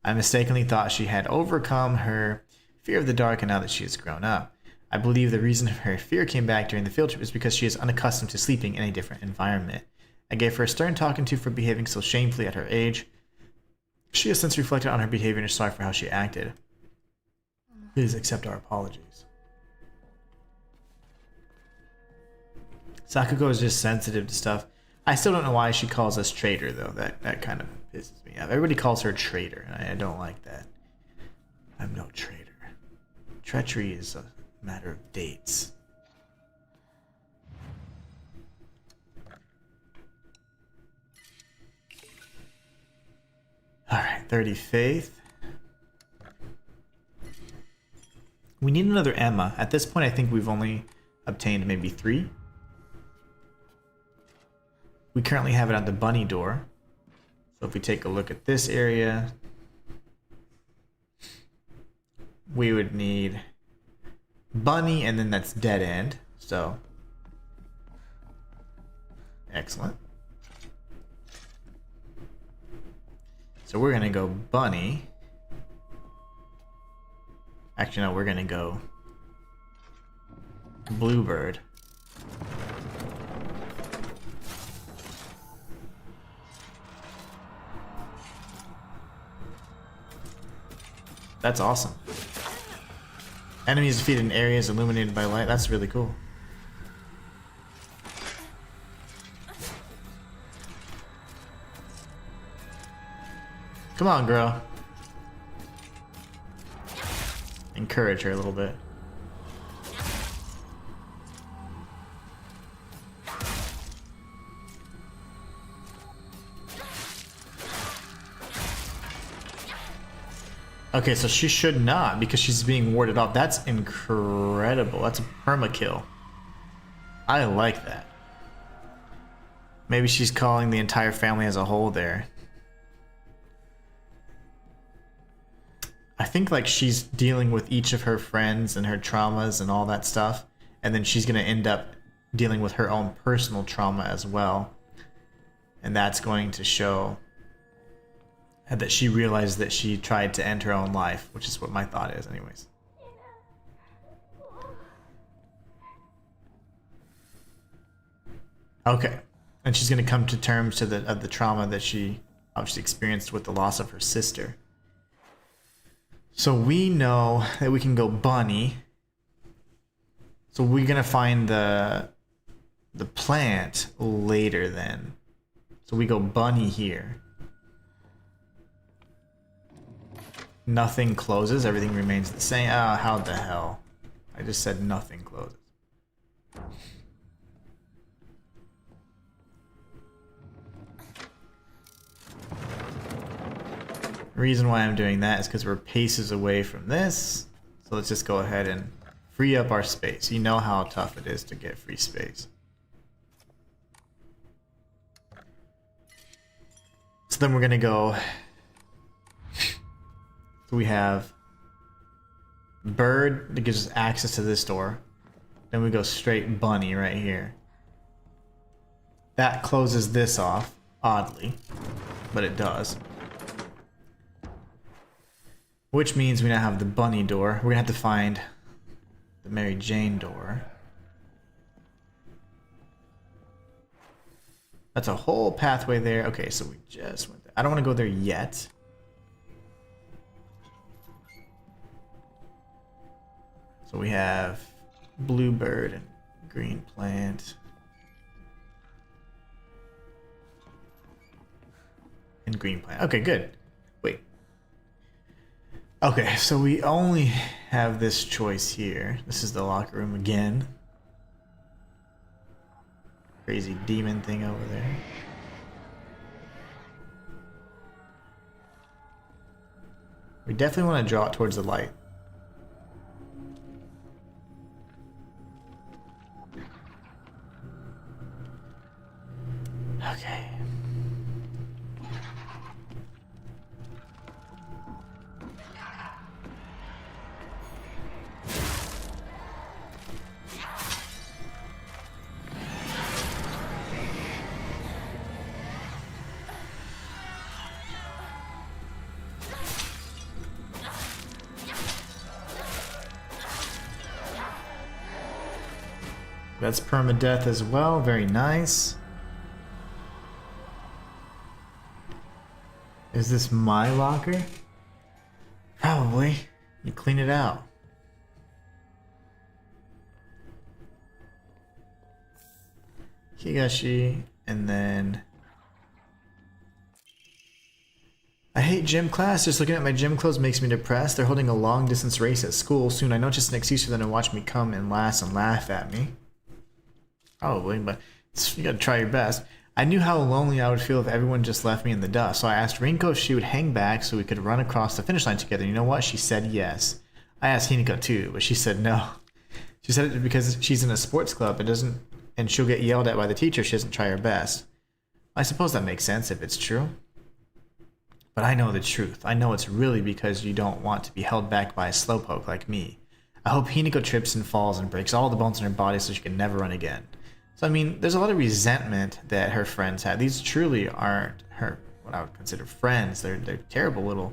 I mistakenly thought she had overcome her fear of the dark, and now that she has grown up, I believe the reason her fear came back during the field trip is because she is unaccustomed to sleeping in a different environment. I gave her a stern talking to for behaving so shamefully at her age. She has since reflected on her behavior and is sorry for how she acted. Please accept our apologies. Sakuko is just sensitive to stuff. I still don't know why she calls us traitor, though. That kind of pisses me off. Everybody calls her traitor, and I don't like that. I'm no traitor. Treachery is a matter of dates. Alright, 30 faith. We need another Emma. At this point, I think we've only obtained maybe 3. We currently have it at the bunny door. So if we take a look at this area, we would need bunny, and then that's dead end. So, excellent. So we're gonna go bunny. Actually, no, we're gonna go bluebird. That's awesome. Enemies defeated in areas illuminated by light. That's really cool. Come on, girl. Encourage her a little bit. Okay, so she should not because she's being warded off. That's incredible. That's a perma kill. I like that. Maybe she's calling the entire family as a whole there. I think like she's dealing with each of her friends and her traumas and all that stuff, and then she's gonna end up dealing with her own personal trauma as well, and that's going to show that she realized that she tried to end her own life, which is what my thought is anyways. Okay, and she's gonna come to terms to the trauma that she obviously experienced with the loss of her sister. So we know that we can go bunny. So we're gonna find the plant later then. So we go bunny here. Nothing closes, everything remains the same. Ah, how the hell? I just said nothing closes. The reason why I'm doing that is because we're paces away from this. So let's just go ahead and free up our space. You know how tough it is to get free space. So then we're gonna go. So we have bird that gives us access to this door. Then we go straight bunny right here. That closes this off, oddly, but it does. Which means we now have the bunny door. We're gonna have to find the Mary Jane door. That's a whole pathway there. Okay, so we just went there. I don't want to go there yet. So we have bluebird and green plant. And green plant. Okay, good. Wait. Okay, so we only have this choice here. This is the locker room again. Crazy demon thing over there. We definitely want to draw it towards the light. Okay. That's permadeath as well. Very nice. Is this my locker? Probably. You clean it out. Higashi, and then... I hate gym class. Just looking at my gym clothes makes me depressed. They're holding a long distance race at school soon. I know it's just an excuse for them to watch me come in last and laugh at me. Probably, but you gotta try your best. I knew how lonely I would feel if everyone just left me in the dust, so I asked Rinko if she would hang back so we could run across the finish line together. You know what? She said yes. I asked Hinako too, but she said no. She said it because she's in a sports club and she'll get yelled at by the teacher if she doesn't try her best. I suppose that makes sense if it's true. But I know the truth. I know it's really because you don't want to be held back by a slowpoke like me. I hope Hinako trips and falls and breaks all the bones in her body so she can never run again. So, I mean, there's a lot of resentment that her friends had. These truly aren't her, what I would consider friends. They're terrible little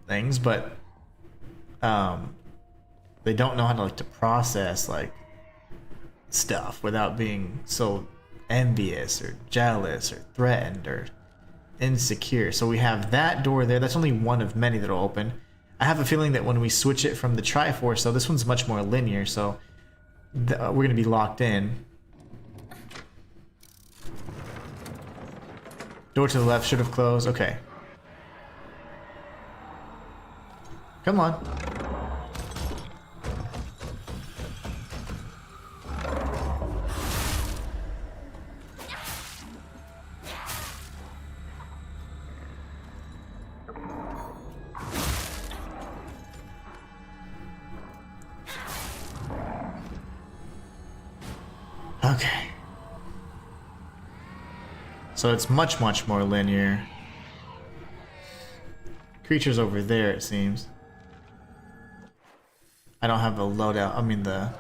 things, but they don't know how to, like, to process, like, stuff without being so envious or jealous or threatened or insecure. So we have that door there. That's only one of many that'll open. I have a feeling that when we switch it from the Triforce, so this one's much more linear, so we're going to be locked in. Door to the left should have closed. Okay. Come on. Okay. So it's much more linear. Creatures over there, it seems. I don't have the loadout. I mean the...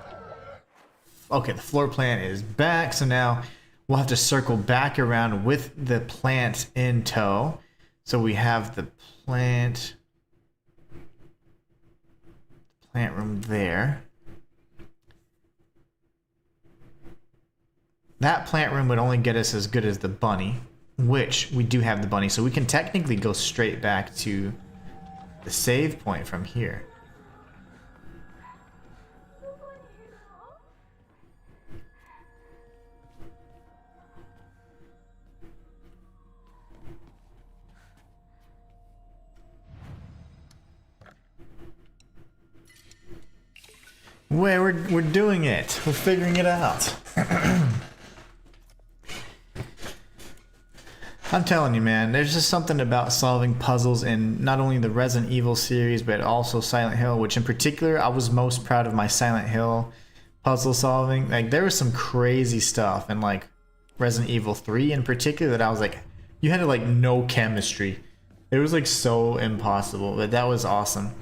Okay, the floor plan is back, so now we'll have to circle back around with the plant in tow. So we have the plant room there. That plant room would only get us as good as the bunny, which we do have the bunny, so we can technically go straight back to the save point from here. We're doing it. We're figuring it out. I'm telling you, man, there's just something about solving puzzles in not only the Resident Evil series, but also Silent Hill, which in particular, I was most proud of my Silent Hill puzzle solving. Like, there was some crazy stuff in, like, Resident Evil 3 in particular that I was like, you had, like, no chemistry. It was, like, so impossible, but that was awesome.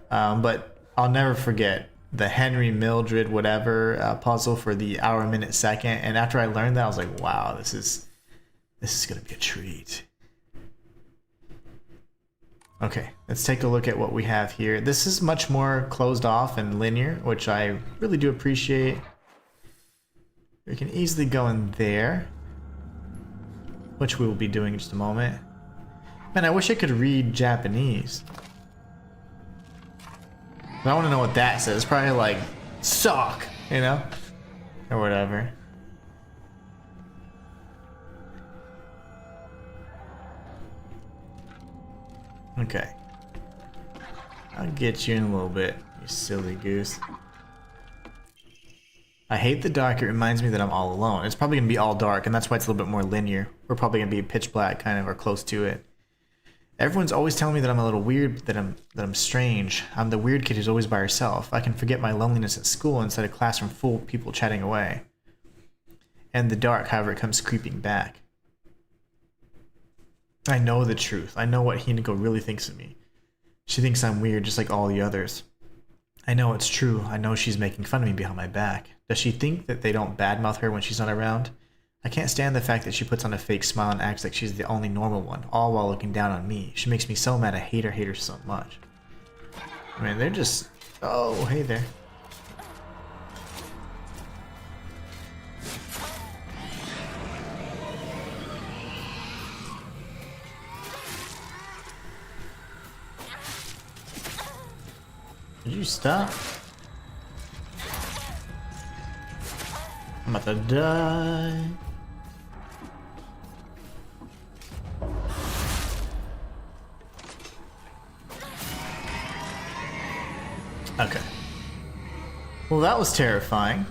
But I'll never forget the Henry Mildred whatever puzzle for the hour, minute, second. And after I learned that, I was like, wow, this is gonna be a treat. Okay, let's take a look at what we have here. This is much more closed off and linear, which I really do appreciate. We can easily go in there, which we will be doing in just a moment. Man, I wish I could read Japanese. I want to know what that says. It's probably like, suck, you know? Or whatever. Okay. I'll get you in a little bit, you silly goose. I hate the dark. It reminds me that I'm all alone. It's probably going to be all dark, and that's why it's a little bit more linear. We're probably going to be pitch black, kind of, or close to it. Everyone's always telling me that I'm a little weird, that I'm strange. I'm the weird kid who's always by herself. I can forget my loneliness at school inside a classroom full of people chatting away. And the dark, however, it comes creeping back. I know the truth. I know what Hinako really thinks of me. She thinks I'm weird just like all the others. I know it's true. I know she's making fun of me behind my back. Does she think that they don't badmouth her when she's not around? I can't stand the fact that she puts on a fake smile and acts like she's the only normal one, all while looking down on me. She makes me so mad. I hate her so much. I mean, they're just... Oh, hey there. Did you stop? I'm about to die. Okay. Well, that was terrifying.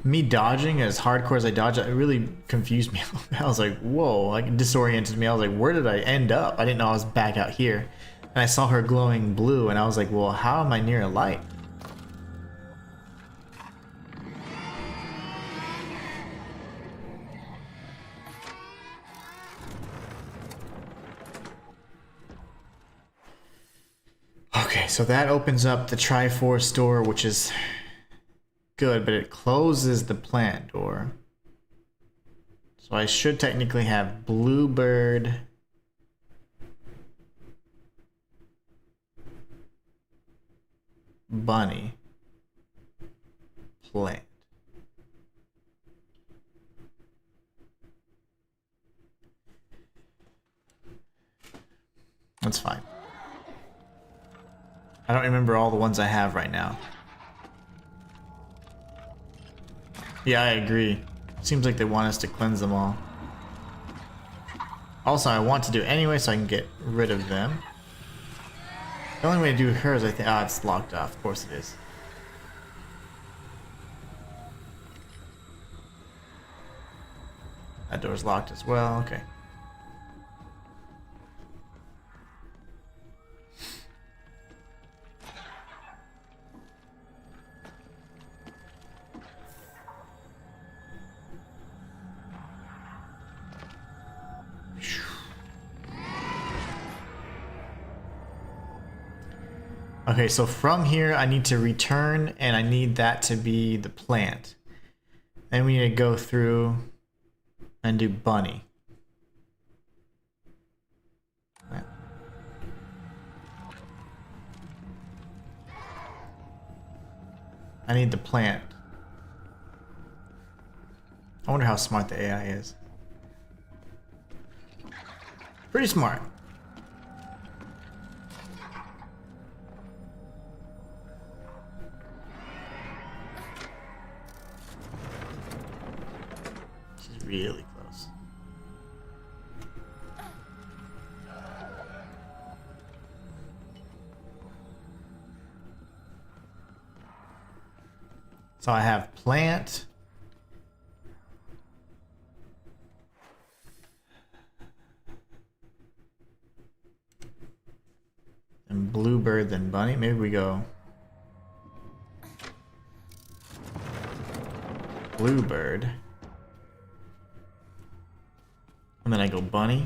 Me dodging as hardcore as I dodged, it really confused me. I was like, whoa, like it disoriented me. I was like, where did I end up? I didn't know I was back out here. And I saw her glowing blue and I was like, well, how am I near a light? Okay, so that opens up the Triforce door, which is good, but it closes the plant door. So I should technically have Bluebird, Bunny, Plant. That's fine. I don't remember all the ones I have right now. Yeah, I agree. Seems like they want us to cleanse them all. Also, I want to do it anyway so I can get rid of them. The only way to do her is I think... Ah, it's locked off. Of course it is. That door's locked as well. Okay. Okay, so from here I need to return and I need that to be the plant. Then we need to go through and do bunny. I need the plant. I wonder how smart the AI is. Pretty smart. She's really close. So I have plant. And bluebird, then bunny. Maybe we go bluebird. And then I go bunny.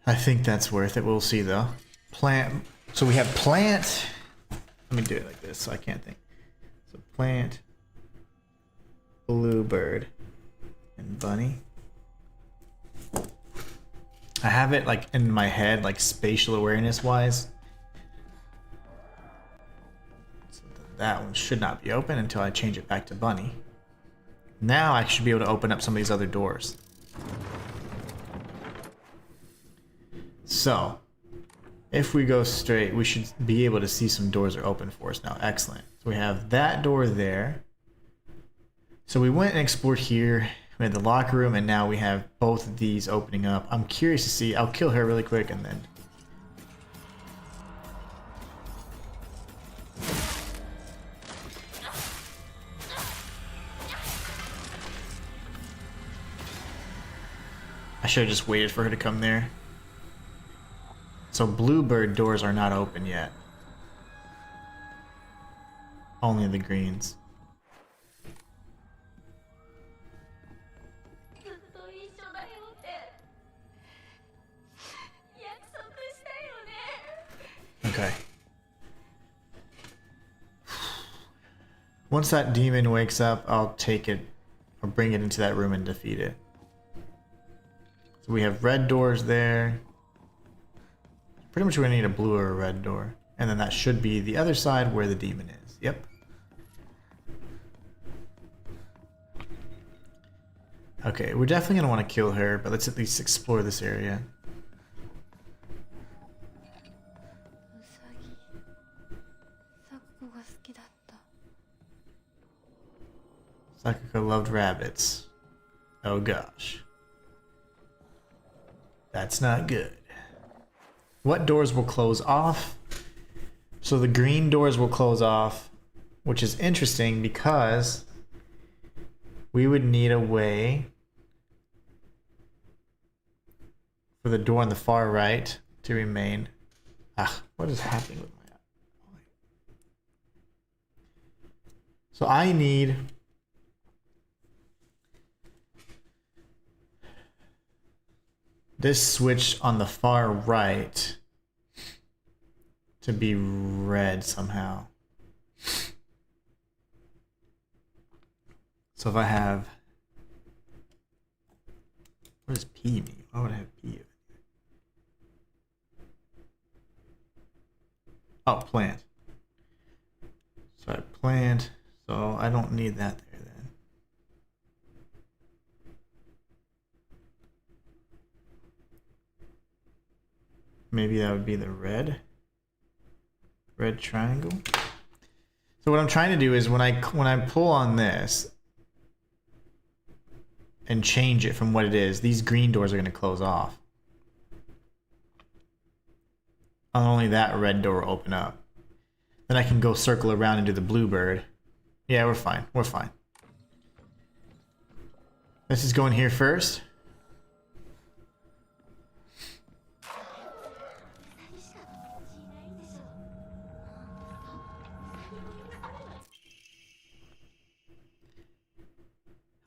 I think that's worth it. We'll see though. Plant. So we have plant. Let me do it like this so I can't think. So plant, bluebird, and bunny. I have it like in my head, like spatial awareness wise. So that one should not be open until I change it back to bunny. Now I should be able to open up some of these other doors. So, if we go straight, we should be able to see some doors are open for us now. Excellent. So we have that door there. So we went and explored here. We had the locker room, and now we have both of these opening up. I'm curious to see. I'll kill her really quick, and then... I should have just waited for her to come there. So bluebird doors are not open yet. Only the greens. Okay. Once that demon wakes up, I'll take it or bring it into that room and defeat it. So we have red doors there. Pretty much we're gonna need a blue or a red door. And then that should be the other side where the demon is. Yep. Okay, we're definitely gonna want to kill her, but let's at least explore this area. Sakuko loved rabbits. Oh gosh. That's not good. What doors will close off? So the green doors will close off, which is interesting because we would need a way for the door on the far right to remain. Ah, what is happening with my eye? So I need this switch on the far right to be red somehow. So if I have... What does P mean? Why would I have P? Oh, plant. So I plant, so I don't need that there then. Maybe that would be the red triangle. So what I'm trying to do is when I pull on this and change it from what it is, these green doors are going to close off. And only that red door will open up. Then I can go circle around and do the bluebird. Yeah, we're fine. We're fine. This is going here first.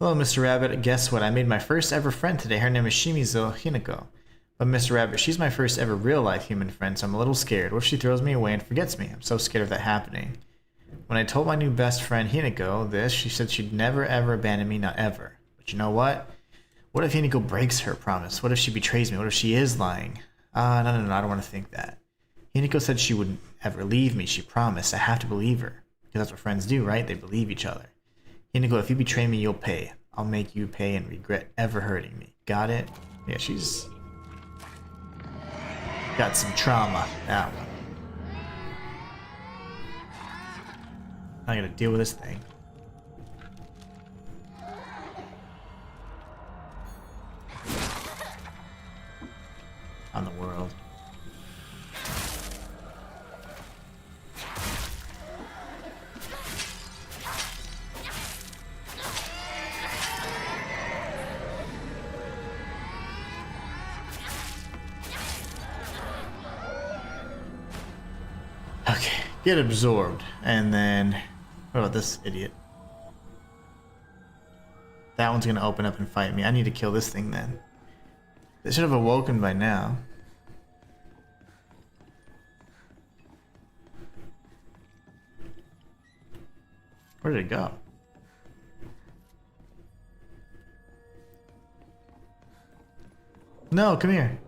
Hello, Mr. Rabbit. Guess what? I made my first ever friend today. Her name is Shimizu Hinako. But Mr. Rabbit, she's my first ever real-life human friend, so I'm a little scared. What if she throws me away and forgets me? I'm so scared of that happening. When I told my new best friend Hinako this, she said she'd never ever abandon me, not ever. But you know what? What if Hinako breaks her promise? What if she betrays me? What if she is lying? No, I don't want to think that. Hinako said she wouldn't ever leave me. She promised. I have to believe her. Because that's what friends do, right? They believe each other. Hinako, if you betray me, you'll pay. I'll make you pay and regret ever hurting me. Got it? Yeah, she's got some trauma. That one. I gotta deal with this thing. On the world. Okay, get absorbed, and then what about this idiot? That one's gonna open up and fight me. I need to kill this thing then. They should have awoken by now. Where did it go? No, come here.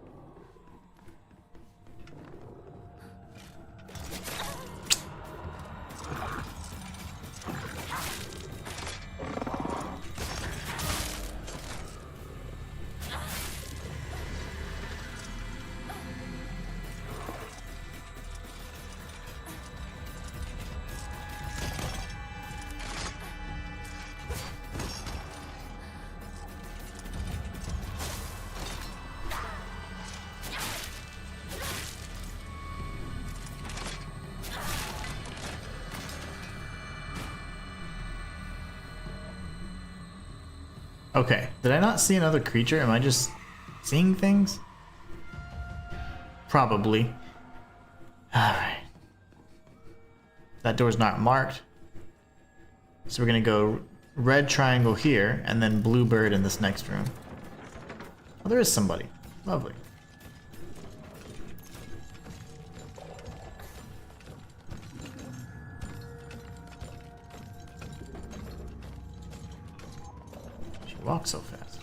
Okay, did I not see another creature? Am I just seeing things? Probably. Alright. That door's not marked. So we're gonna go red triangle here, and then blue bird in this next room. Oh, there is somebody. Lovely. Walk so fast.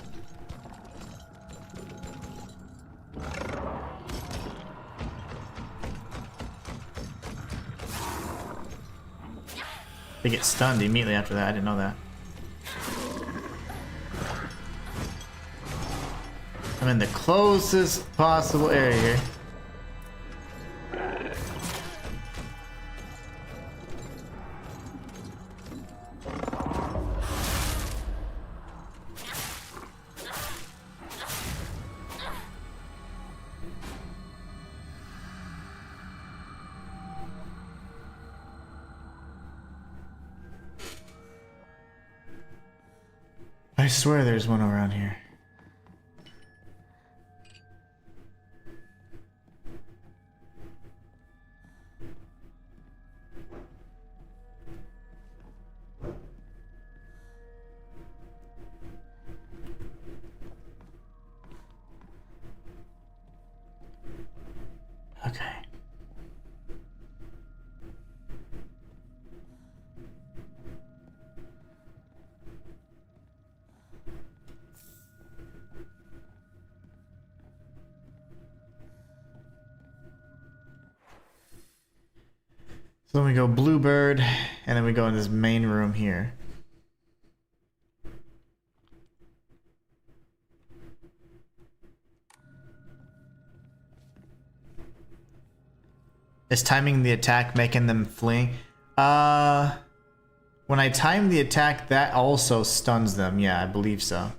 They get stunned immediately after that. I didn't know that. I'm in the closest possible area here. I swear there's one around here. Okay. So then we go bluebird, and then we go in this main room here. Is timing the attack making them flee? When I time the attack, that also stuns them. Yeah, I believe so.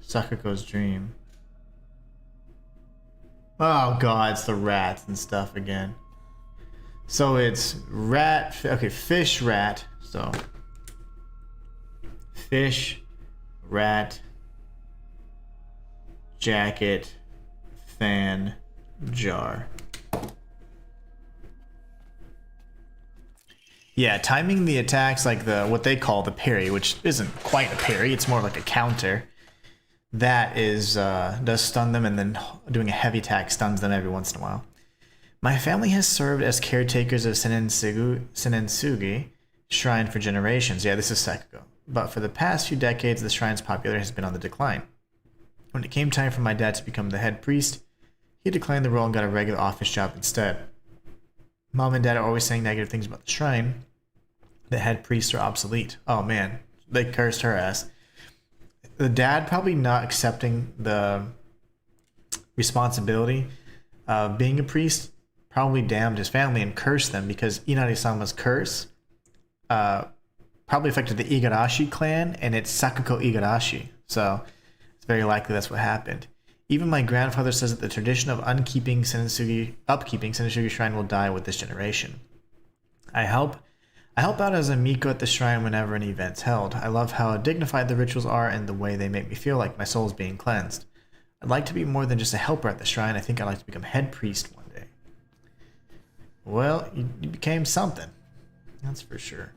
Sakuko's dream. Oh god, it's the rats and stuff again. So it's rat, okay, fish, rat. So fish, rat, jacket, fan, jar. Yeah, timing the attacks like what they call the parry, which isn't quite a parry, it's more like a counter. That is does stun them, and then doing a heavy attack stuns them every once in a while. My family has served as caretakers of Senensugi Shrine for generations. Yeah, this is Sakugo. But for the past few decades, the shrine's popularity has been on the decline. When it came time for my dad to become the head priest, he declined the role and got a regular office job instead. Mom and dad are always saying negative things about the shrine. The head priests are obsolete. Oh man, they cursed her ass. The dad probably not accepting the responsibility of being a priest probably damned his family and cursed them, because Inari-sama's curse probably affected the Igarashi clan, and it's Sakuko Igarashi. So it's very likely that's what happened. Even my grandfather says that the tradition of upkeeping Senensugi Shrine will die with this generation. I help out as a Miko at the shrine whenever an event's held. I love how dignified the rituals are and the way they make me feel like my soul's being cleansed. I'd like to be more than just a helper at the shrine. I think I'd like to become head priest one day. Well, you became something. That's for sure.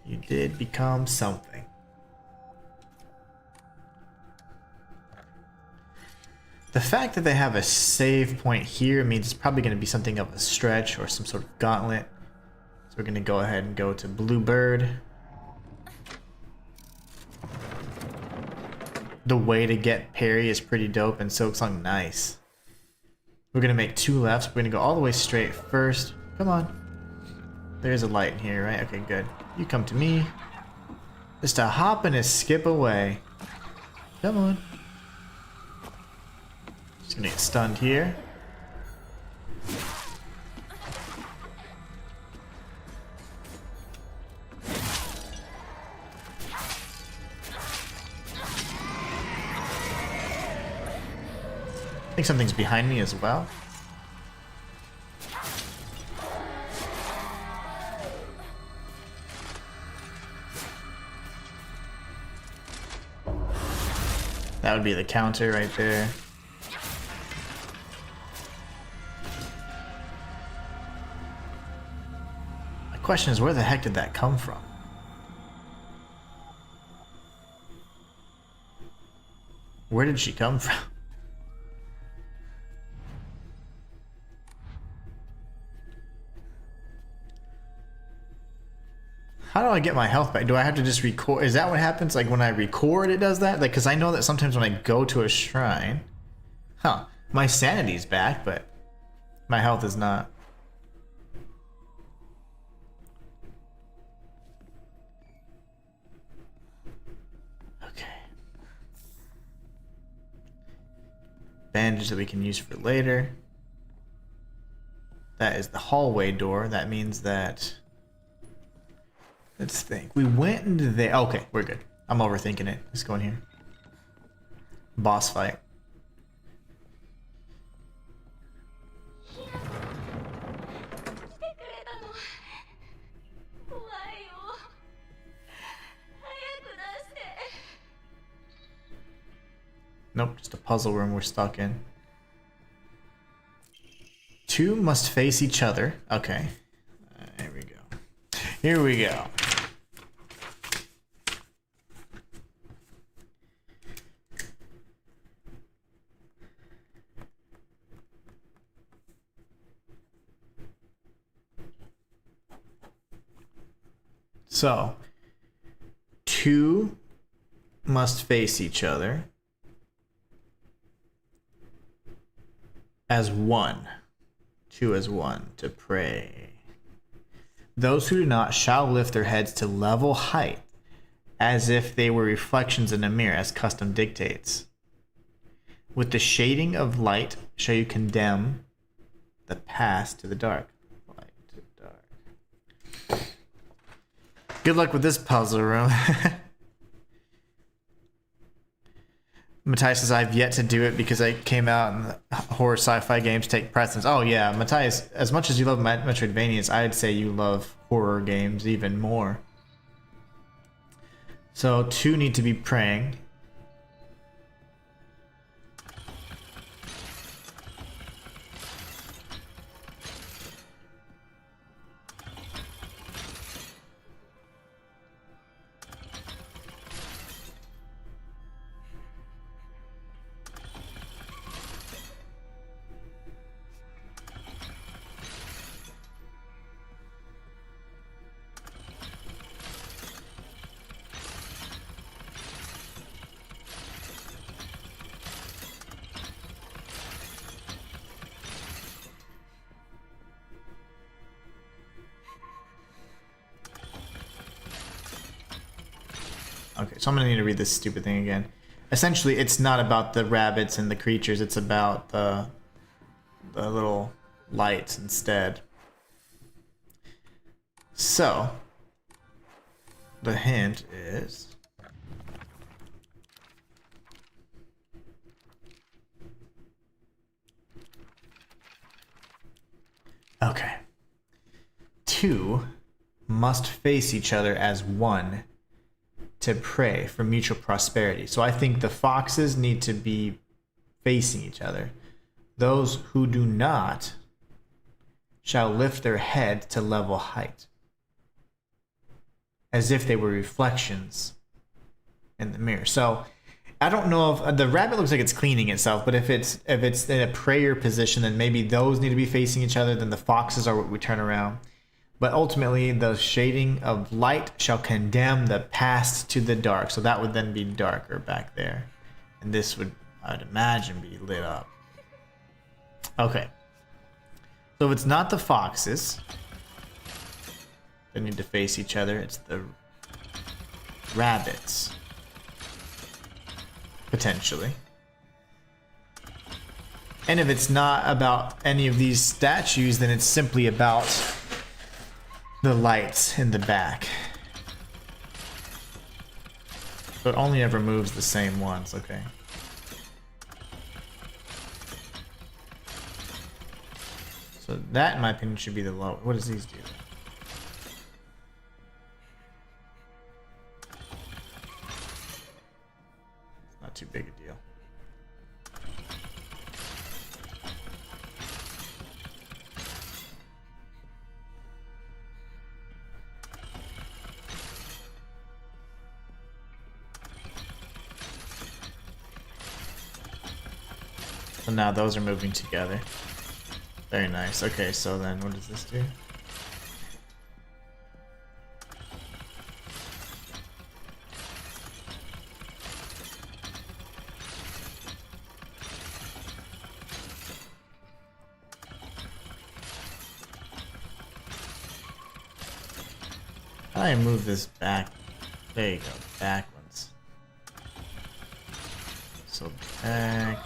You did become something. The fact that they have a save point here means it's probably going to be something of a stretch or some sort of gauntlet. So we're going to go ahead and go to Bluebird. The way to get parry is pretty dope, and Silksong nice. We're going to make 2 lefts. We're going to go all the way straight first. Come on. There's a light in here, right? Okay, good. You come to me. Just a hop and a skip away. Come on. Just gonna get stunned here. I think something's behind me as well. That would be the counter right there. My question is, where the heck did that come from? Where did she come from? How do I get my health back? Do I have to just record? Is that what happens? Like when I record, it does that? Like, because I know that sometimes when I go to a shrine, my sanity's back, but my health is not. Okay. Bandage that we can use for later. That is the hallway door. That means that. Let's think. We went into there. Okay, we're good. I'm overthinking it. Let's go in here. Boss fight. Nope, just a puzzle room we're stuck in. 2 must face each other. Okay. Here we go. Here we go. So, 2 must face each other as 1. 2 as 1 to pray. Those who do not shall lift their heads to level height, as if they were reflections in a mirror, as custom dictates. With the shading of light, shall you condemn the past to the dark. Light to dark. Good luck with this puzzle room. Matthias says, I've yet to do it because I came out and the horror sci-fi games take precedence. Oh yeah, Matthias, as much as you love Metroidvanias, I'd say you love horror games even more. So 2 need to be praying. Okay, so I'm gonna need to read this stupid thing again. Essentially, it's not about the rabbits and the creatures, it's about the little lights instead. So, the hint is... Okay. 2 must face each other as one to pray for mutual prosperity. So I think the foxes need to be facing each other. Those who do not shall lift their head to level height, as if they were reflections in the mirror. So I don't know if the rabbit looks like it's cleaning itself, but if it's in a prayer position, then maybe those need to be facing each other. Then the foxes are what we turn around. But ultimately, the shading of light shall condemn the past to the dark. So that would then be darker back there. And this would, I'd imagine, be lit up. Okay. So if it's not the foxes, they need to face each other. It's the rabbits. Potentially. And if it's not about any of these statues, then it's simply about the lights in the back. So it only ever moves the same ones, okay. So that, in my opinion, should be the low. What does these do? Not too big a deal. So now those are moving together. Very nice. Okay, so then what does this do? How do I move this back? There you go, backwards. So back.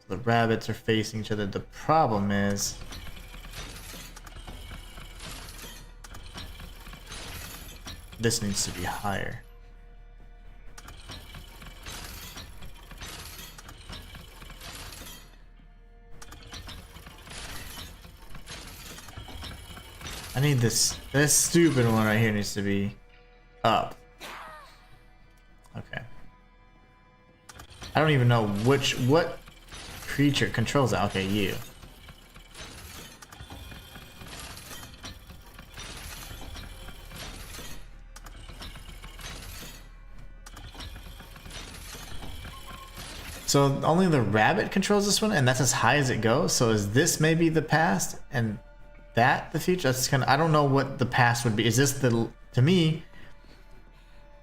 The rabbits are facing each other. The problem is this needs to be higher. I need this stupid one right here needs to be up. Okay. I don't even know what creature controls that. Okay, you. So only the rabbit controls this one, and that's as high as it goes. So is this maybe the past and that the future? That's kind of, I don't know what the past would be. Is this the, to me,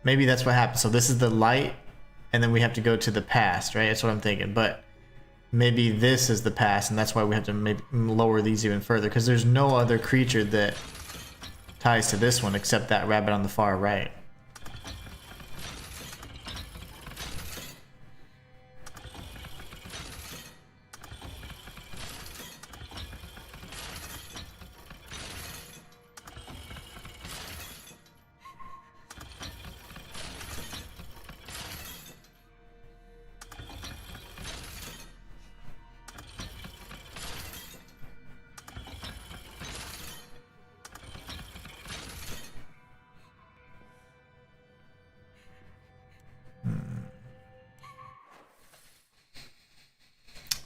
maybe that's what happens. So this is the light, and then we have to go to the past, right? That's what I'm thinking. But maybe this is the past, and that's why we have to maybe lower these even further, because there's no other creature that ties to this one except that rabbit on the far right.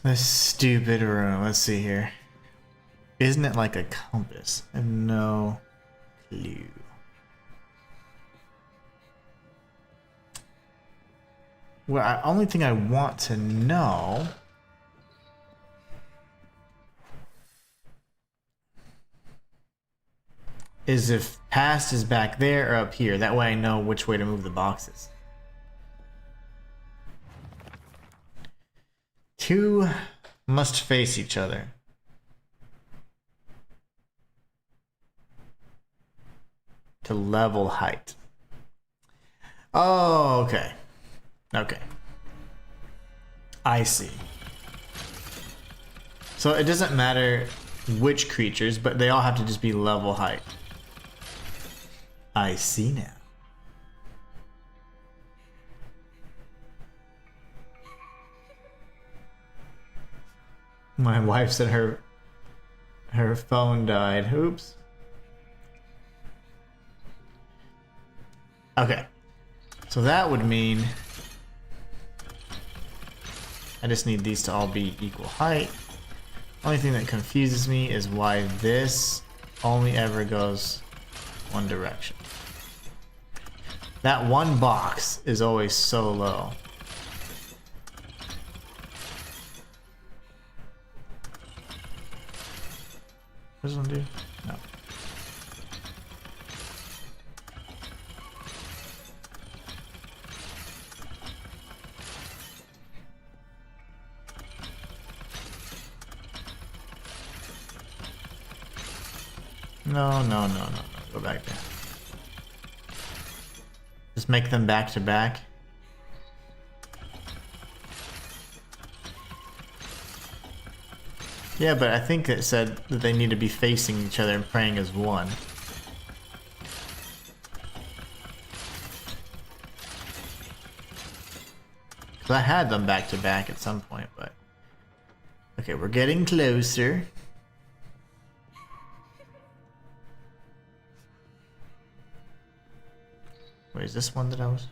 This stupid room. Let's see here. Isn't it like a compass? I have no clue. Well, the only thing I want to know is if past is back there or up here. That way I know which way to move the boxes. Two must face each other. To level height. Oh, okay. Okay. I see. So it doesn't matter which creatures, but they all have to just be level height. I see now. My wife said her phone died. Oops. Okay. So that would mean I just need these to all be equal height. Only thing that confuses me is why this only ever goes one direction. That one box is always so low. What does one do? No. No. Go back there. Just make them back to back. Yeah, but I think it said that they need to be facing each other and praying as one. Because I had them back to back at some point, but... Okay, we're getting closer. Wait, is this one that I was...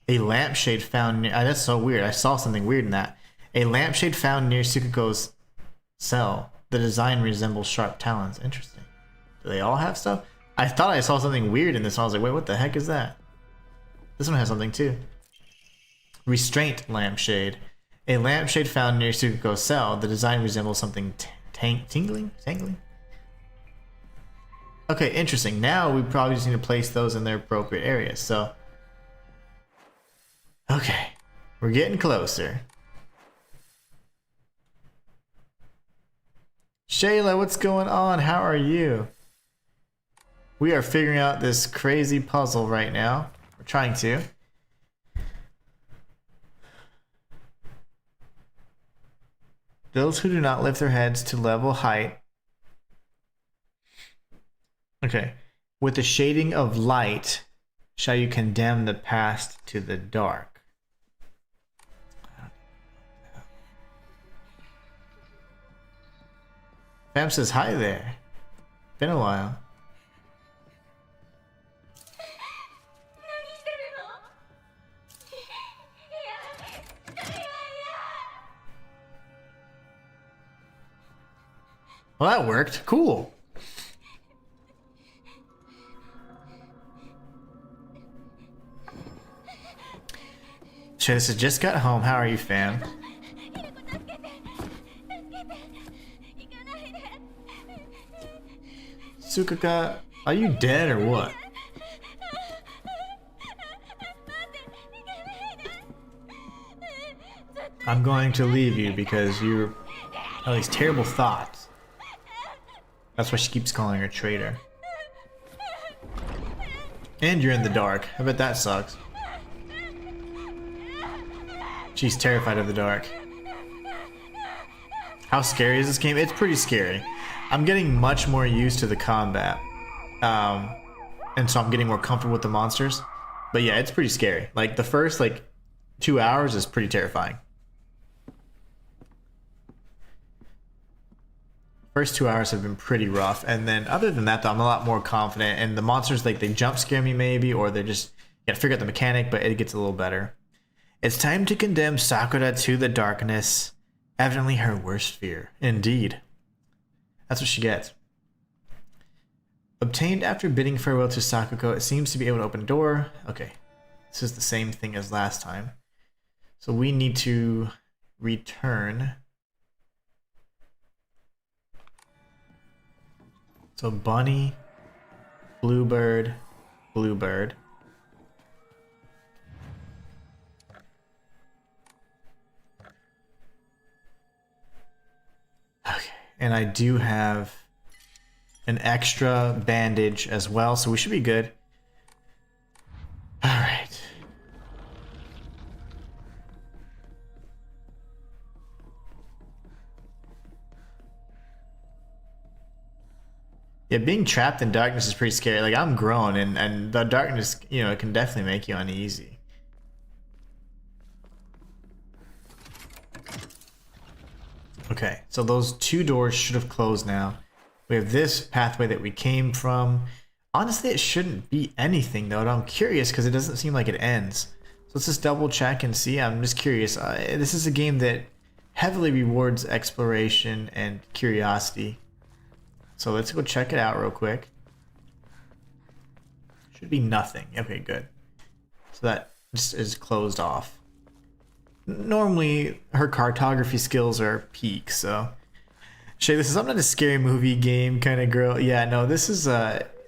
A lampshade found near... that's so weird. I saw something weird in that. A lampshade found near Tsukuko's cell. The design resembles sharp talons. Interesting. Do they all have stuff? I thought I saw something weird in this one. I was like, wait, what the heck is that? This one has something too. Restraint lampshade. A lampshade found near Tsukuko's cell. The design resembles something tingling? Okay, interesting. Now we probably just need to place those in their appropriate areas. So, okay, we're getting closer. Shayla, what's going on? How are you? We are figuring out this crazy puzzle right now. We're trying to. Those who do not lift their heads to level height. Okay. With the shading of light, shall you condemn the past to the dark? Fam says hi there. Been a while. Well, that worked. Cool. This has just got home. How are you, fam? Tsukuka, are you dead or what? I'm going to leave you because you're all these terrible thoughts. That's why she keeps calling her traitor. And you're in the dark. I bet that sucks. She's terrified of the dark. How scary is this game? It's pretty scary. I'm getting much more used to the combat. And so I'm getting more comfortable with the monsters. But yeah, it's pretty scary. Like the first 2 hours is pretty terrifying. First 2 hours have been pretty rough, and then other than that though, I'm a lot more confident, and the monsters they jump scare me maybe, or they just gotta figure out the mechanic, but it gets a little better. It's time to condemn Sakura to the darkness, evidently her worst fear. Indeed. That's what she gets. Obtained after bidding farewell to Sakuko, it seems to be able to open a door. Okay, this is the same thing as last time. So we need to return. So bunny, bluebird, bluebird. Okay, and I do have an extra bandage as well, so we should be good. All right. Yeah, being trapped in darkness is pretty scary. Like, I'm grown, and the darkness, it can definitely make you uneasy. Okay, so those two doors should have closed now. We have this pathway that we came from. Honestly, it shouldn't be anything, though. I'm curious because it doesn't seem like it ends. So let's just double check and see. I'm just curious. This is a game that heavily rewards exploration and curiosity. So let's go check it out real quick. Should be nothing. Okay, good. So that just is closed off. Normally, her cartography skills are peak, so... Shay, this is I'm not a scary movie game kind of girl. Yeah, no, this is...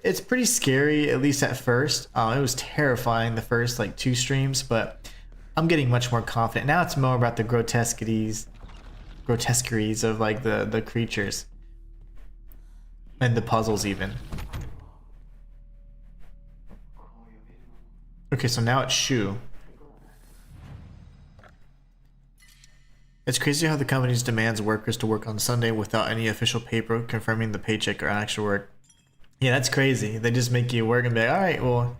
it's pretty scary, at least at first. It was terrifying the first, 2 streams, but I'm getting much more confident. Now it's more about the grotesqueries of, the creatures. And the puzzles even. Okay, so now it's Shu. It's crazy how the company demands workers to work on Sunday without any official paper confirming the paycheck or actual work. Yeah, that's crazy. They just make you work and be like, alright, well...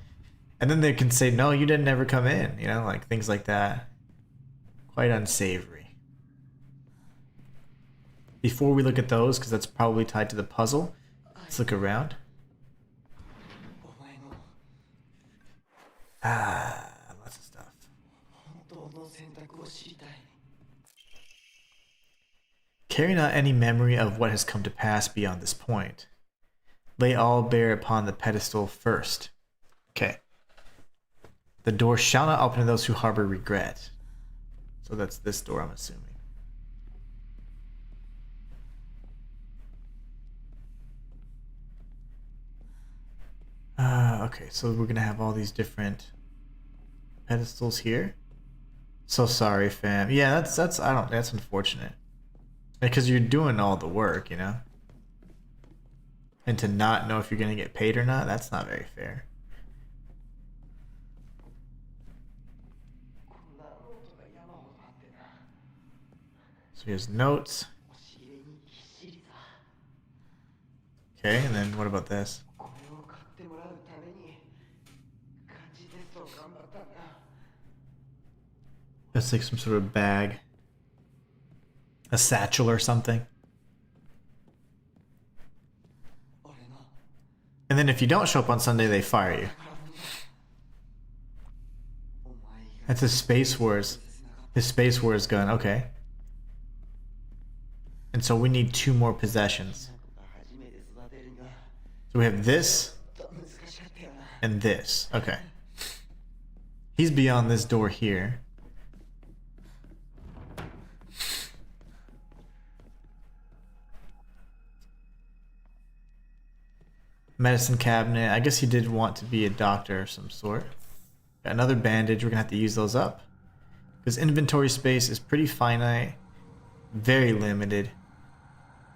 And then they can say, no, you didn't ever come in. Things like that. Quite unsavory. Before we look at those, because that's probably tied to the puzzle... Let's look around. Lots of stuff. Carry not any memory of what has come to pass beyond this point. Lay all bare upon the pedestal first. Okay. The door shall not open to those who harbor regret. So that's this door, I'm assuming. Okay, so we're gonna have all these different pedestals here. So sorry, fam. Yeah, that's unfortunate. Because you're doing all the work, And to not know if you're gonna get paid or not, that's not very fair. So here's notes. Okay, and then what about this? That's like some sort of bag. A satchel or something. And then if you don't show up on Sunday, they fire you. That's a Space Wars. His Space Wars gun, okay. And so we need 2 more possessions. So we have this and this. Okay. He's beyond this door here. Medicine cabinet. I guess he did want to be a doctor of some sort. Got another bandage. We're gonna have to use those up. Because inventory space is pretty finite. Very limited.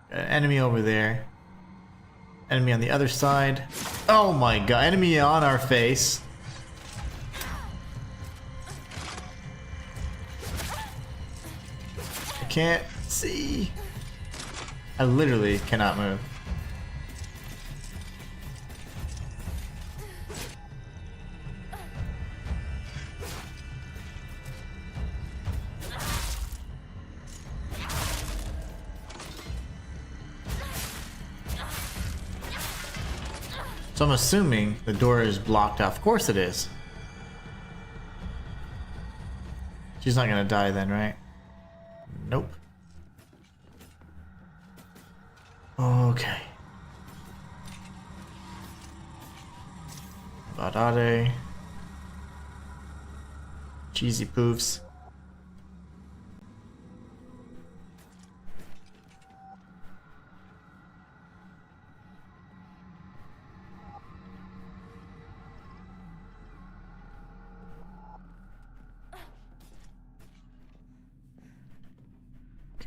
Got an enemy over there. Enemy on the other side. Oh my god, enemy on our face. I can't see. I literally cannot move. So I'm assuming the door is blocked off. Of course it is. She's not gonna die then, right? Nope. Okay. Badade. Cheesy poofs.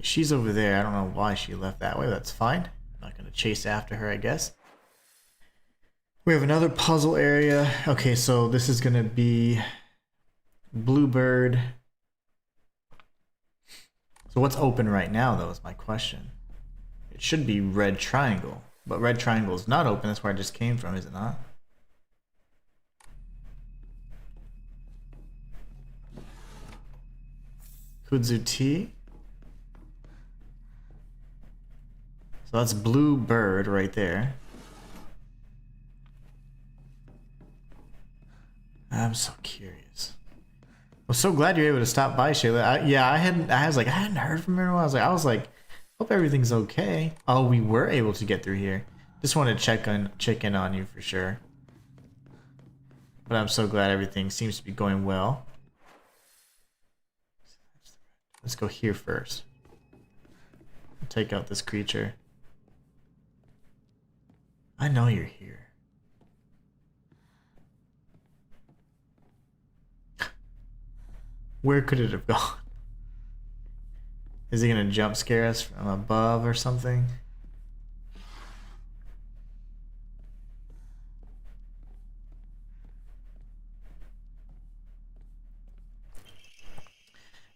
She's over there. I don't know why she left that way. That's fine. I'm not going to chase after her, I guess. We have another puzzle area. Okay, so this is going to be Bluebird. So what's open right now, though, is my question. It should be Red Triangle. But Red Triangle is not open. That's where I just came from, is it not? Kudzuti. So that's Bluebird right there. I'm so curious. I'm so glad you're able to stop by, Shayla. I hadn't heard from her in a while. I was like, hope everything's okay. Oh, we were able to get through here. Just wanted to check in on you for sure. But I'm so glad everything seems to be going well. Let's go here first. Take out this creature. I know you're here. Where could it have gone? Is he gonna jump scare us from above or something?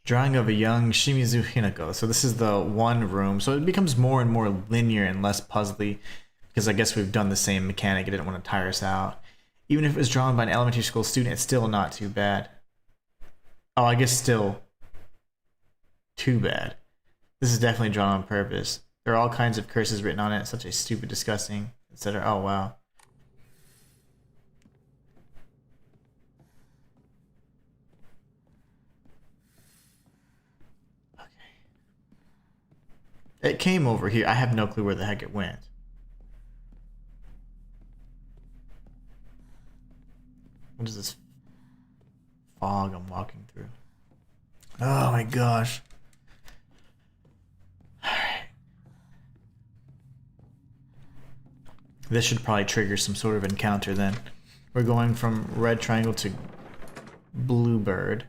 Drawing of a young Shimizu Hinako. So this is the one room. So it becomes more and more linear and less puzzly. Because I guess we've done the same mechanic. I didn't want to tire us out. Even if it was drawn by an elementary school student, it's still not too bad. Oh, I guess still too bad. This is definitely drawn on purpose. There are all kinds of curses written on it. Such a stupid, disgusting, etc. Oh, wow. Okay. It came over here. I have no clue where the heck it went. What is this fog I'm walking through? Oh my gosh. Alright. This should probably trigger some sort of encounter then. We're going from Red Triangle to Bluebird.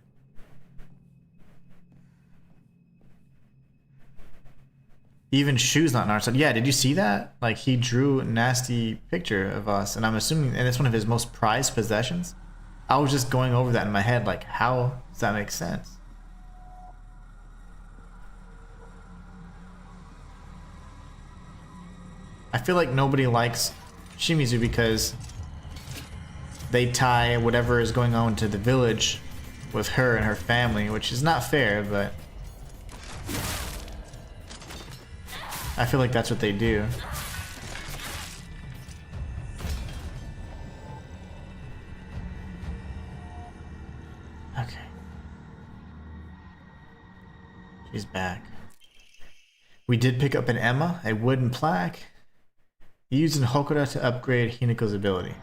Even Shu's not on our side. Yeah, did you see that? Like, he drew a nasty picture of us, and I'm assuming, and it's one of his most prized possessions. I was just going over that in my head, like, how does that make sense? I feel like nobody likes Shimizu because they tie whatever is going on to the village with her and her family, which is not fair, but I feel like that's what they do. Okay. She's back. We did pick up an Emma, a wooden plaque, used in Hokura to upgrade Hinako's ability.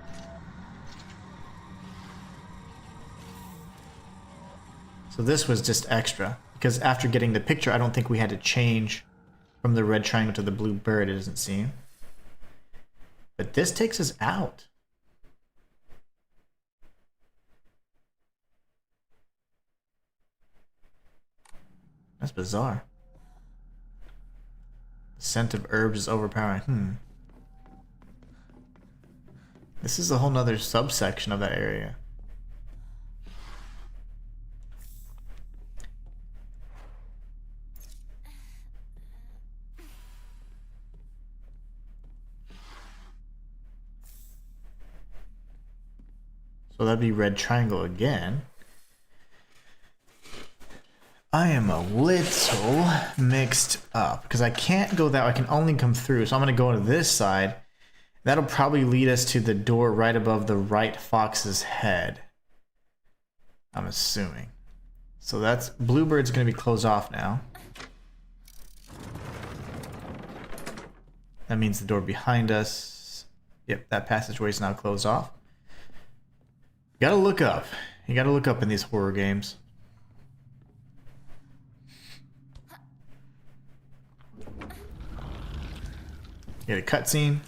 So this was just extra, because after getting the picture, I don't think we had to change from the red triangle to the blue bird, it doesn't seem. But this takes us out. That's bizarre. The scent of herbs is overpowering. This is a whole nother subsection of that area. So that'd be red triangle again. I am a little mixed up because I can't go that way. I can only come through. So I'm going to go to this side. That'll probably lead us to the door right above the right fox's head. I'm assuming. So that's Bluebird's going to be closed off now. That means the door behind us. Yep, that passageway is now closed off. You gotta look up. You gotta look up in these horror games. Get a cutscene.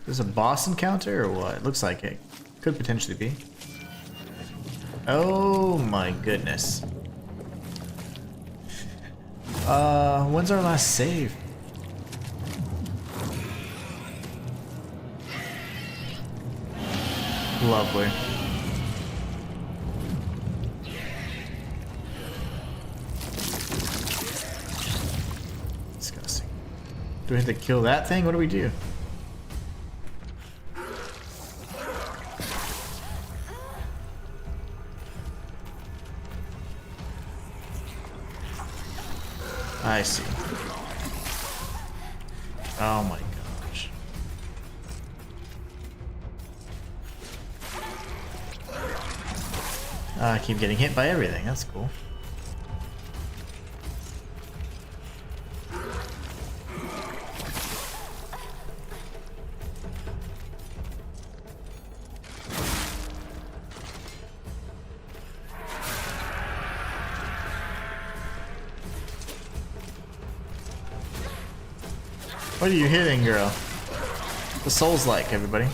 Is this a boss encounter or what? Looks like it. Could potentially be. Oh my goodness. When's our last save? Lovely. Disgusting. Do we have to kill that thing? What do we do? I see. Oh my gosh. I keep getting hit by everything. That's cool. What are you hitting, girl? The soul's like, everybody.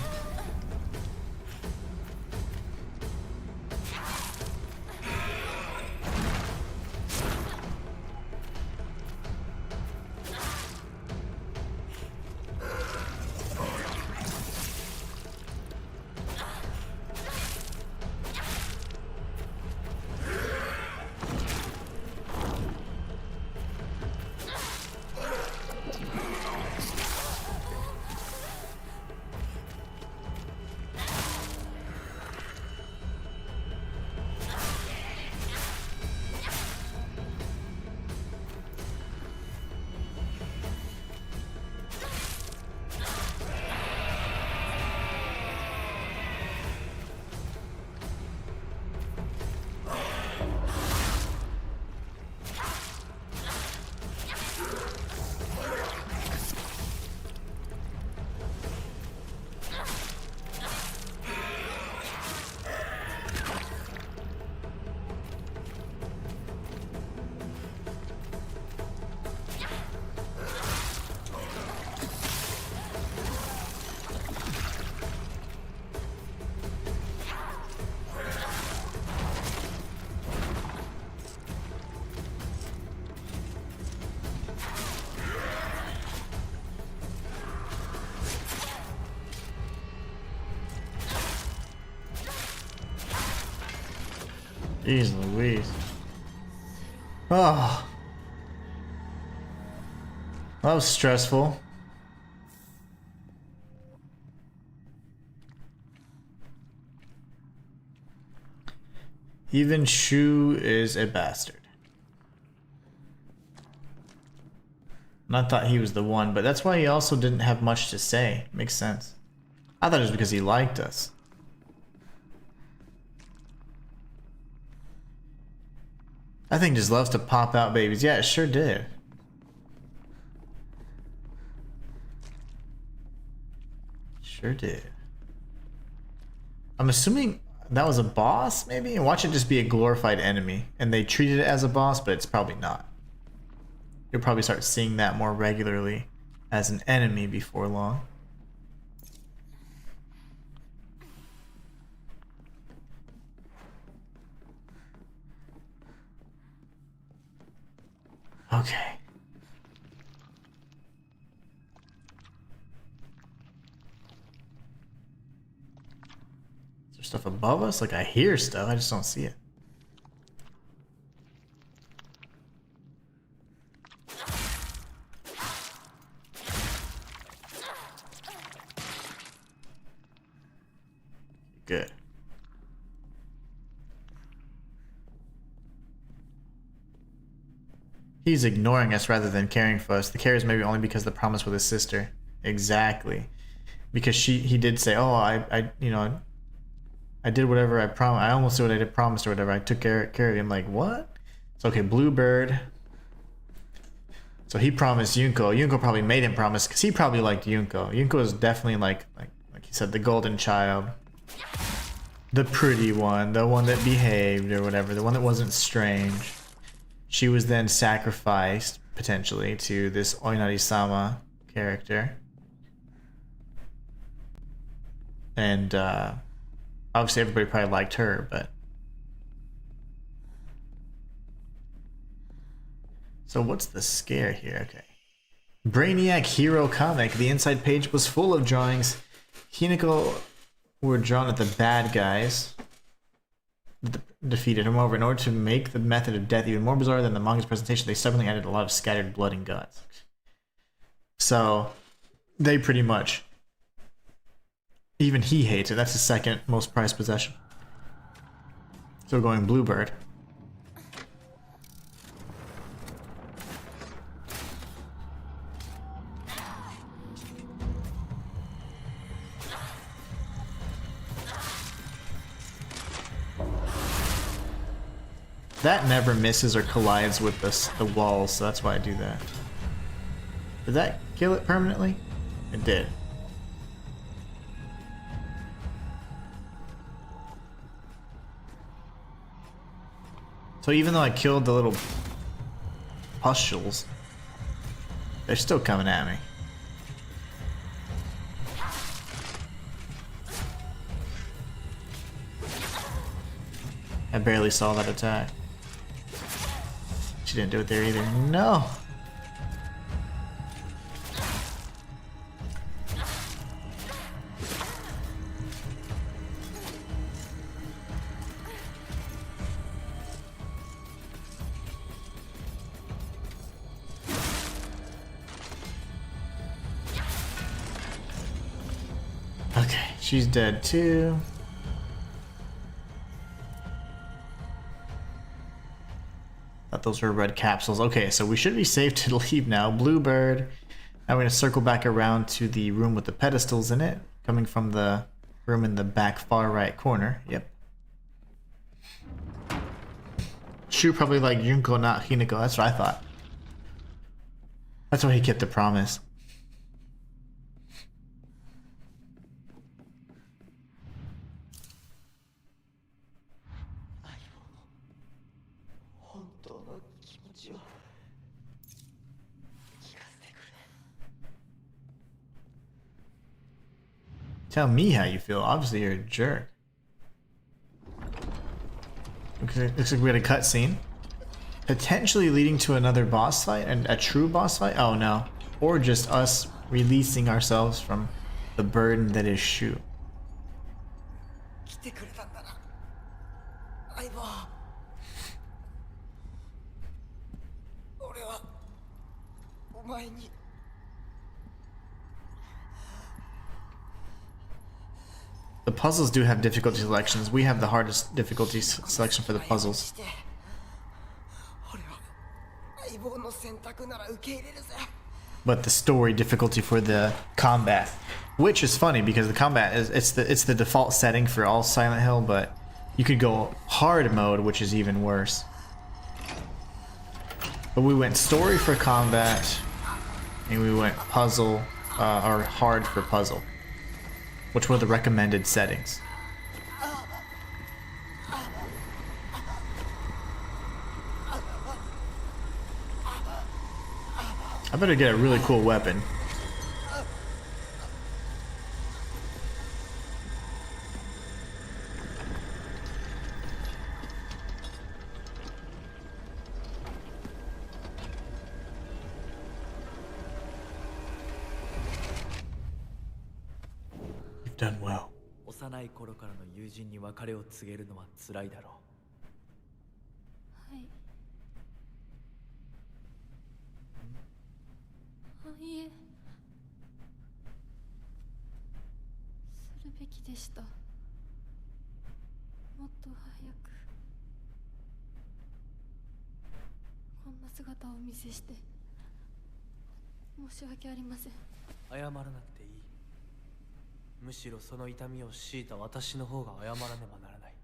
Jeez Louise. Oh. That was stressful. Even Shu is a bastard. And I thought he was the one, but that's why he also didn't have much to say. Makes sense. I thought it was because he liked us. That thing just loves to pop out babies. Yeah, it sure did. Sure did. I'm assuming that was a boss, maybe? And watch it just be a glorified enemy. And they treated it as a boss, but it's probably not. You'll probably start seeing that more regularly as an enemy before long. Okay. Is there stuff above us? Like I hear stuff, I just don't see it. Good. He's ignoring us rather than caring for us. The care is maybe only because of the promise with his sister. Exactly. Because he did say, oh, I did whatever I promised. I almost did what I did promised or whatever. I took care of him. Like, what? It's okay, Bluebird. So he promised Yunko. Yunko probably made him promise because he probably liked Yunko. Yunko is definitely like he said, the golden child. The pretty one. The one that behaved or whatever. The one that wasn't strange. She was then sacrificed, potentially, to this Oinari-sama character. And, obviously everybody probably liked her, but... So what's the scare here? Okay. Brainiac Hero Comic. The inside page was full of drawings. Hinako were drawn at the bad guys. Defeated him over. In order to make the method of death even more bizarre than the manga's presentation, they suddenly added a lot of scattered blood and guts. So, they pretty much... Even he hates it. That's his second most prized possession. So we're going Bluebird. That never misses or collides with the walls, so that's why I do that. Did that kill it permanently? It did. So even though I killed the little pustules, they're still coming at me. I barely saw that attack. She didn't do it there either. No! Okay, she's dead too. Thought those were red capsules. Okay, so we should be safe to leave now. Bluebird. Now we're going to circle back around to the room with the pedestals in it, coming from the room in the back far right corner. Yep. Shu probably like Junko, not Hinako. That's what I thought. That's why he kept the promise. Tell me how you feel. Obviously, you're a jerk. Okay, looks like we had a cutscene. Potentially leading to another boss fight, and a true boss fight? Oh no. Or just us releasing ourselves from the burden that is Shu. The puzzles do have difficulty selections. We have the hardest difficulty selection for the puzzles. But the story difficulty for the combat, which is funny because the combat is it's the default setting for all Silent Hill, but you could go hard mode, which is even worse. But we went story for combat, and we went puzzle or hard for puzzle, which were the recommended settings. I better get a really cool weapon. done well. 幼い頃からの友人に別れを告げるのは辛いだろう。はい。あ、いえ。するべきでした。もっと早く。こんな姿をお見せして。申し訳ありません。謝らなくていい。むしろその痛みを強いた私の方が謝らねばならない。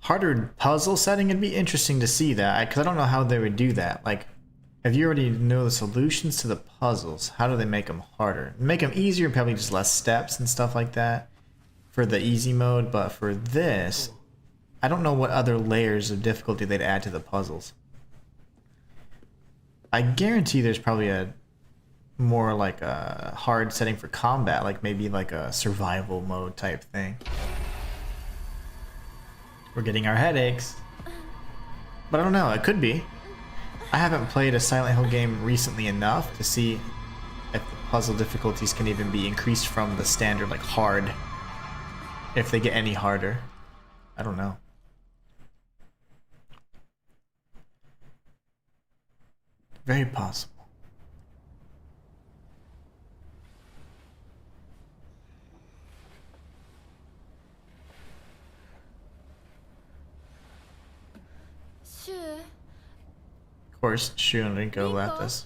Harder puzzle setting, it'd be interesting to see that, because I don't know how they would do that. Like, if you already know the solutions to the puzzles, how do they make them harder? Make them easier, probably just less steps and stuff like that for the easy mode, but for this, I don't know what other layers of difficulty they'd add to the puzzles. I guarantee there's probably a more like a hard setting for combat, like maybe like a survival mode type thing. We're getting our headaches. But I don't know, it could be. I haven't played a Silent Hill game recently enough to see if the puzzle difficulties can even be increased from the standard, like hard. If they get any harder. I don't know. Very possible. Of course, Shu and Rinko left us.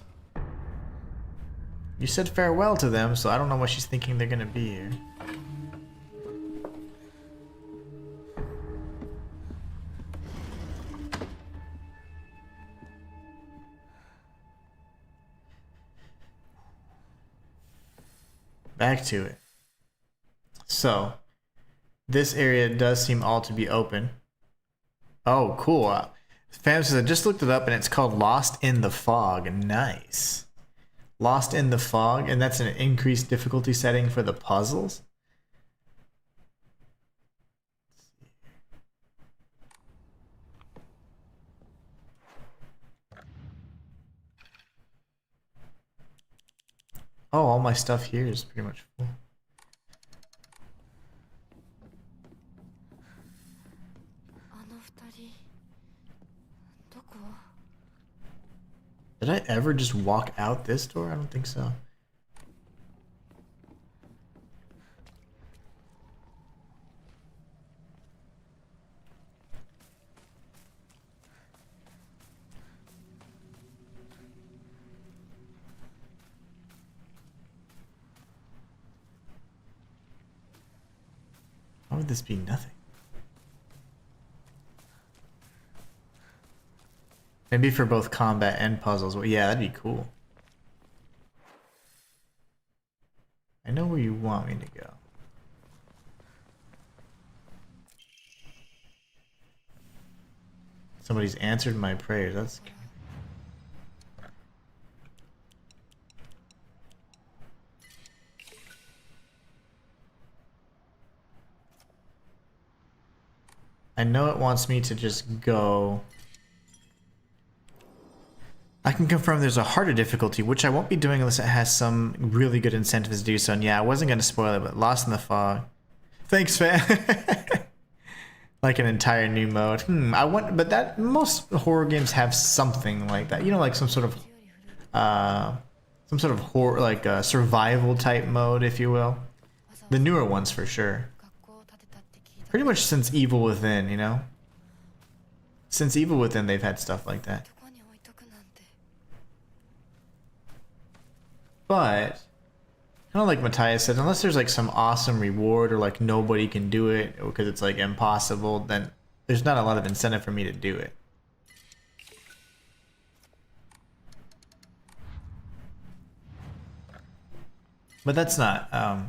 You said farewell to them, so I don't know what she's thinking they're gonna be here. Back to it. So, this area does seem all to be open. Oh, cool. Fam says I just looked it up and it's called Lost in the Fog. Nice. Lost in the Fog, and that's an increased difficulty setting for the puzzles. Oh, all my stuff here is pretty much full. Did I ever just walk out this door? I don't think so. Why would this be nothing? Maybe for both combat and puzzles. Well, yeah, that'd be cool. I know where you want me to go. Somebody's answered my prayers. That's good. I know it wants me to just go. I can confirm there's a harder difficulty, which I won't be doing unless it has some really good incentives to do so. And yeah, I wasn't going to spoil it, but Lost in the Fog. Thanks, fam. Like an entire new mode. I want, but that most horror games have something like that. You know, like some sort of horror, like a survival type mode, if you will. The newer ones for sure. Pretty much since Evil Within, you know? Since Evil Within, they've had stuff like that. But, kind of like Matthias said, unless there's like some awesome reward or like nobody can do it because it's like impossible, then there's not a lot of incentive for me to do it. But that's not, I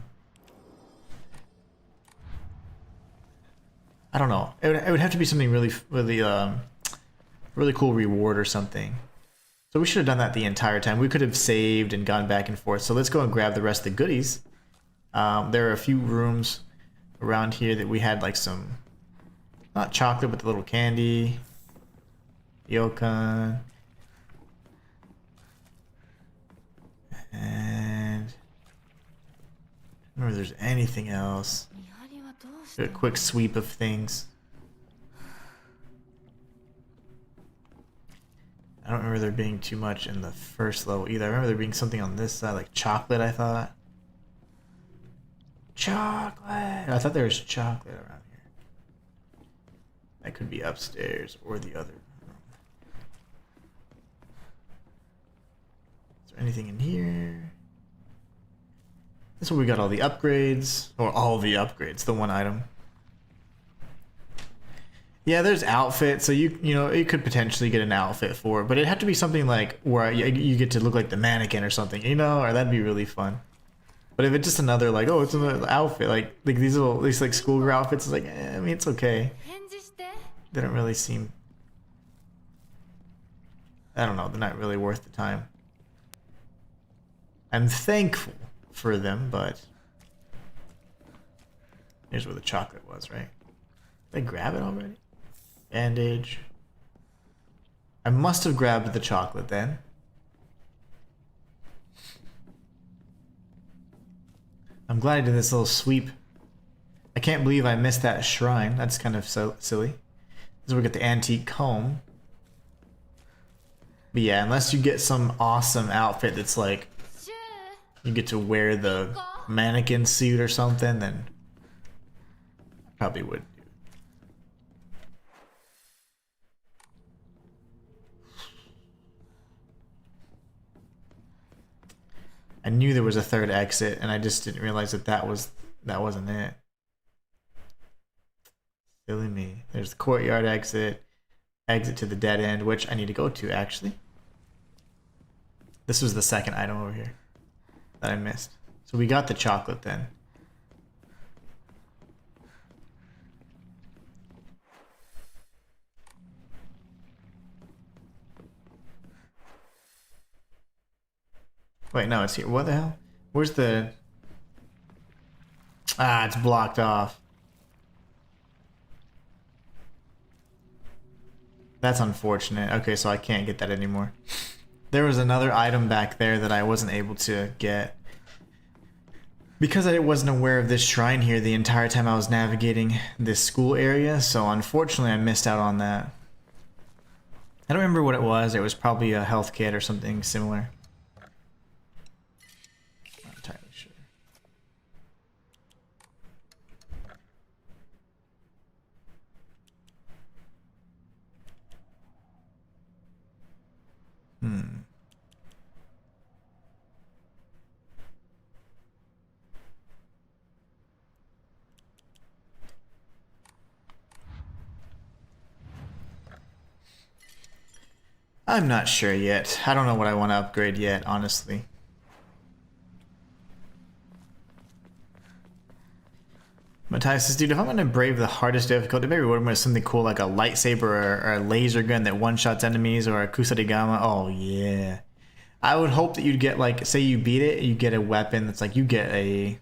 don't know. It would have to be something really cool reward or something. So we should have done that the entire time. We could have saved and gone back and forth. So let's go and grab the rest of the goodies. There are a few rooms around here that we had like some, not chocolate, but the little candy. Ryokan. remember if there's anything else. 見張りはどうした A の quick sweep of things. I don't remember there being too much in the first level either. I remember there being something on this side, like chocolate, I thought. Chocolate! I thought there was chocolate around here. That could be upstairs or the other room. Is there anything in here? This is where we got all the upgrades. Or all the upgrades, the one item. Yeah, there's outfit, so you know, you could potentially get an outfit for it, but it'd have to be something like where you get to look like the mannequin or something, you know, or that'd be really fun. But if it's just another like, oh, it's another outfit, like these like schoolgirl outfits, it's like, I mean, it's okay. 返事して They don't really seem, I don't know, they're not really worth the time. I'm thankful for them, but here's where the chocolate was, right? Did I grab it already? Bandage. I must have grabbed the chocolate then. I'm glad I did this little sweep. I can't believe I missed that shrine. That's kind of so silly. This is where we get the antique comb. But yeah, unless you get some awesome outfit that's like, シュ you get to wear the mannequin suit or something, then I probably would. I knew there was a third exit, and I just didn't realize that wasn't it. Silly me. There's the courtyard exit, exit to the dead end, which I need to go to actually. This was the second item over here that I missed. So we got the chocolate then. Wait, no, it's here. What the hell? Where's the... Ah, it's blocked off. That's unfortunate. Okay, so I can't get that anymore. There was another item back there that I wasn't able to get. Because I wasn't aware of this shrine here the entire time I was navigating this school area, so unfortunately I missed out on that. I don't remember what it was. It was probably a health kit or something similar. Not entirely sure. I'm not sure yet. I don't know what I want to upgrade yet, honestly. Matthias says, dude, if I'm going to brave the hardest difficulty, maybe what about something cool like a lightsaber or a laser gun that one-shots enemies or a kusarigama? Oh, yeah. I would hope that you'd get, like, say you beat it, you get a weapon that's like, you get a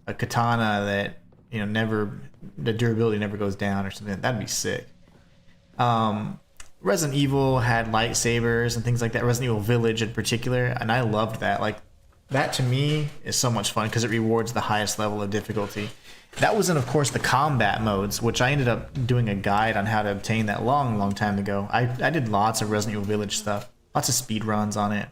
katana that, you know, never, the durability never goes down or something. That'd be sick. Resident Evil had lightsabers and things like that. Resident Evil Village in particular, and I loved that. Like, that to me is so much fun because it rewards the highest level of difficulty. That was in, of course, the combat modes, which I ended up doing a guide on how to obtain that long time ago. I did lots of Resident Evil Village stuff, lots of speed runs on it.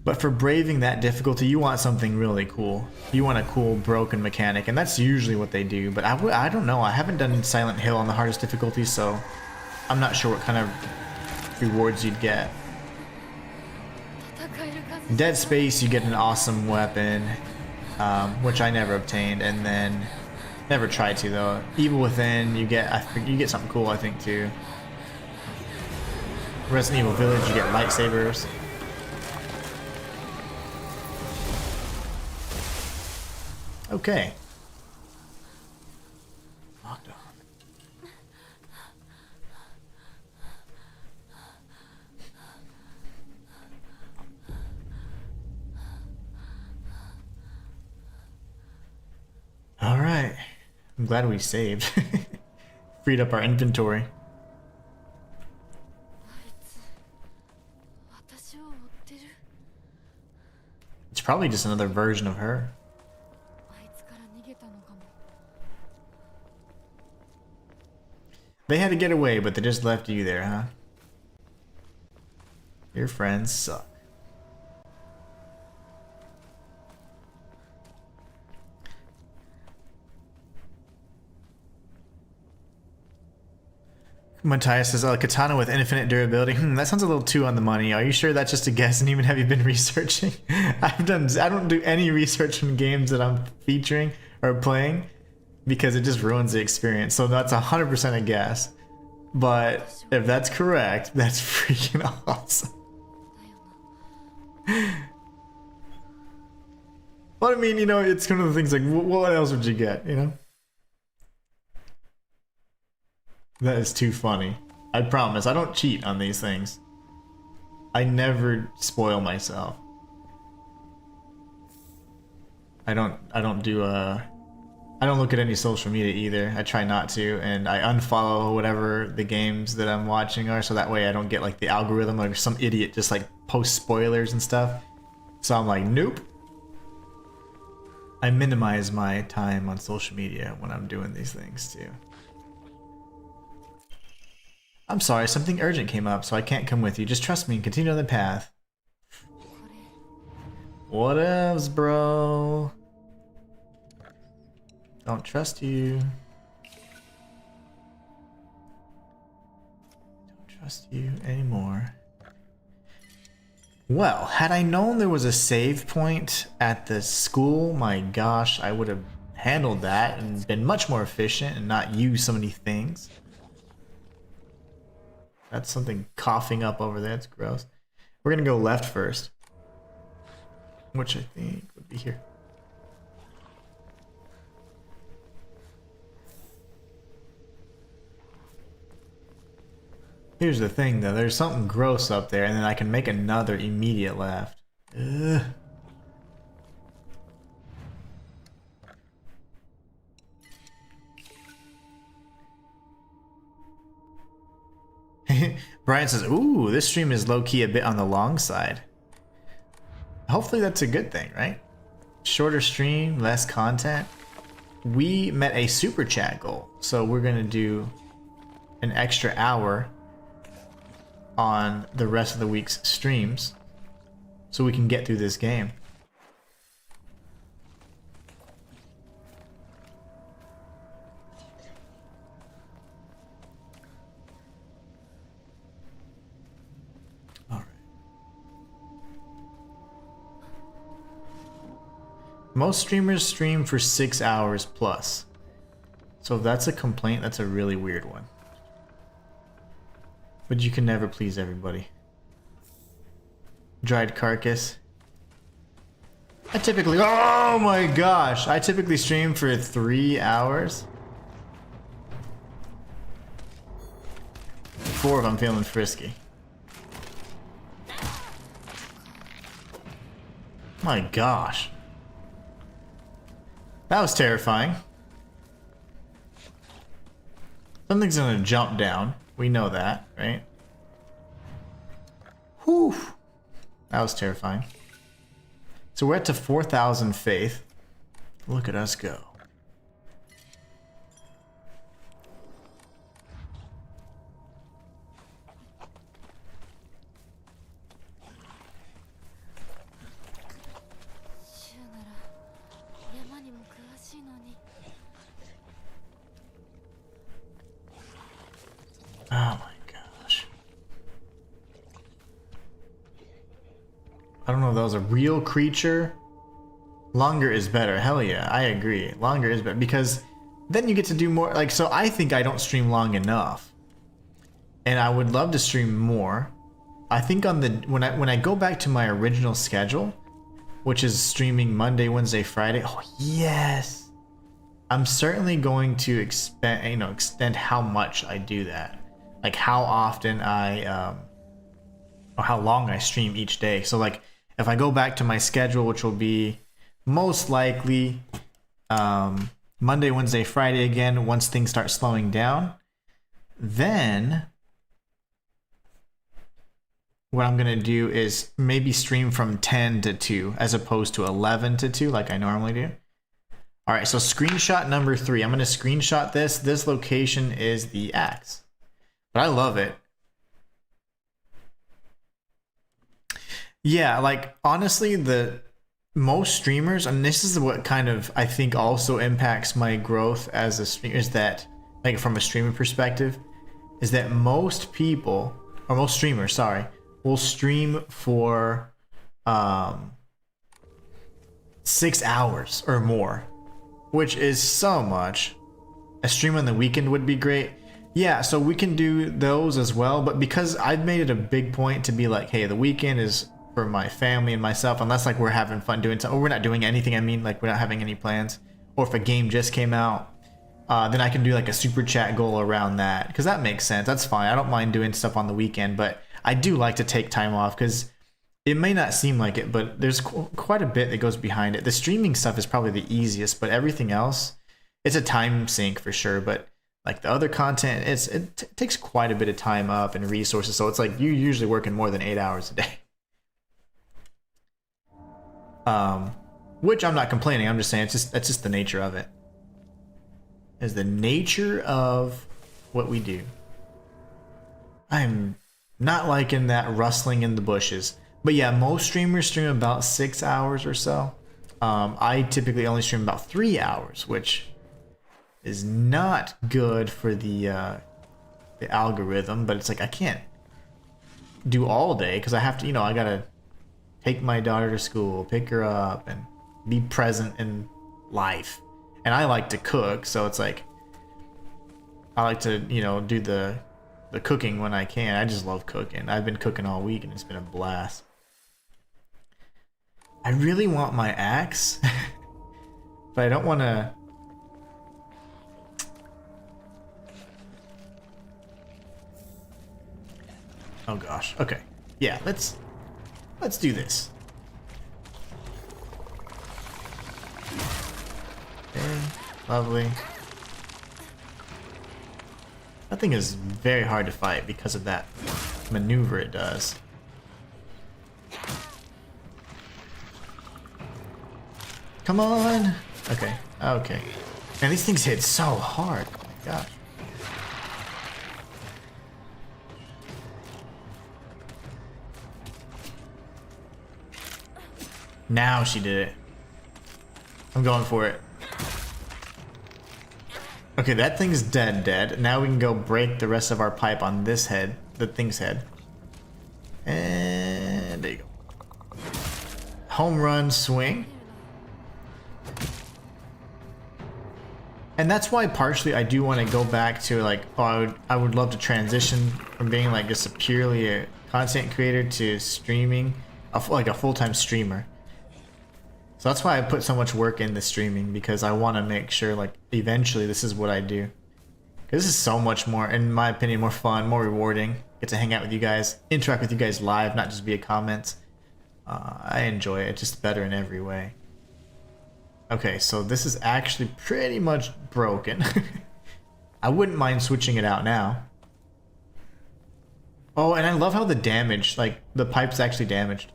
But for braving that difficulty, you want something really cool. You want a cool broken mechanic, and that's usually what they do. But I don't know. I haven't done Silent Hill on the hardest difficulty, so I'm not sure what kind of rewards you'd get. In Dead Space, you get an awesome weapon, which I never obtained, and then never tried to though. Evil Within, you get something cool, I think, too. Resident Evil Village, you get lightsabers. Okay. Locked on. All right. I'm glad we saved. Freed up our inventory. あいつ私を追ってる It It's probably just another version of her. あいつから逃げたのかも。 They had to get away, but they just left you there, huh? Your friends suck. Matthias says, katana with infinite durability. That sounds a little too on the money. Are you sure that's just a guess? And even have you been researching? I don't do any research in games that I'm featuring or playing because it just ruins the experience. So that's 100% a guess. But if that's correct, that's freaking awesome. Well, I mean, you know, it's one of the things like, what else would you get, you know? That is too funny. I promise, I don't cheat on these things. I never spoil myself. I don't look at any social media either. I try not to, and I unfollow whatever the games that I'm watching are, so that way I don't get like the algorithm or some idiot just like post spoilers and stuff. So I'm like, nope. I minimize my time on social media when I'm doing these things too. I'm sorry, something urgent came up, so I can't come with you. Just trust me and continue on the path. What else, bro? Don't trust you. Don't trust you anymore. Well, had I known there was a save point at the school, my gosh, I would have handled that and been much more efficient and not used so many things. That's something coughing up over there. It's gross. We're gonna go left first, which I think would be here. Here's the thing though, there's something gross up there and then I can make another immediate left. Ugh. Brian says, ooh, this stream is low-key a bit on the long side. Hopefully that's a good thing, right? Shorter stream, less content. We met a super chat goal, so we're gonna do an extra hour on the rest of the week's streams so we can get through this game. Most streamers stream for 6 hours plus. So if that's a complaint, that's a really weird one. But you can never please everybody. Dried carcass. I typically, oh my gosh, I typically stream for 3 hours. 4 if I'm feeling frisky. My gosh. That was terrifying. Something's gonna jump down. We know that, right? Whew. That was terrifying. So we're at to 4,000 faith. Look at us go. Oh my gosh. I don't know if that was a real creature. Longer is better. Hell yeah, I agree. Longer is better because then you get to do more. Like, so I think I don't stream long enough. And I would love to stream more. I think on the when I go back to my original schedule, which is streaming Monday, Wednesday, Friday. Oh yes. I'm certainly going to extend how much I do that. Like how often I or how long I stream each day. So like if I go back to my schedule, which will be most likely Monday, Wednesday, Friday again, once things start slowing down, then what I'm gonna do is maybe stream from 10 to 2 as opposed to 11 to 2 like I normally do. All right, so screenshot number 3. I'm gonna screenshot this. This location is the axe, but I love it. Yeah, like honestly, the most streamers, and this is what kind of I think also impacts my growth as a streamer, is that like from a streaming perspective, is that most people or most streamers, sorry, will stream for 6 hours or more, which is so much. A stream on the weekend would be great. Yeah, so we can do those as well, but because I've made it a big point to be like, hey, the weekend is for my family and myself, unless like we're having fun doing something, or we're not doing anything, I mean, like we're not having any plans, or if a game just came out, then I can do like a super chat goal around that, because that makes sense. That's fine. I don't mind doing stuff on the weekend, but I do like to take time off, because it may not seem like it, but there's quite a bit that goes behind it. The streaming stuff is probably the easiest, but everything else, it's a time sink for sure. But like the other content, it takes quite a bit of time up and resources, so it's like you're usually working more than 8 hours a day. Which I'm not complaining. I'm just saying that's just the nature of it. Is the nature of what we do. I'm not liking that rustling in the bushes. But yeah, most streamers stream about 6 hours or so. I typically only stream about 3 hours, which is not good for the algorithm. But it's like I can't do all day because I have to, I gotta take my daughter to school, pick her up, and be present in life. And I like to cook, so it's like I like to, do the cooking when I can. I just love cooking. I've been cooking all week and it's been a blast. I really want my axe, but I don't want to. Oh gosh. Okay. Yeah, let's do this. Okay, lovely. That thing is very hard to fight because of that maneuver it does. Come on! Okay, okay. Man, these things hit so hard. Oh my gosh. Now she did it. I'm going for it. Okay, that thing's dead. Now we can go break the rest of our pipe on this head, the thing's head. And there you go. Home run swing. And that's why partially I do want to go back to like, I would love to transition from being like just purely a content creator to streaming, like a full-time streamer. So that's why I put so much work in the streaming, because I want to make sure like eventually this is what I do. This is so much more, in my opinion, more fun, more rewarding. Get to hang out with you guys, interact with you guys live, not just via comments. I enjoy it. It's just better in every way. Okay, so this is actually pretty much broken. I wouldn't mind switching it out now. Oh, and I love how the damage, like the pipe's actually damaged.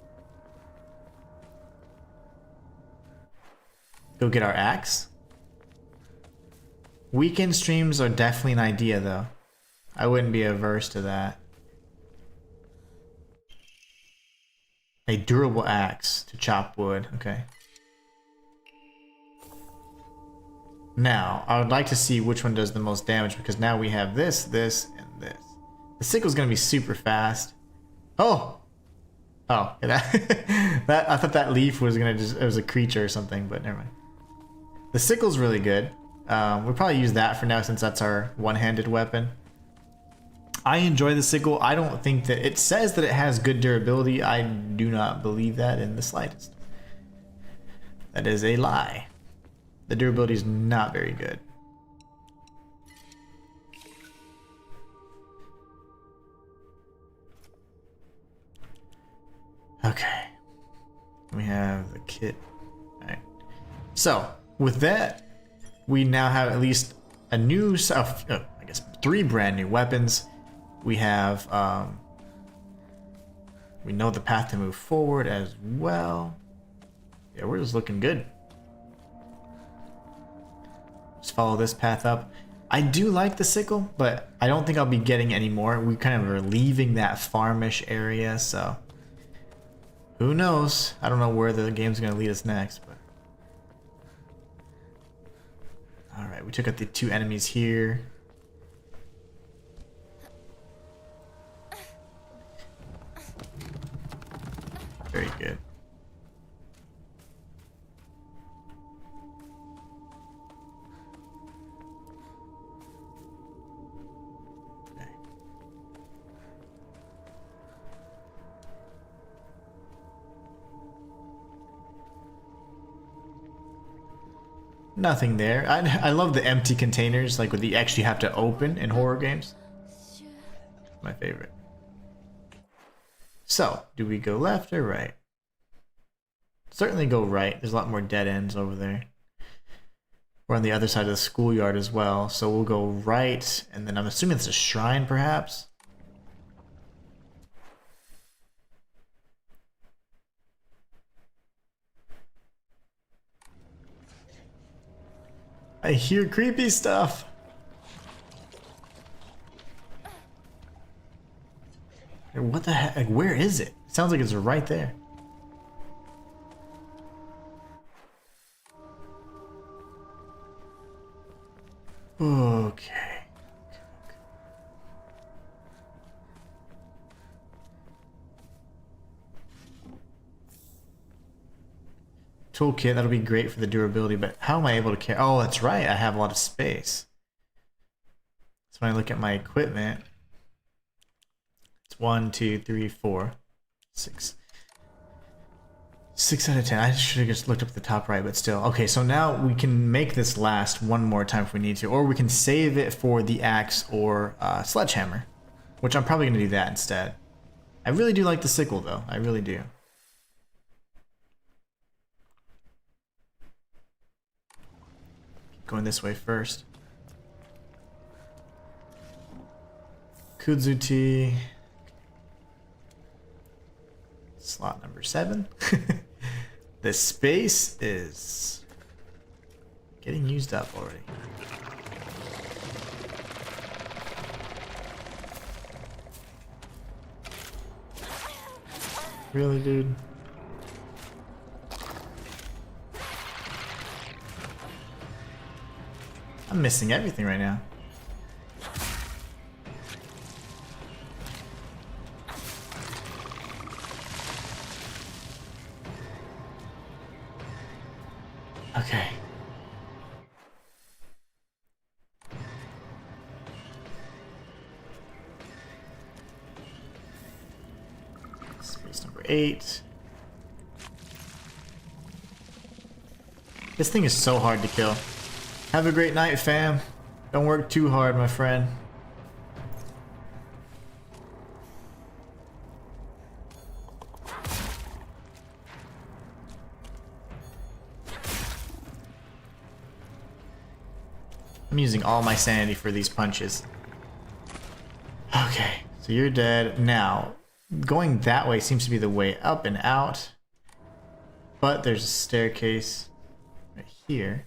Go get our axe. Weekend streams are definitely an idea though. I wouldn't be averse to that. A durable axe to chop wood. Okay. Now, I would like to see which one does the most damage, because now we have this, this, and this. The sickle's gonna be super fast. Oh! Oh, that I thought that leaf was gonna it was a creature or something, but never mind. The sickle's really good. We'll probably use that for now since that's our one-handed weapon. I enjoy the sickle. I don't think that it says that it has good durability. I do not believe that in the slightest. That is a lie. The durability is not very good. Okay. We have the kit. Alright. So, with that, we now have at least a new, I guess 3 brand new weapons. We have We know the path to move forward as well. Yeah, we're just looking good. Just follow this path up. I do like the sickle, but I don't think I'll be getting any more. We kind of are leaving that farmish area, so who knows? I don't know where the game's going to lead us next, but all right, we took out the 2 enemies here. Very good. Okay. Nothing there. I love the empty containers, like what you actually have to open in horror games. My favorite. So, do we go left or right? Certainly go right. There's a lot more dead ends over there. We're on the other side of the schoolyard as well, so we'll go right, and then I'm assuming it's a shrine, perhaps? I hear creepy stuff! What the heck? Like, where is it? It sounds like it's right there. Okay. Toolkit, that'll be great for the durability, but how am I able to carry? Oh, that's right. I have a lot of space. So when I look at my equipment, it's 1, 2, 3, 4, 6. 6 out of 10. I should have just looked up the top right, but still. Okay, so now we can make this last one more time if we need to, or we can save it for the axe or sledgehammer, which I'm probably going to do that instead. I really do like the sickle, though. I really do. Going this way first. Kudzuti. Slot number 7. The space is getting used up already. Really, dude? I'm missing everything right now. Okay. Space number 8. This thing is so hard to kill. Have a great night, fam. Don't work too hard, my friend. I'm using all my sanity for these punches. Okay, so you're dead. Now, going that way seems to be the way up and out. But there's a staircase right here.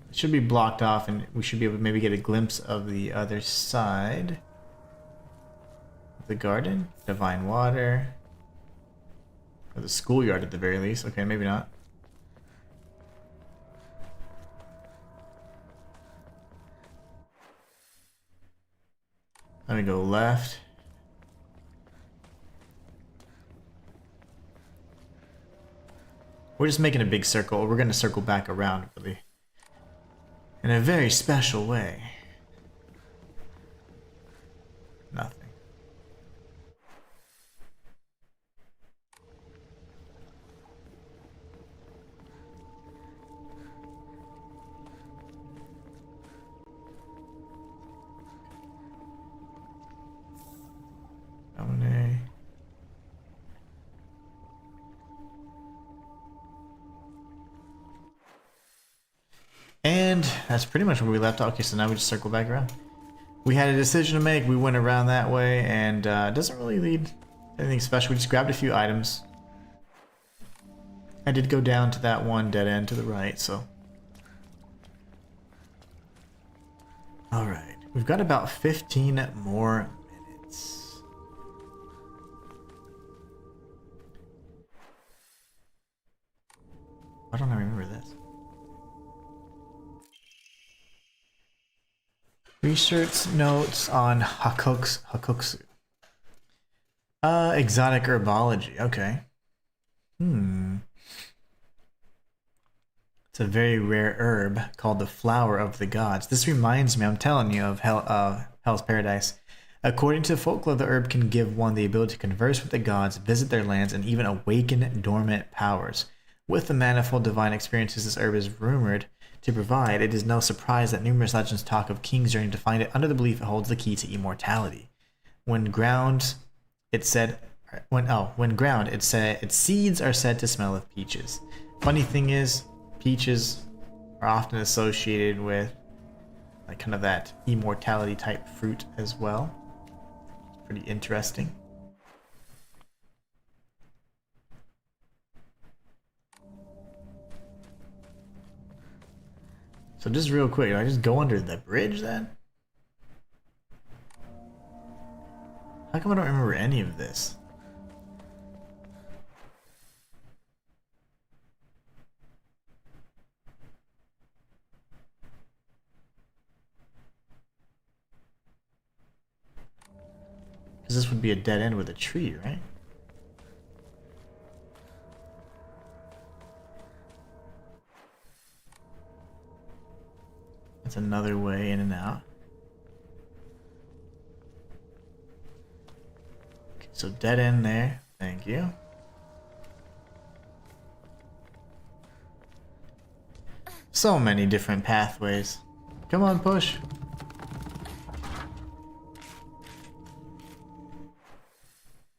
It should be blocked off and we should be able to maybe get a glimpse of the other side. The garden, divine water. Or the schoolyard at the very least. Okay, maybe not. Let me go left. We're just making a big circle. We're going to circle back around really in a very special way. Nothing. Dominate. And that's pretty much where we left off. Okay, so now we just circle back around. We had a decision to make. We went around that way, and it doesn't really lead to anything special. We just grabbed a few items. I did go down to that one dead end to the right, so. Alright, we've got about 15 more minutes. Why don't I remember this? Research notes on Hakoksu. Exotic herbology, okay. It's a very rare herb called the flower of the gods. This reminds me, I'm telling you, of Hell's Paradise. According to folklore, the herb can give one the ability to converse with the gods, visit their lands, and even awaken dormant powers. With the manifold divine experiences this herb is rumored to provide, it is no surprise that numerous legends talk of kings journeying to find it under the belief it holds the key to immortality. When ground, its seeds are said to smell of peaches. Funny thing is, peaches are often associated with like kind of that immortality type fruit as well. Pretty interesting. So just real quick, do I just go under the bridge then? How come I don't remember any of this? Because this would be a dead end with a tree, right? That's another way in and out. Okay, so dead end there. Thank you. So many different pathways. Come on, push.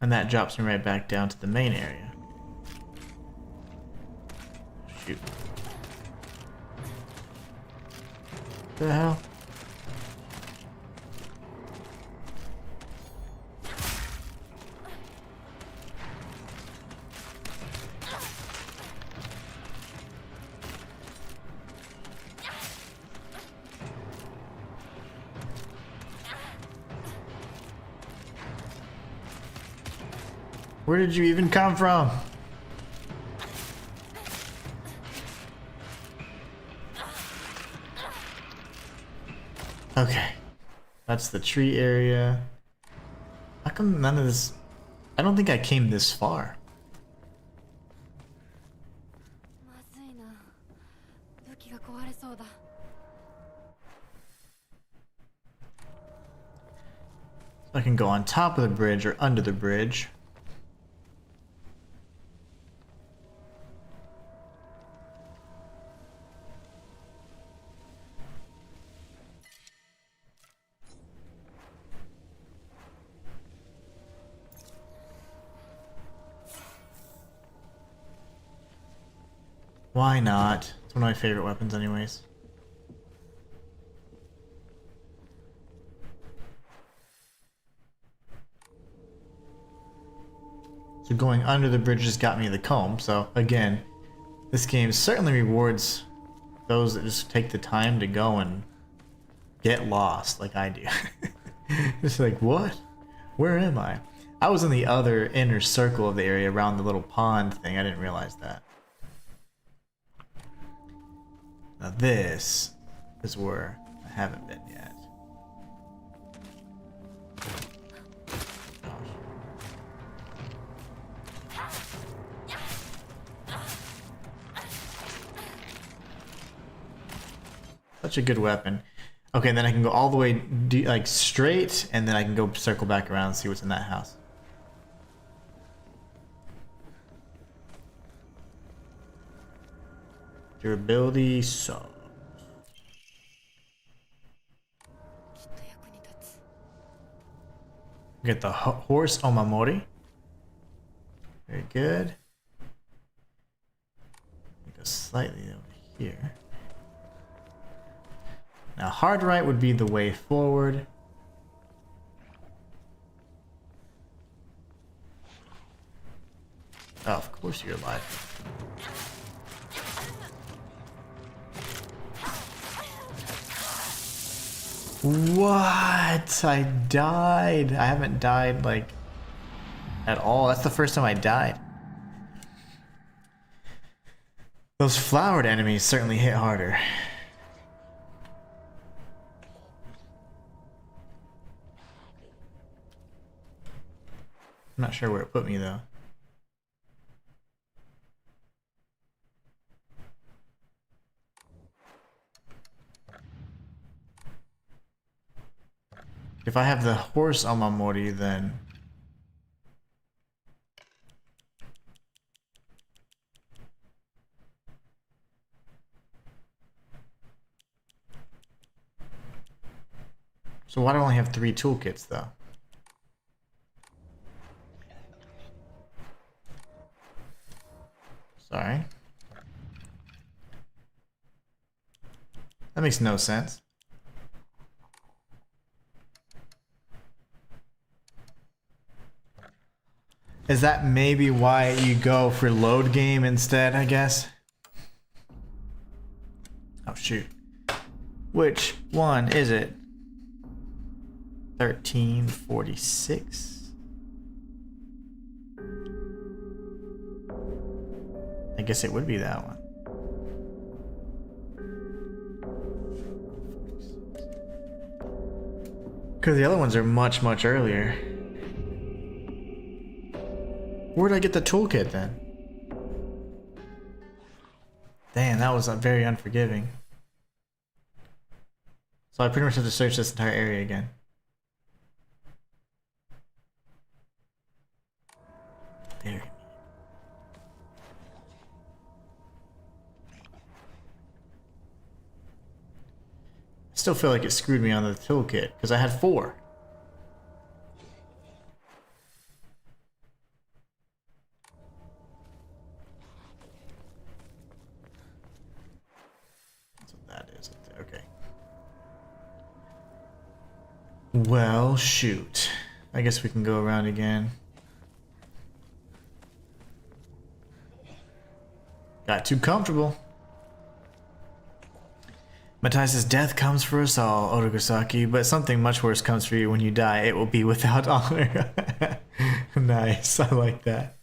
And that drops me right back down to the main area. Shoot. What the hell? Where did you even come from? Okay. That's the tree area. How come none of this... I don't think I came this far. I can go on top of the bridge or under the bridge. Why not? It's one of my favorite weapons anyways. So going under the bridge just got me the comb, so again, this game certainly rewards those that just take the time to go and get lost like I do. It's like, what? Where am I? I was in the other inner circle of the area around the little pond thing. I didn't realize that. Now this is where I haven't been yet. Such a good weapon. Okay, and then I can go all the way like straight, and then I can go circle back around and see what's in that house. Durability subs. Get the horse Omamori. Very good. Go slightly over here. Now hard right would be the way forward. Oh, of course you're alive. What? I died. I haven't died like at all. That's the first time I died. Those flowered enemies certainly hit harder. I'm not sure where it put me though. If I have the horse Amamori, then so why do I only have 3 toolkits though? Sorry. That makes no sense. Is that maybe why you go for load game instead, I guess? Oh shoot. Which one is it? 1346? I guess it would be that one. Because the other ones are much, much earlier. Where did I get the toolkit then? Damn, that was very unforgiving. So I pretty much have to search this entire area again. There. I still feel like it screwed me on the toolkit because I had 4. That's what that is. Okay. Well, shoot. I guess we can go around again. Got too comfortable. Matthias' death comes for us all, Otogasaki, but something much worse comes for you when you die. It will be without honor. Nice, I like that.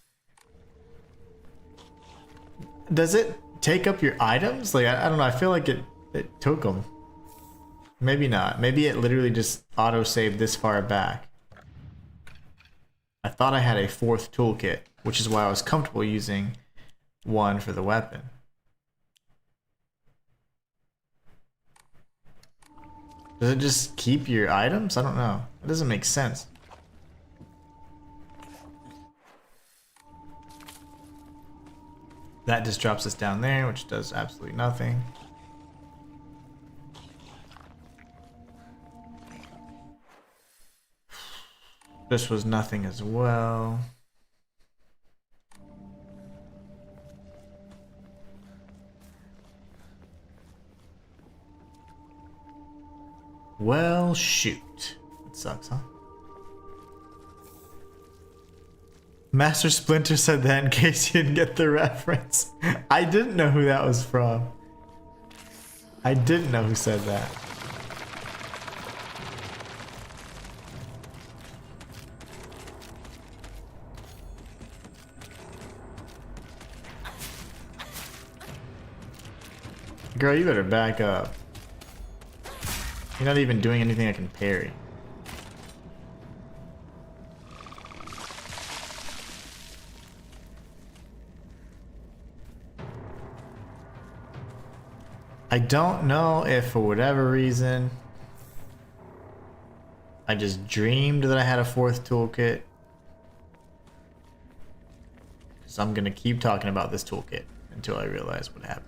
Does it take up your items? Like, I don't know, I feel like it took them. Maybe not. Maybe it literally just auto-saved this far back. I thought I had a 4th toolkit, which is why I was comfortable using 1 for the weapon. Does it just keep your items? I don't know. It doesn't make sense. That just drops us down there, which does absolutely nothing. This was nothing as well. Well, shoot. That sucks, huh? Master Splinter said that in case you didn't get the reference. I didn't know who that was from. I didn't know who said that. Girl, you better back up. You're not even doing anything I can parry. I don't know if for whatever reason I just dreamed that I had a 4th toolkit. So I'm gonna keep talking about this toolkit until I realize what happened.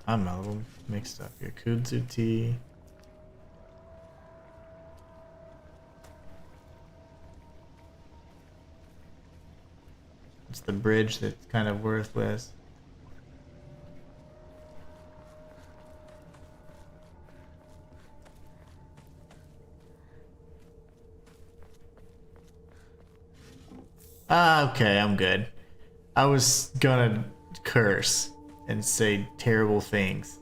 I'm a little mixed up here. Kudzuti. It's the bridge that's kind of worthless. Ah, okay, I'm good. I was gonna curse and say terrible things.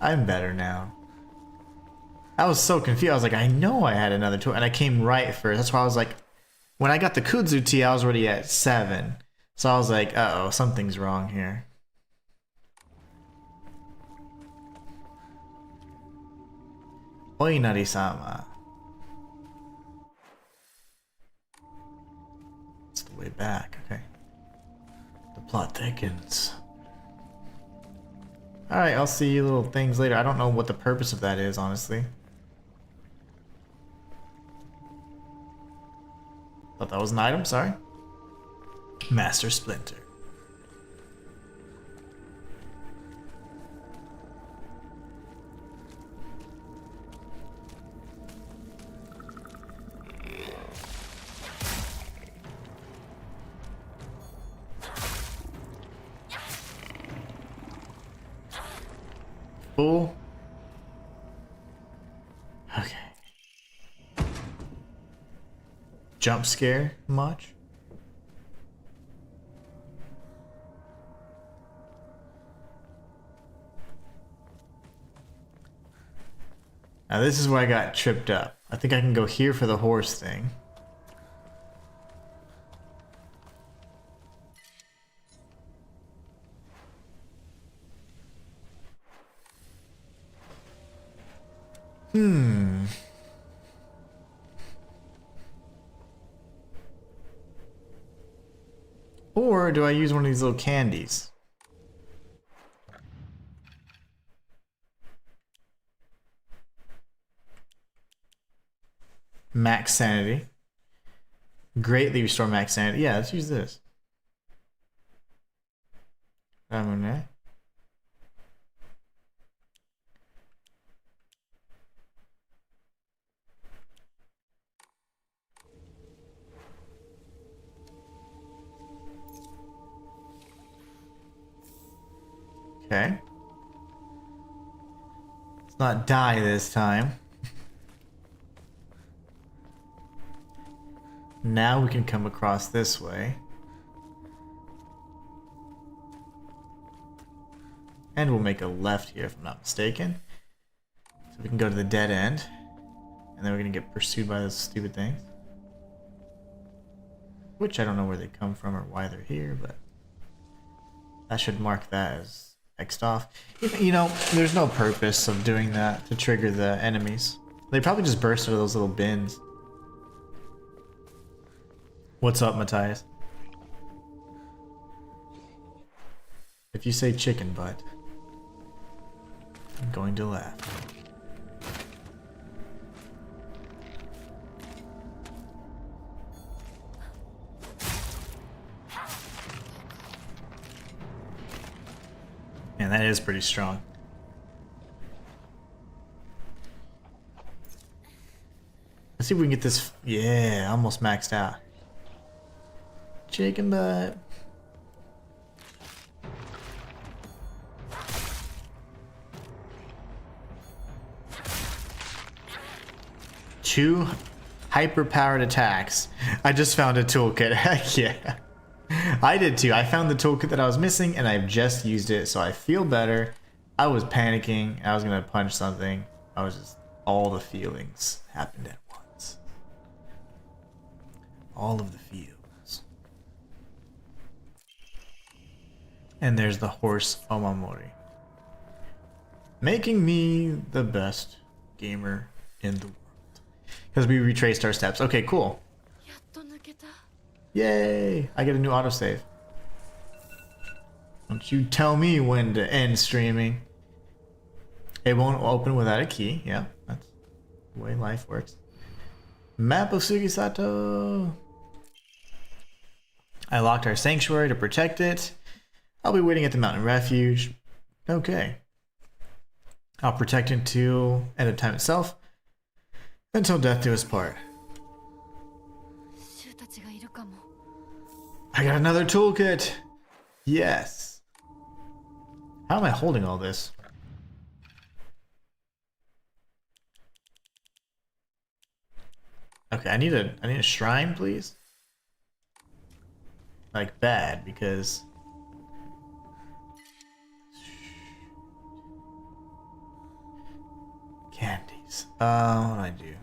I'm better now. I was so confused. I was like, I know I had another tool, and I came right first. That's why I was like, when I got the Kudzu tea, I was already at 7. So I was like, uh-oh, something's wrong here. Oinari-sama. It's the way back, okay. The plot thickens. Alright, I'll see you little things later. I don't know what the purpose of that is, honestly. Thought that was an item, sorry. Master Splinter. Fool. Okay. Jump scare much? Now this is where I got tripped up. I think I can go here for the horse thing. Or do I use one of these little candies? Max sanity. Greatly restore max sanity. Yeah, let's use this. Okay. Let's not die this time. Now we can come across this way. And we'll make a left here if I'm not mistaken. So we can go to the dead end. And then we're gonna get pursued by those stupid things. Which I don't know where they come from or why they're here, but that should mark that as X'd off. You know, there's no purpose of doing that to trigger the enemies. They probably just burst out of those little bins. What's up, Matthias? If you say chicken butt, I'm going to laugh. Man, that is pretty strong. Let's see if we can get this. Yeah, almost maxed out. Chicken butt. Two hyper-powered attacks. I just found a toolkit. Heck yeah. I did too. I found the toolkit that I was missing and I've just used it, so I feel better. I was panicking. I was gonna punch something. I was just, all the feelings happened at once. All of the feels. And there's the horse Omamori. Making me the best gamer in the world. Because we retraced our steps. Okay, cool. Yay! I get a new autosave. Don't you tell me when to end streaming. It won't open without a key. Yeah, that's the way life works. Map of Sugisato. I locked our sanctuary to protect it. I'll be waiting at the mountain refuge. Okay. I'll protect it until end of time itself. Until death do us part. I got another toolkit! Yes! How am I holding all this? Okay, I need a shrine, please. like bad because candies. What do I do?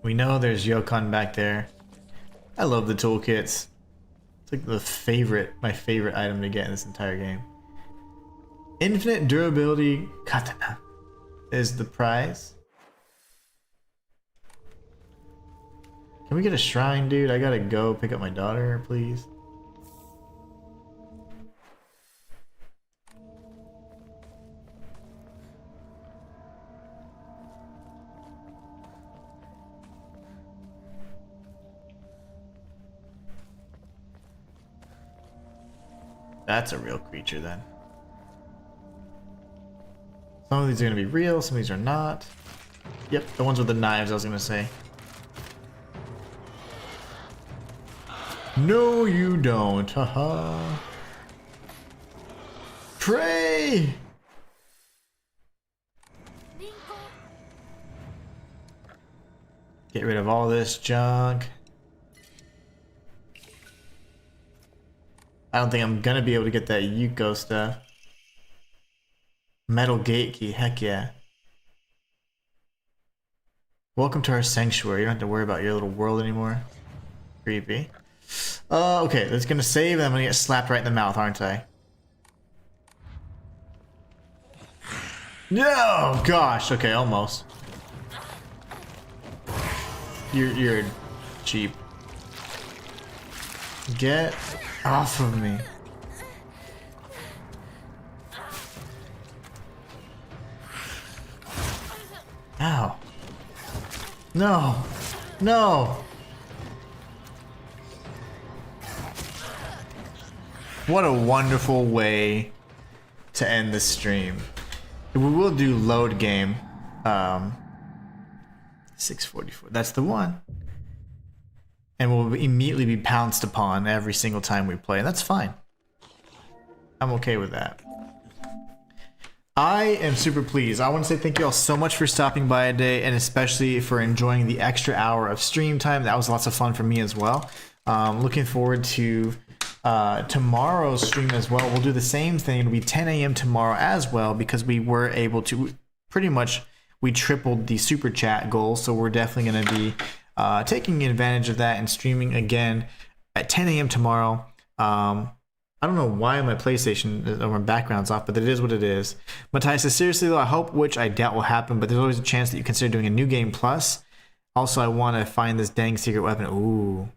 We know there's Yokon back there. I love the toolkits. It's like my favorite item to get in this entire game. Infinite durability katana is the prize. Can we get a shrine, dude? I gotta go pick up my daughter, please. That's a real creature then. Some of these are gonna be real, some of these are not. Yep, the ones with the knives I was gonna say. No, you don't. Haha. Pray! Get rid of all this junk. I don't think I'm gonna be able to get that Yuko stuff. Metal gate key, heck yeah. Welcome to our sanctuary. You don't have to worry about your little world anymore. Creepy. Okay, that's gonna save and I'm gonna get slapped right in the mouth, aren't I? No, gosh. Okay, almost. You're cheap. Get off of me. Ow. No. No. What a wonderful way to end the stream. We will do load game. 644. That's the one. And we'll immediately be pounced upon every single time we play. And that's fine. I'm okay with that. I am super pleased. I want to say thank you all so much for stopping by today, and especially for enjoying the extra hour of stream time. That was lots of fun for me as well. Looking forward to tomorrow's stream as well. We'll do the same thing. It'll be 10 a.m. tomorrow as well, because we were able to pretty much, we tripled the super chat goal. So we're definitely going to be taking advantage of that and streaming again at 10 a.m. tomorrow. I don't know why my PlayStation or my background's off, but it is what it is. Matthias says, seriously though, I hope, which I doubt will happen, but there's always a chance that you consider doing a new game plus. Also, I want to find this dang secret weapon. Ooh.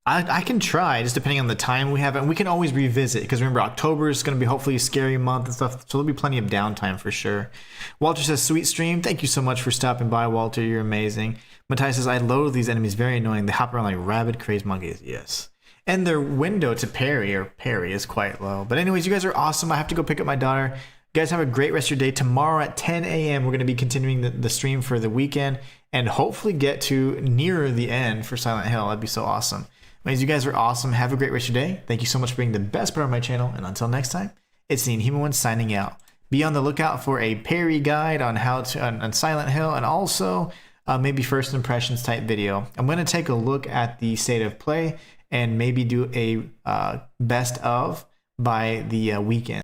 I can try, just depending on the time we have, and we can always revisit, because remember, October is going to be hopefully a scary month and stuff, so there'll be plenty of downtime for sure. Walter says, sweet stream. Thank you so much for stopping by, Walter. You're amazing. Matthias says, I loathe these enemies, very annoying. They hop around like rabid, crazed monkeys. Yes. And their window to parry is quite low. But anyways, you guys are awesome. I have to go pick up my daughter. You guys have a great rest of your day. Tomorrow at 10 a.m. we're going to be continuing the stream for the weekend and hopefully get to near the end for Silent Hill. That'd be so awesome. Anyways, you guys are awesome. Have a great rest of your day. Thank you so much for being the best part of my channel. And until next time, it's the Inhuman one signing out. Be on the lookout for a parry guide on how to on Silent Hill, and also maybe first impressions type video. I'm going to take a look at the state of play and maybe do a best of by the weekend.